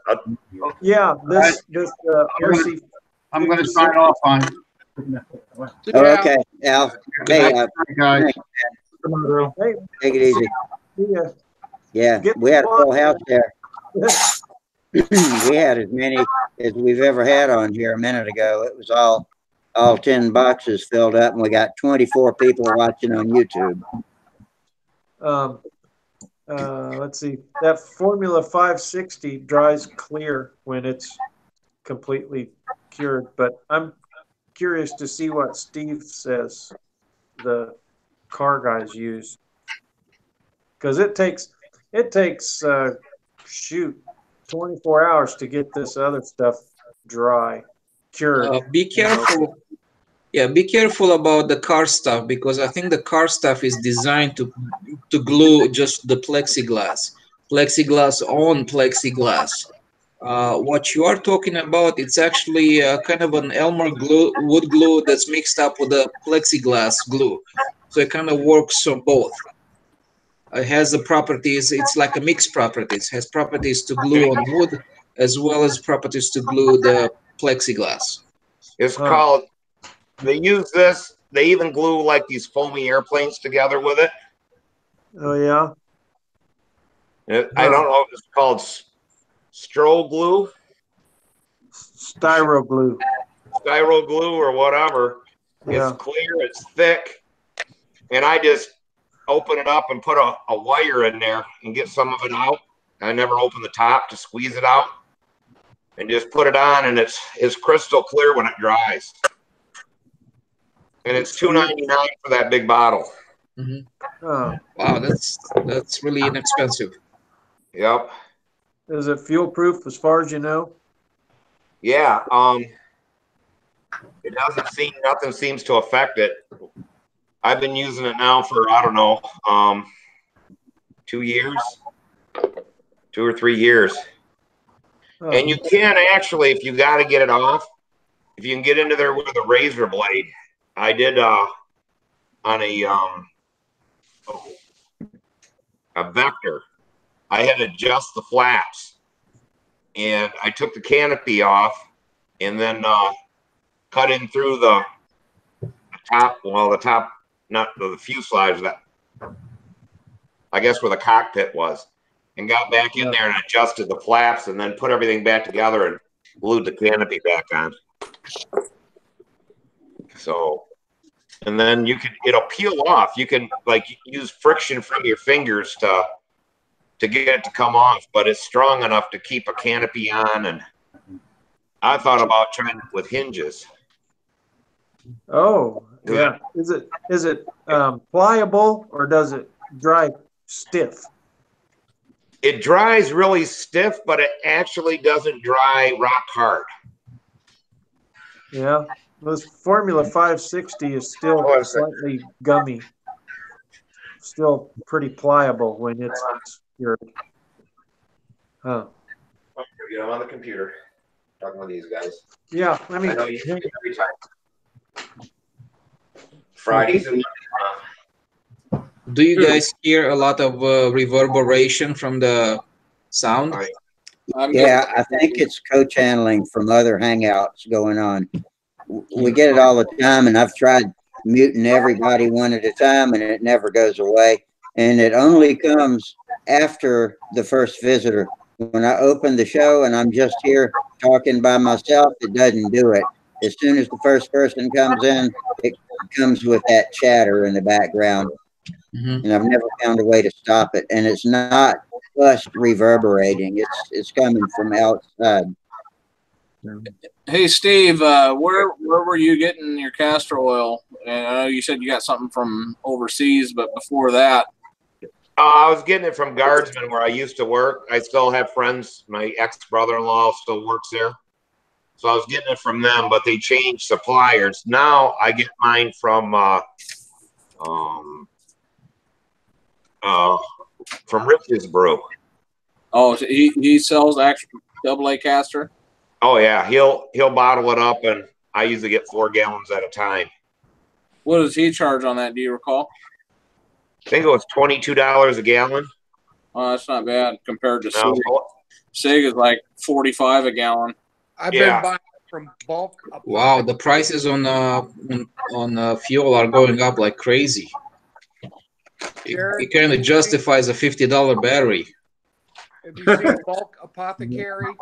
[SPEAKER 7] Yeah, this RC.
[SPEAKER 6] I'm going to sign off on.
[SPEAKER 1] Oh, okay, Al. Hey,
[SPEAKER 6] guys.
[SPEAKER 2] Come on, bro.
[SPEAKER 7] Hey,
[SPEAKER 1] take it easy. Yeah, we had a full house there. We had as many as we've ever had on here a minute ago. It was all 10 boxes filled up, and we got 24 people watching on YouTube.
[SPEAKER 7] Let's see. That Formula 560 dries clear when it's completely cured, but I'm curious to see what Steve says the car guys use, because it takes 24 hours to get this other stuff dry, cured.
[SPEAKER 9] Be careful. Yeah, be careful about the car stuff, because I think the car stuff is designed to glue just the plexiglass on plexiglass. What you are talking about, it's actually kind of an Elmer glue, wood glue that's mixed up with a plexiglass glue. So it kind of works on both. It has the properties, it's like a mixed properties. It has properties to glue on wood as well as properties to glue the plexiglass.
[SPEAKER 8] It's called, they use this, they even glue like these foamy airplanes together with it.
[SPEAKER 7] Oh, yeah?
[SPEAKER 8] I don't know if it's called Stro glue.
[SPEAKER 7] Styro glue.
[SPEAKER 8] Styro glue or whatever.
[SPEAKER 7] Yeah.
[SPEAKER 8] It's clear, it's thick. And I just open it up and put a wire in there and get some of it out. I never open the top to squeeze it out. And just put it on, and it's crystal clear when it dries. And it's $2.99 for that big bottle.
[SPEAKER 9] Mm-hmm. Oh, wow, that's really inexpensive.
[SPEAKER 8] Yep.
[SPEAKER 7] Is it fuel proof as far as you know?
[SPEAKER 8] Yeah. It doesn't seem, nothing seems to affect it. I've been using it now for, I don't know, 2 years, 2 or 3 years. Oh. And you can actually, if you got to get it off, if you can get into there with a razor blade. I did on a Vector. I had to adjust the flaps, and I took the canopy off, and then cut in through the top. Well, the top, not the fuselage, that I guess where the cockpit was, and got back in there and adjusted the flaps, and then put everything back together and glued the canopy back on. So, and then it'll peel off. You can like use friction from your fingers to get it to come off, but it's strong enough to keep a canopy on. And I thought about trying it with hinges.
[SPEAKER 7] Oh, yeah. Is it pliable, or does it dry stiff?
[SPEAKER 8] It dries really stiff, but it actually doesn't dry rock hard.
[SPEAKER 7] Yeah. This Formula 560 is still slightly gummy. Still pretty pliable when it's cured. Huh.
[SPEAKER 8] I'm on the computer talking with these guys.
[SPEAKER 7] Yeah, I mean,
[SPEAKER 8] know you every time. Fridays and
[SPEAKER 9] Do you guys hear a lot of reverberation from the sound?
[SPEAKER 1] Yeah, I think it's co-channeling from other Hangouts going on. We get it all the time, and I've tried muting everybody one at a time, and it never goes away. And it only comes after the first visitor. When I open the show and I'm just here talking by myself, it doesn't do it. As soon as the first person comes in, it comes with that chatter in the background. And I've never found a way to stop it. And it's not us reverberating. It's coming from outside.
[SPEAKER 10] Hey, Steve, where were you getting your castor oil? And I know you said you got something from overseas, but before that.
[SPEAKER 8] I was getting it from Guardsman, where I used to work. I still have friends. My ex-brother-in-law still works there. So I was getting it from them, but they changed suppliers. Now I get mine from Rich's Brew.
[SPEAKER 10] Oh, so he sells actual AA castor?
[SPEAKER 8] Oh yeah, he'll bottle it up, and I usually get 4 gallons at a time.
[SPEAKER 10] What does he charge on that? Do you recall?
[SPEAKER 8] I think it was $22 a gallon.
[SPEAKER 10] Oh, that's not bad compared to Sig. Sig is like $45 a gallon.
[SPEAKER 4] I've been buying from bulk.
[SPEAKER 9] Wow, the prices on fuel are going up like crazy. It kind of justifies a $50 battery.
[SPEAKER 4] If you see Bulk Apothecary,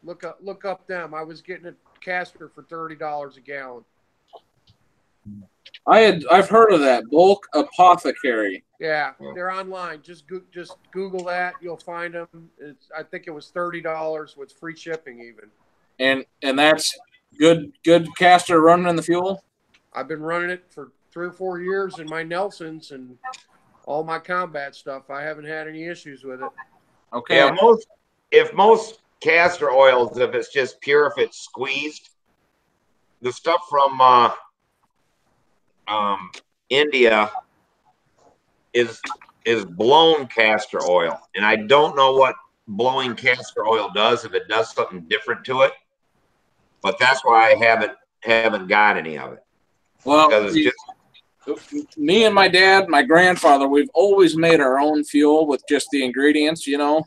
[SPEAKER 4] look up them. I was getting a castor for $30 a gallon.
[SPEAKER 10] I've heard of that, Bulk Apothecary.
[SPEAKER 4] Yeah, they're online. Just Google that. You'll find them. I think it was $30 with free shipping even.
[SPEAKER 10] And that's good castor running in the fuel?
[SPEAKER 4] I've been running it for 3 or 4 years in my Nelsons and all my combat stuff. I haven't had any issues with it.
[SPEAKER 10] Okay.
[SPEAKER 8] Yeah, most castor oils, if it's just pure, if it's squeezed, the stuff from India is blown castor oil, and I don't know what blowing castor oil does if it does something different to it. But that's why I haven't got any of it.
[SPEAKER 10] Well,
[SPEAKER 8] Because it's just
[SPEAKER 10] me and my dad, my grandfather, we've always made our own fuel with just the ingredients, you know.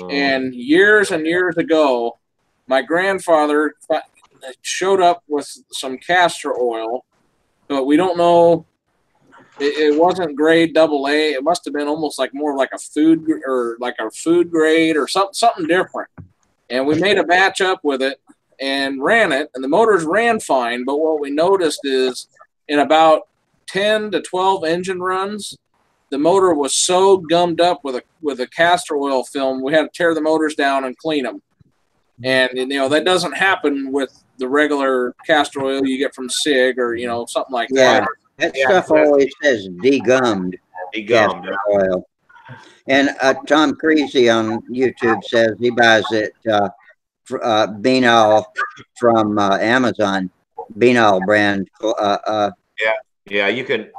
[SPEAKER 10] And years ago, my grandfather showed up with some castor oil, but we don't know. It wasn't grade AA. It must have been almost like more like a food grade or something different. And we made a batch up with it and ran it, and the motors ran fine. But what we noticed is in about 10 to 12 engine runs, the motor was so gummed up with a castor oil film, we had to tear the motors down and clean them. And you know that doesn't happen with the regular castor oil you get from SIG or something like that.
[SPEAKER 1] That stuff always says degummed castor oil. And Tom Creasy on YouTube says he buys it Beanol from Amazon, Beanol brand.
[SPEAKER 8] Yeah, you can.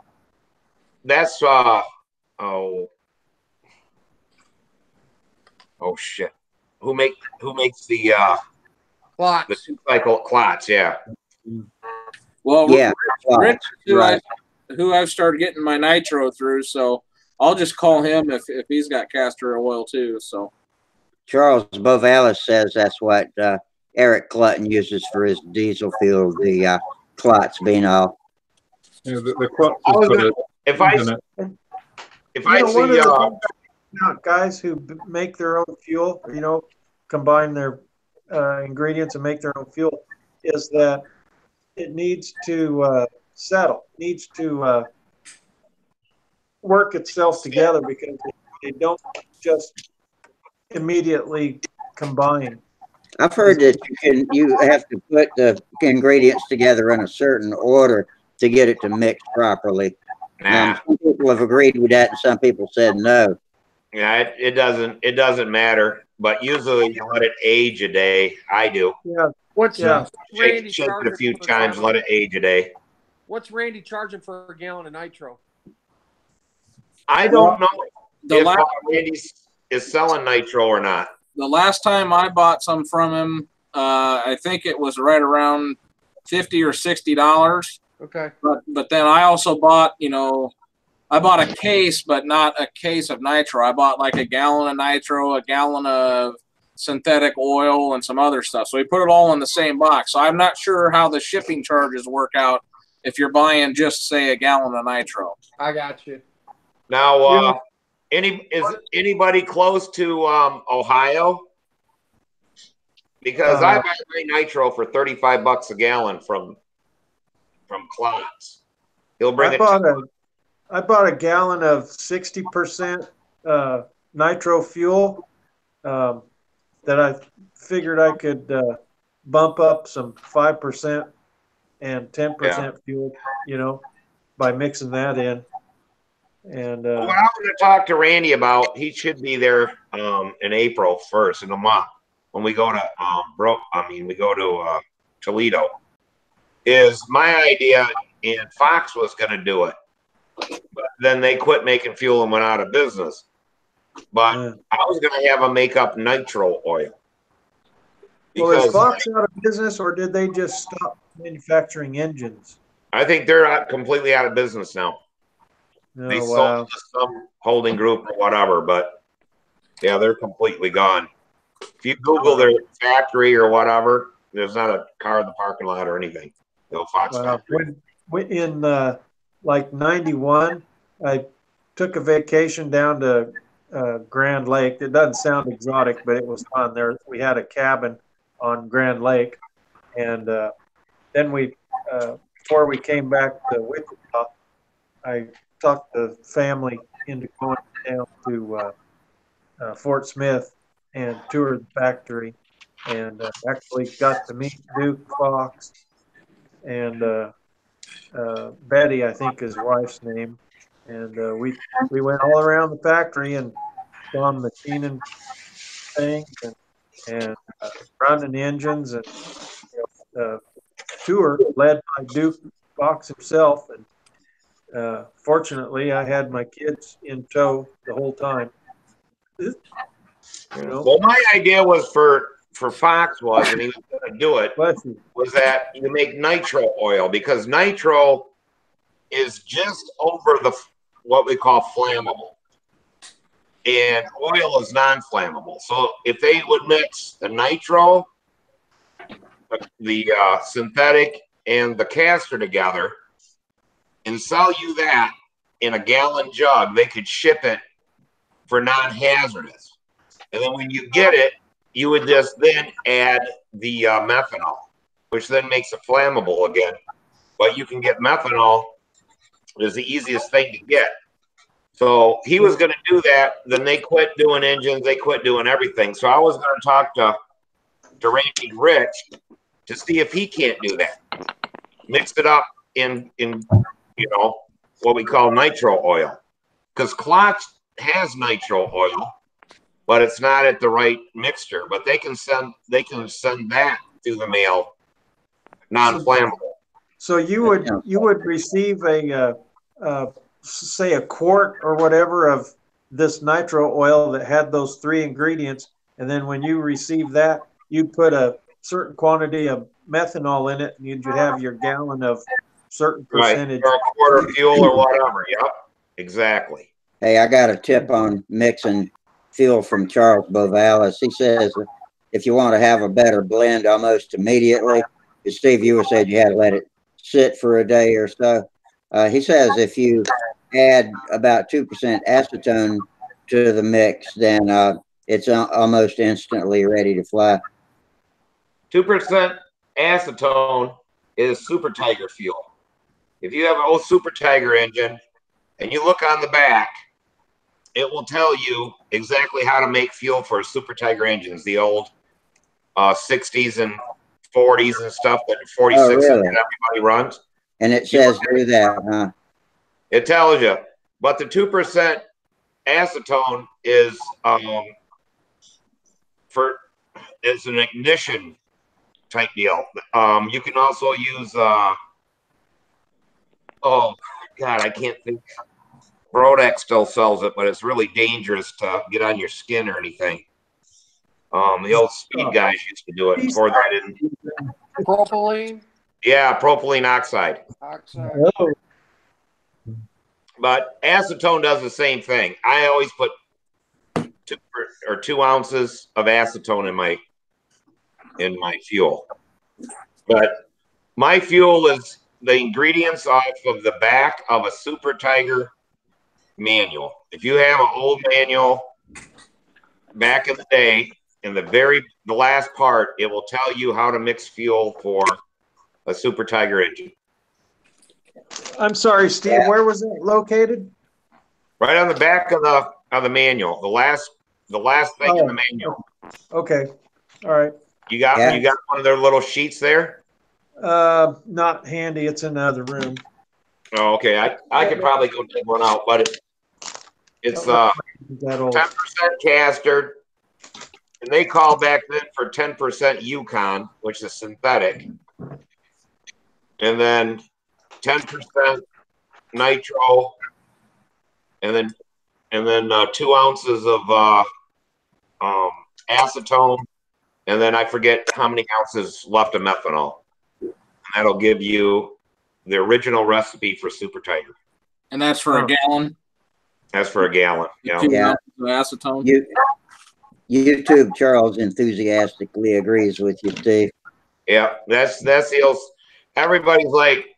[SPEAKER 8] That's oh shit. Who makes the
[SPEAKER 4] clots?
[SPEAKER 8] The 2-cycle clots? Yeah.
[SPEAKER 10] Well,
[SPEAKER 1] yeah,
[SPEAKER 10] Rich, who I've started getting my nitro through, so I'll just call him if he's got castor oil too. So
[SPEAKER 1] Charles Bovalis says that's what Eric Clutton uses for his diesel fuel, the clots Beanol.
[SPEAKER 3] Yeah, the clots.
[SPEAKER 8] If I see
[SPEAKER 7] guys who make their own fuel, combine their ingredients and make their own fuel, is that it needs to settle, needs to work itself together, because they don't just immediately combine.
[SPEAKER 1] I've heard that you have to put the ingredients together in a certain order to get it to mix properly. Some people have agreed with that, and some people said no.
[SPEAKER 8] Yeah, it doesn't matter. But usually you let it age a day. I do.
[SPEAKER 7] Yeah.
[SPEAKER 8] Shake it a few times, let it age a day.
[SPEAKER 4] What's Randy charging for a gallon of nitro?
[SPEAKER 8] I don't know if Randy is selling nitro or not.
[SPEAKER 10] The last time I bought some from him, I think it was right around $50 or $60.
[SPEAKER 4] Okay.
[SPEAKER 10] But then I also bought, I bought a case, but not a case of nitro. I bought like a gallon of nitro, a gallon of synthetic oil, and some other stuff. So we put it all in the same box. So I'm not sure how the shipping charges work out if you're buying just, say, a gallon of nitro.
[SPEAKER 4] I got you.
[SPEAKER 8] Now, is anybody close to Ohio? Because I buy my nitro for $35 a gallon from Clots. He'll bring
[SPEAKER 7] I bought a gallon of 60% nitro fuel that I figured I could bump up some 5% and 10% fuel, by mixing that in. And
[SPEAKER 8] what I'm going to talk to Randy about, he should be there in April 1st, in a month, when we go to Toledo. Is my idea, and Fox was going to do it, but then they quit making fuel and went out of business. But I was going to have them make up nitro oil.
[SPEAKER 7] Well, is Fox out of business, or did they just stop manufacturing engines?
[SPEAKER 8] I think they're completely out of business now.
[SPEAKER 7] Oh,
[SPEAKER 8] they sold to some holding group or whatever, but yeah, they're completely gone. If you Google their factory or whatever, there's not a car in the parking lot or anything. No Fox factory.
[SPEAKER 7] In like 91, I took a vacation down to Grand Lake. It doesn't sound exotic, but it was fun. There, we had a cabin on Grand Lake, and then before we came back to Wichita, I talked the family into going down to Fort Smith and toured the factory, and actually got to meet Duke, Fox, and Betty, I think his wife's name. And we went all around the factory and saw machining things and running engines, and tour led by Duke Fox himself. And fortunately, I had my kids in tow the whole time. You know?
[SPEAKER 8] Well, my idea was for Fox was, and he was going to do it, was that you make nitro oil, because nitro is just over the what we call flammable, and oil is non-flammable. So if they would mix the nitro, the synthetic, and the castor together and sell you that in a gallon jug, they could ship it for non-hazardous. And then when you get it, you would just then add the methanol, which then makes it flammable again. But you can get methanol is the easiest thing to get. So he was going to do that. Then they quit doing engines. They quit doing everything. So I was going to talk to Randy Rich to see if he can't do that. Mix it up in what we call nitro oil, because Klotz has nitro oil, but it's not at the right mixture. But they can send that through the mail, non-flammable.
[SPEAKER 7] So you would receive a say a quart or whatever of this nitro oil that had those 3 ingredients, and then when you receive that, you'd put a certain quantity of methanol in it, and you'd have your gallon of certain percentage,
[SPEAKER 8] right, or a quart of fuel or whatever. Yep, exactly.
[SPEAKER 1] Hey, I got a tip on mixing fuel from Charles Bovalis. He says if you want to have a better blend almost immediately, Steve, you said you had to let it sit for a day or so. He says if you add about 2% acetone to the mix, then it's almost instantly ready to fly.
[SPEAKER 8] 2% acetone is Super Tiger fuel. If you have an old Super Tiger engine and you look on the back, it will tell you exactly how to make fuel for Super Tiger engines, the old 60s and 40s and stuff, that 46s that everybody runs.
[SPEAKER 1] And it says do that, huh?
[SPEAKER 8] It tells you. But the 2% acetone is it's an ignition type deal. You can also use oh God, I can't think. Brodex still sells it, but it's really dangerous to get on your skin or anything. The old speed guys used to do it before that didn't.
[SPEAKER 4] Propylene?
[SPEAKER 8] Yeah, propylene oxide.
[SPEAKER 4] Oh.
[SPEAKER 8] But acetone does the same thing. I always put 2 ounces of acetone in my fuel. But my fuel is the ingredients off of the back of a Super Tiger manual. If you have an old manual back in the day, in the last part, it will tell you how to mix fuel for a Super Tiger engine.
[SPEAKER 7] I'm sorry, Steve. Where was it located?
[SPEAKER 8] Right on the back of the manual. The last thing in the manual.
[SPEAKER 7] Okay. All right.
[SPEAKER 8] You got one of their little sheets there?
[SPEAKER 7] Not handy. It's in the other room.
[SPEAKER 8] Oh, okay. I could probably go take one out, but it's 10% castor, and they call back then for 10% Yukon, which is synthetic, and then 10% nitro, and then 2 ounces of acetone, and then I forget how many ounces left of methanol. And that'll give you the original recipe for Super Tiger.
[SPEAKER 10] And that's for a gallon?
[SPEAKER 8] That's for a gallon. Yeah.
[SPEAKER 10] 2 ounces of acetone?
[SPEAKER 1] YouTube Charles enthusiastically agrees with you, Steve.
[SPEAKER 8] Yeah, that's the old. Everybody's like,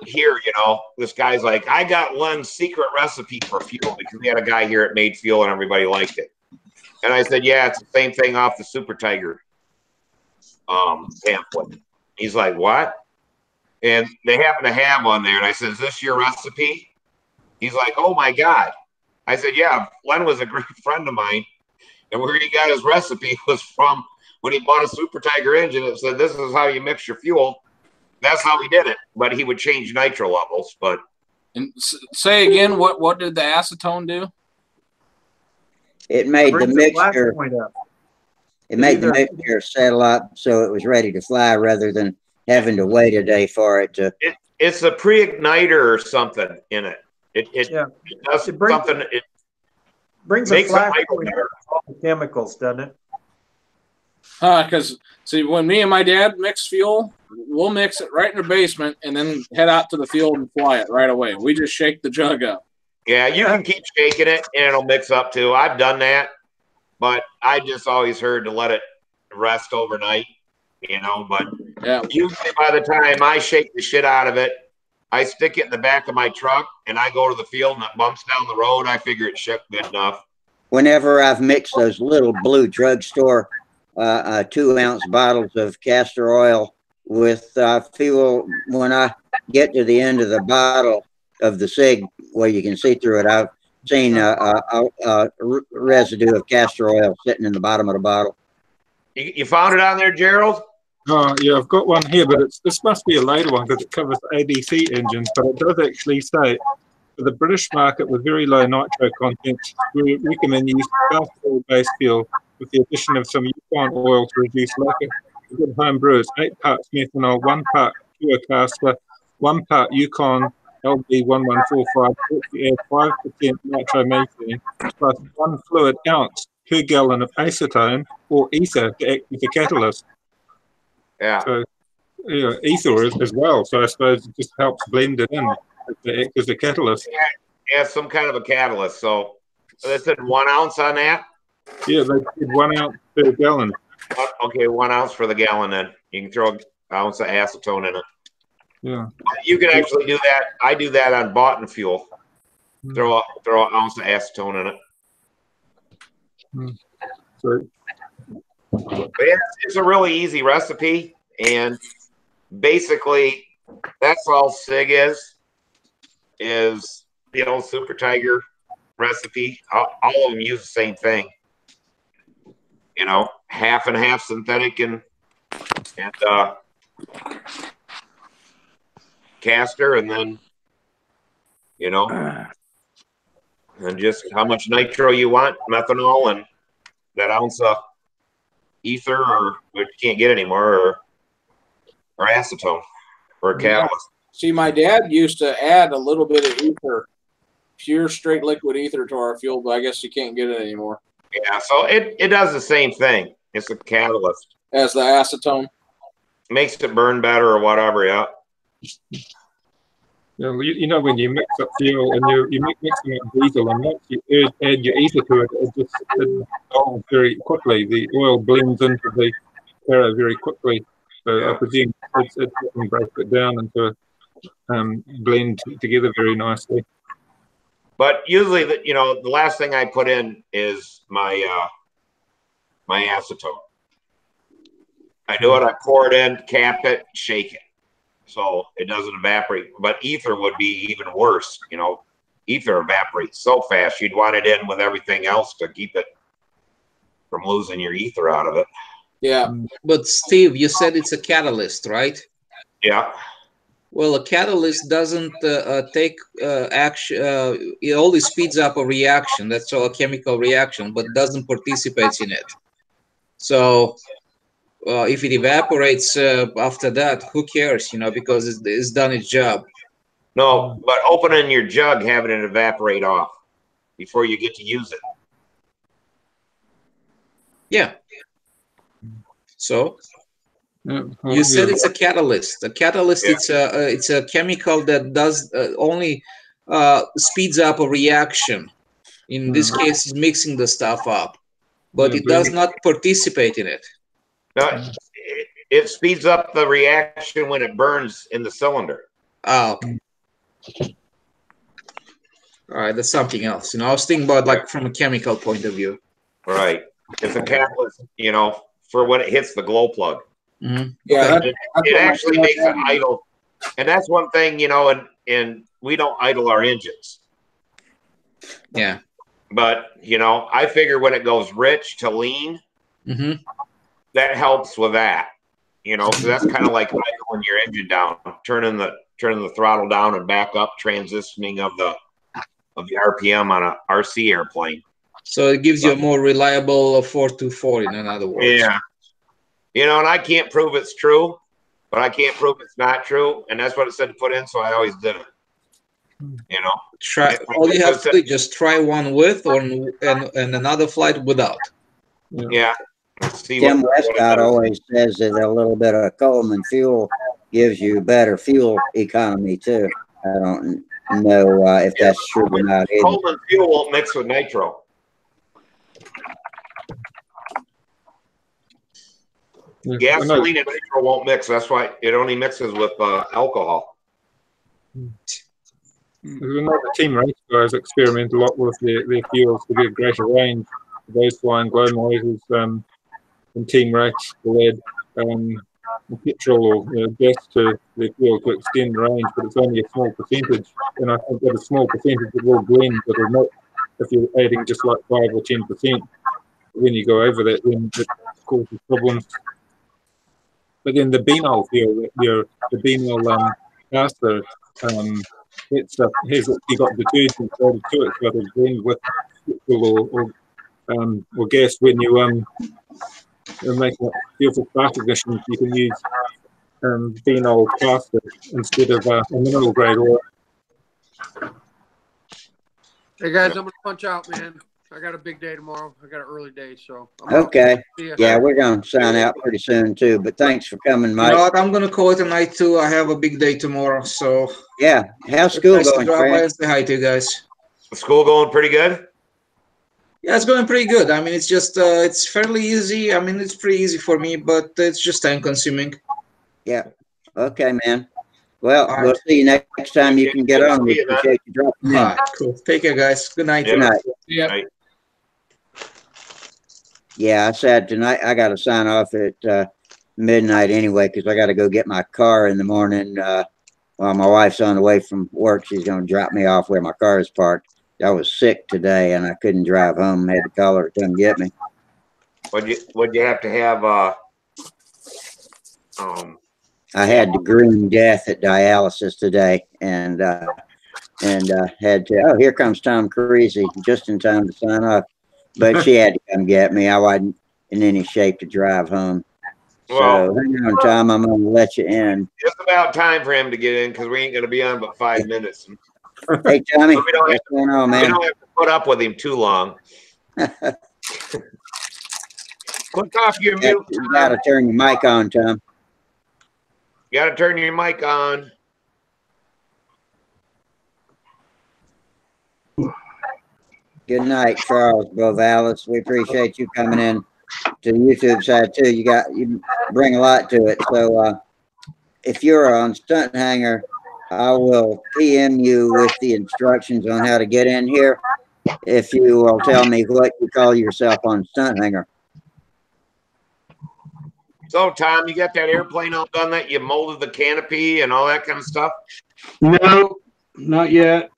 [SPEAKER 8] here, this guy's like, I got one secret recipe for fuel, because we had a guy here that made fuel and everybody liked it. And I said, yeah, it's the same thing off the Super Tiger pamphlet. He's like, what? And they happen to have one there. And I said, is this your recipe? He's like, oh my God. I said, yeah, Len was a great friend of mine. And where he got his recipe was from when he bought a Super Tiger engine. It said, this is how you mix your fuel. That's how he did it. But he would change nitro levels. But
[SPEAKER 10] and say again, what did the acetone do?
[SPEAKER 1] It made the mixture. It made the mixture settle up so it was ready to fly, rather than having to wait a day for it to.
[SPEAKER 8] It's a pre-igniter or something in it. It does something.
[SPEAKER 7] brings a flash point of all the chemicals, doesn't it?
[SPEAKER 10] Because see, when me and my dad mix fuel, we'll mix it right in the basement and then head out to the field and fly it right away. We just shake the jug up.
[SPEAKER 8] Yeah, you can keep shaking it and it'll mix up too. I've done that, but I just always heard to let it rest overnight, you know. But usually by the time I shake the shit out of it, I stick it in the back of my truck and I go to the field and it bumps down the road. I figure it shook good enough.
[SPEAKER 1] Whenever I've mixed those little blue drugstore 2-ounce bottles of castor oil with fuel, when I get to the end of the bottle of the cig where you can see through it, I've seen residue of castor oil sitting in the bottom of the bottle.
[SPEAKER 8] You found it on there, Gerald?
[SPEAKER 3] Oh, yeah, I've got one here, but this must be a later one because it covers ABC engines, but it does actually say, for the British market with very low nitro content, we recommend use castor oil-based fuel with the addition of some Yukon oil to reduce lacquer. A good home brew is 8 parts methanol, 1 part pure castor, 1 part Yukon LB1145, to add 5% nitromethane, plus 1 fluid ounce per gallon of acetone or ether to act as a catalyst.
[SPEAKER 8] Yeah.
[SPEAKER 3] So, yeah, ether as well. So I suppose it just helps blend it in to act as a catalyst.
[SPEAKER 8] Yeah, some kind of a catalyst. So they said 1 ounce on that?
[SPEAKER 3] Yeah, they said 1 ounce per gallon.
[SPEAKER 8] Okay, 1 ounce for the gallon then. You can throw an ounce of acetone in it.
[SPEAKER 3] Yeah.
[SPEAKER 8] You can actually do that. I do that on Botan fuel. Throw an ounce of acetone in it.
[SPEAKER 3] So,
[SPEAKER 8] but it's a really easy recipe, and basically that's all SIG is the old Super Tiger recipe. All of them use the same thing. You know, half and half synthetic and castor, and then, you know, and just how much nitro you want, methanol, and that ounce of ether, or which you can't get anymore, or acetone, or a catalyst.
[SPEAKER 10] See, my dad used to add a little bit of ether, pure straight liquid ether to our fuel, but I guess you can't get it anymore.
[SPEAKER 8] Yeah, so it does the same thing. It's a catalyst.
[SPEAKER 10] As the acetone?
[SPEAKER 8] Makes it burn better or whatever, yeah.
[SPEAKER 3] You know, when you mix up fuel and you mixing up diesel, and once you add your ether to it, it dissolves very quickly. The oil blends into the para very quickly. So I presume it can break it down into blend together very nicely.
[SPEAKER 8] But usually, the last thing I put in is my my acetone. I do it. I pour it in, cap it, shake it, so it doesn't evaporate. But ether would be even worse. You know, ether evaporates so fast. You'd want it in with everything else to keep it from losing your ether out of it.
[SPEAKER 10] Yeah.
[SPEAKER 9] But Steve, you said it's a catalyst, right?
[SPEAKER 8] Yeah.
[SPEAKER 9] Well, a catalyst doesn't take action. It only speeds up a reaction. That's all, a chemical reaction, but doesn't participate in it. So if it evaporates after that, who cares? You know, because it's done its job.
[SPEAKER 8] No, but opening your jug, having it evaporate off before you get to use it.
[SPEAKER 9] Yeah. So. You said it's a catalyst. A catalyst, it's a chemical that does only speeds up a reaction. In this case, it's mixing the stuff up, but it does not participate in it.
[SPEAKER 8] No, it speeds up the reaction when it burns in the cylinder.
[SPEAKER 9] Ah, okay. All right, that's something else. You know, I was thinking about like from a chemical point of view.
[SPEAKER 8] Right. It's a catalyst, you know, for when it hits the glow plug.
[SPEAKER 9] Mm-hmm.
[SPEAKER 10] Yeah,
[SPEAKER 8] it actually makes it idle, and that's one thing, you know. And we don't idle our engines.
[SPEAKER 9] Yeah.
[SPEAKER 8] But you know, I figure when it goes rich to lean, that helps with that. You know, so that's kind of like idling your engine down, turning the throttle down and back up, transitioning of the RPM on a RC airplane.
[SPEAKER 9] So it gives you a more reliable 424, in other words.
[SPEAKER 8] Yeah. You know, and I can't prove it's true, but I can't prove it's not true. And that's what it said to put in, so I always did it. You know,
[SPEAKER 9] Try. All you have to do, just try one with, or and another flight without.
[SPEAKER 8] Yeah. Let's see
[SPEAKER 1] Tim
[SPEAKER 8] what
[SPEAKER 1] Westcott always says that a little bit of Coleman fuel gives you better fuel economy too. I don't know if that's true or not.
[SPEAKER 8] Coleman fuel won't mix with nitro. Gasoline and nitro won't mix. That's why it only mixes with alcohol.
[SPEAKER 3] The team race guys experiment a lot with their fuels to get greater range. Those flying glow noises in team race, lead, petrol or gas to their fuel to extend the range, but it's only a small percentage. And I think that a small percentage it will blend, but it'll not if you're adding just like 5 or 10%. When you go over that, then it causes problems. But then the benol fuel, the benol caster, that stuff has actually got detergent added to it, so it'll blend with petrol or gas. When you make it fuel for spark ignition, you can use benol caster instead of a mineral grade oil.
[SPEAKER 4] Hey guys, I'm gonna punch out, man. I got a big day tomorrow. I got an early day, so
[SPEAKER 1] okay. Yeah, we're gonna sign out pretty soon too. But thanks for coming, Mike.
[SPEAKER 9] You know what? I'm gonna call it a night too. I have a big day tomorrow, so
[SPEAKER 1] yeah. How's school going,
[SPEAKER 9] drop by and say hi to you guys.
[SPEAKER 8] School going pretty good?
[SPEAKER 9] Yeah, it's going pretty good. I mean, it's just it's fairly easy. I mean, it's pretty easy for me, but it's just time consuming.
[SPEAKER 1] Yeah. Okay, man. Well, we'll see you next time you can get on. We appreciate you dropping in.
[SPEAKER 9] Cool. Take care, guys. Good night.
[SPEAKER 1] Good night.
[SPEAKER 10] Yeah.
[SPEAKER 1] Yeah, I said tonight I got to sign off at midnight anyway because I got to go get my car in the morning. While my wife's on the way from work, she's going to drop me off where my car is parked. I was sick today and I couldn't drive home. I had to call her to come get me.
[SPEAKER 8] Would you have to have?
[SPEAKER 1] I had the green death at dialysis today, and had to. Oh, here comes Tom Creasy just in time to sign off. But she had to come get me. I wasn't in any shape to drive home.
[SPEAKER 8] Well,
[SPEAKER 1] so hang on, Tom. I'm going to let you in.
[SPEAKER 8] It's about time for him to get in because we ain't going to be on but 5 minutes.
[SPEAKER 1] Hey, Tommy,
[SPEAKER 8] so
[SPEAKER 1] what's going on, man?
[SPEAKER 8] We don't have to put up with him too long. Click off your mute.
[SPEAKER 1] You got to turn your mic on, Tom.
[SPEAKER 8] You got to turn your mic on.
[SPEAKER 1] Good night, Charles Bovalis. We appreciate you coming in to the YouTube side too. You bring a lot to it. So if you're on Stunthangar, I will PM you with the instructions on how to get in here. If you will tell me what you call yourself on Stunthangar.
[SPEAKER 8] So, Tom, you got that airplane all done that you molded the canopy and all that kind of stuff?
[SPEAKER 11] No, not yet.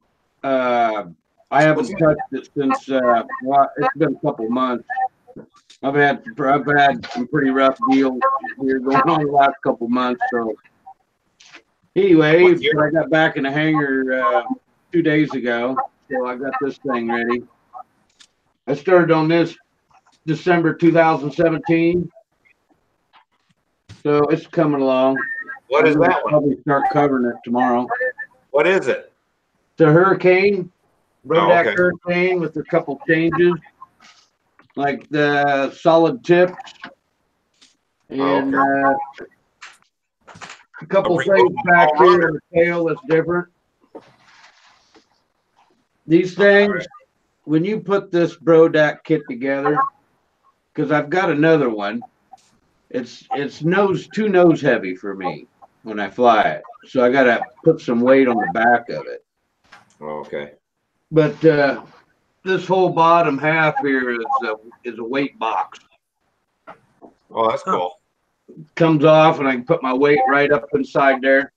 [SPEAKER 11] I haven't touched it since well, it's been a couple of months. I've had some pretty rough deals here going on the last couple of months. So anyway, I got back in the hangar 2 days ago, so I got this thing ready. I started on this December 2017, so it's coming along.
[SPEAKER 8] What is that one?
[SPEAKER 11] Probably start covering it tomorrow.
[SPEAKER 8] What is it?
[SPEAKER 11] It's a Hurricane. Brodak
[SPEAKER 8] okay.
[SPEAKER 11] Hurricane with a couple changes, like the solid tips and a couple things back here in the tail that's different. These things, when you put this Brodak kit together, because I've got another one, it's too nose heavy for me when I fly it, so I got to put some weight on the back of it.
[SPEAKER 8] Okay.
[SPEAKER 11] But this whole bottom half here is a weight box.
[SPEAKER 8] Oh, that's cool.
[SPEAKER 11] Comes off, and I can put my weight right up inside there.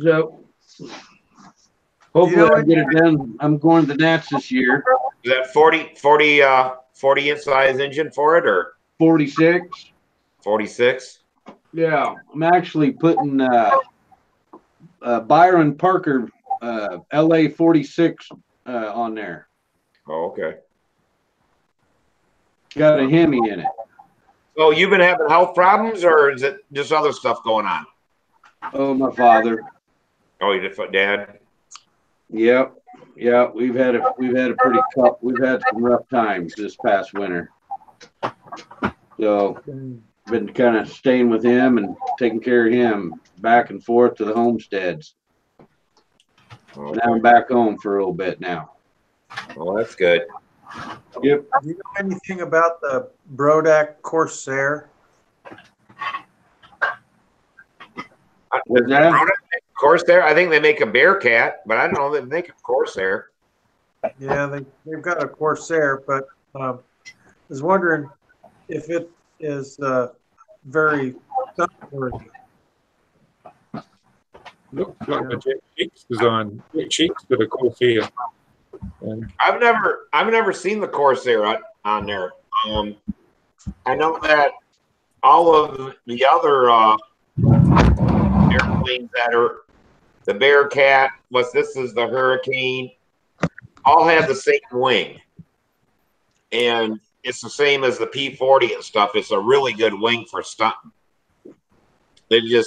[SPEAKER 11] So hopefully I get it done. I'm going to the Nats this year.
[SPEAKER 8] Is that 40 inch size engine for it, or
[SPEAKER 11] 46?
[SPEAKER 8] 46.
[SPEAKER 11] Yeah, I'm actually putting Byron Parker. LA 46 on there.
[SPEAKER 8] Oh, okay.
[SPEAKER 11] Got a Hemi in it.
[SPEAKER 8] So you've been having health problems, or is it just other stuff going on?
[SPEAKER 11] Oh, my father.
[SPEAKER 8] Oh, you just Dad.
[SPEAKER 11] Yep. Yeah, we've had some rough times this past winter. So been kind of staying with him and taking care of him back and forth to the homesteads.
[SPEAKER 8] Okay.
[SPEAKER 11] Now I'm back home for a little bit now.
[SPEAKER 8] Well, that's good.
[SPEAKER 11] Yep.
[SPEAKER 7] Do you know anything about the Brodak Corsair?
[SPEAKER 11] What's that?
[SPEAKER 8] Corsair. I think they make a Bearcat, but I don't know they make a Corsair.
[SPEAKER 7] Yeah, they've got a Corsair, but I was wondering if it is very stunt-worthy.
[SPEAKER 3] Looks like the Jet Cheeks design. Jet Cheeks did a Corsair.
[SPEAKER 8] I've never seen the Corsair on there. I know that all of the other airplanes that are the Bearcat, this is the Hurricane, all have the same wing, and it's the same as the P-40 and stuff. It's a really good wing for stunting. The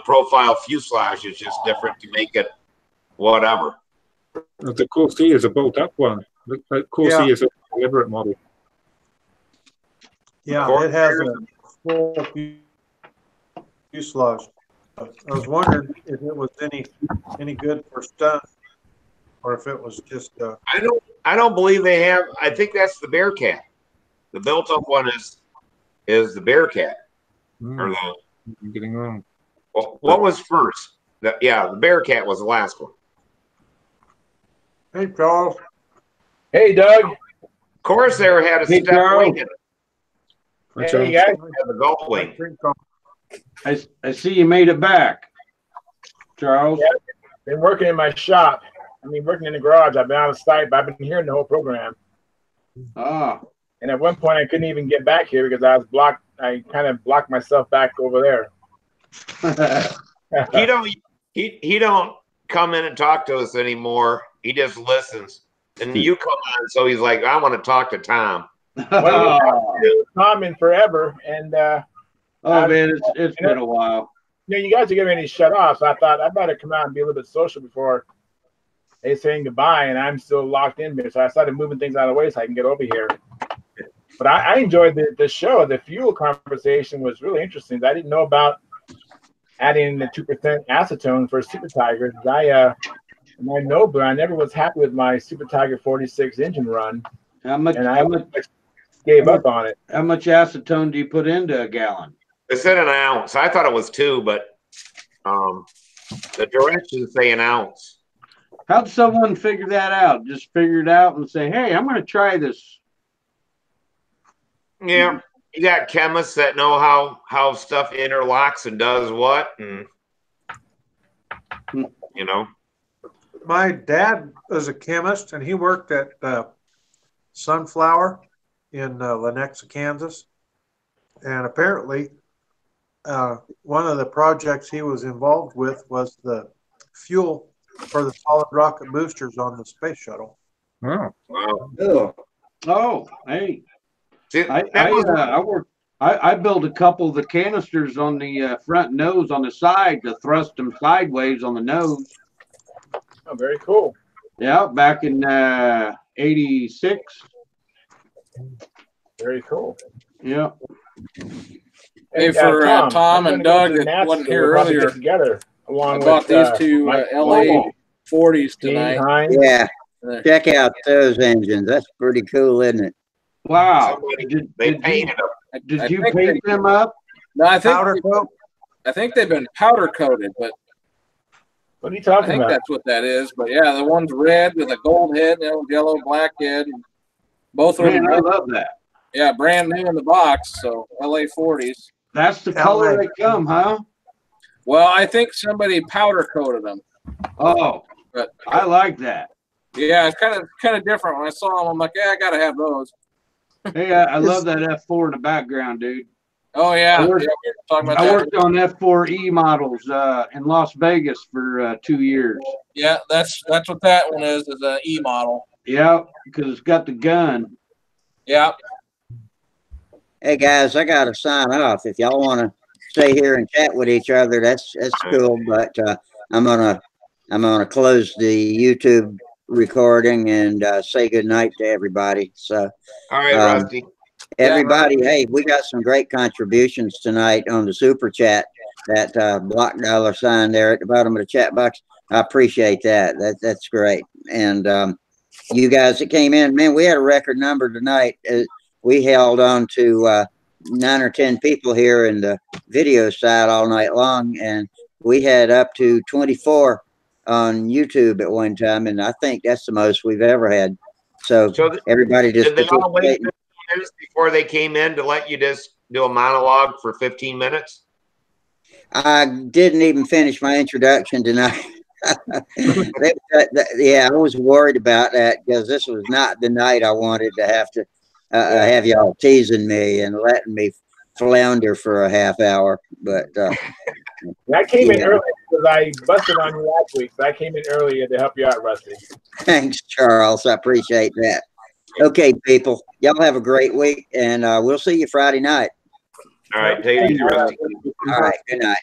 [SPEAKER 8] profile fuselage is just different to make it whatever.
[SPEAKER 3] The Corsair is a bolt-up one. The Corsair is a deliberate model.
[SPEAKER 7] Yeah, it has a full fuselage. I was wondering if it was any good for stunt, or if it was just.
[SPEAKER 8] I don't believe they have. I think that's the Bearcat. The built-up one is the Bearcat. Or the,
[SPEAKER 3] I'm getting wrong.
[SPEAKER 8] Well, what was first? The Bearcat was the last one.
[SPEAKER 7] Hey, Charles.
[SPEAKER 2] Hey, Doug.
[SPEAKER 8] Corsair had a step wing in it.
[SPEAKER 2] Hey, you guys.
[SPEAKER 8] Had the Gulf wing.
[SPEAKER 11] I see you made it back, Charles.
[SPEAKER 2] Yeah, been working in my shop. Working in the garage. I've been out of sight, but I've been hearing the whole program.
[SPEAKER 11] Ah.
[SPEAKER 2] And at one point, I couldn't even get back here because I was blocked. I kind of blocked myself back over there.
[SPEAKER 8] He don't come in and talk to us anymore. He just listens. And you come on, so he's like, I want to talk to Tom.
[SPEAKER 2] Well, Tom in forever, and
[SPEAKER 11] man, it's been a while.
[SPEAKER 2] You guys are getting ready to shut off, so I thought I'd better come out and be a little bit social before they saying goodbye, and I'm still locked in there. So I started moving things out of the way so I can get over here. But I enjoyed the show. The fuel conversation was really interesting. I didn't know about adding the 2% acetone for Super Tigers. I never was happy with my Super Tiger 46 engine run.
[SPEAKER 11] How much
[SPEAKER 2] gave up on it.
[SPEAKER 11] How much acetone do you put into a gallon?
[SPEAKER 8] It said an ounce. I thought it was 2, but the directions say an ounce.
[SPEAKER 11] How'd someone figure that out? Just figure it out and say, hey, I'm going to try this.
[SPEAKER 8] Yeah. You got chemists that know how stuff interlocks and does what, and
[SPEAKER 7] My dad was a chemist, and he worked at Sunflower in Lenexa, Kansas. And apparently, one of the projects he was involved with was the fuel for the solid rocket boosters on the space shuttle.
[SPEAKER 3] Oh,
[SPEAKER 8] wow!
[SPEAKER 11] Oh, hey. I built a couple of the canisters on the front nose on the side to thrust them sideways on the nose.
[SPEAKER 2] Oh, very cool.
[SPEAKER 11] Yeah, back in 86.
[SPEAKER 2] Very cool.
[SPEAKER 11] Yeah.
[SPEAKER 10] Hey, for Tom and Doug that wasn't here earlier, I bought these two LA 40s tonight.
[SPEAKER 1] Yeah, check out those engines. That's pretty cool, isn't it?
[SPEAKER 11] Wow.
[SPEAKER 8] They painted them.
[SPEAKER 11] Did you paint them up?
[SPEAKER 10] No, I think they've been powder coated, but
[SPEAKER 2] what are you talking about?
[SPEAKER 10] I think that's what that is. But yeah, the one's red with a gold head and yellow black head. Both of them.
[SPEAKER 11] I love that.
[SPEAKER 10] Yeah, brand new in the box. So LA 40s.
[SPEAKER 11] That's the color they come, huh?
[SPEAKER 10] Well, I think somebody powder coated them.
[SPEAKER 11] Oh, but I like that.
[SPEAKER 10] Yeah, it's kind of different. When I saw them, I'm like, yeah, I gotta have those.
[SPEAKER 11] Hey, I love that F4 in the background, dude.
[SPEAKER 10] Oh yeah,
[SPEAKER 11] I worked on F4E models in Las Vegas for 2 years.
[SPEAKER 10] Yeah, that's what that one is an E model.
[SPEAKER 11] Yeah, because it's got the gun.
[SPEAKER 10] Yeah.
[SPEAKER 1] Hey guys, I gotta sign off. If y'all want to stay here and chat with each other, that's cool. But I'm gonna I'm going to close the YouTube recording and say good night to everybody. So,
[SPEAKER 8] All right, Rusty.
[SPEAKER 1] Everybody, hey, we got some great contributions tonight on the super chat. That block $sign there at the bottom of the chat box. I appreciate that. That's great. And you guys that came in, man, we had a record number tonight. We held on to 9 or 10 people here in the video side all night long, and we had up to 24 on YouTube at one time, and I think that's the most we've ever had. So everybody just
[SPEAKER 8] did they all wait 15 minutes before they came in to let you just do a monologue for 15 minutes?
[SPEAKER 1] I didn't even finish my introduction tonight. Yeah, I was worried about that because this was not the night I wanted to have to have y'all teasing me and letting me flounder for a half hour. But
[SPEAKER 2] I came in early because I busted on you last week, so I came in earlier to help you out, Rusty.
[SPEAKER 1] Thanks, Charles. I appreciate that. Okay, people, y'all have a great week, and we'll see you Friday night.
[SPEAKER 8] All right, take it easy, Rusty.
[SPEAKER 1] All right, good night.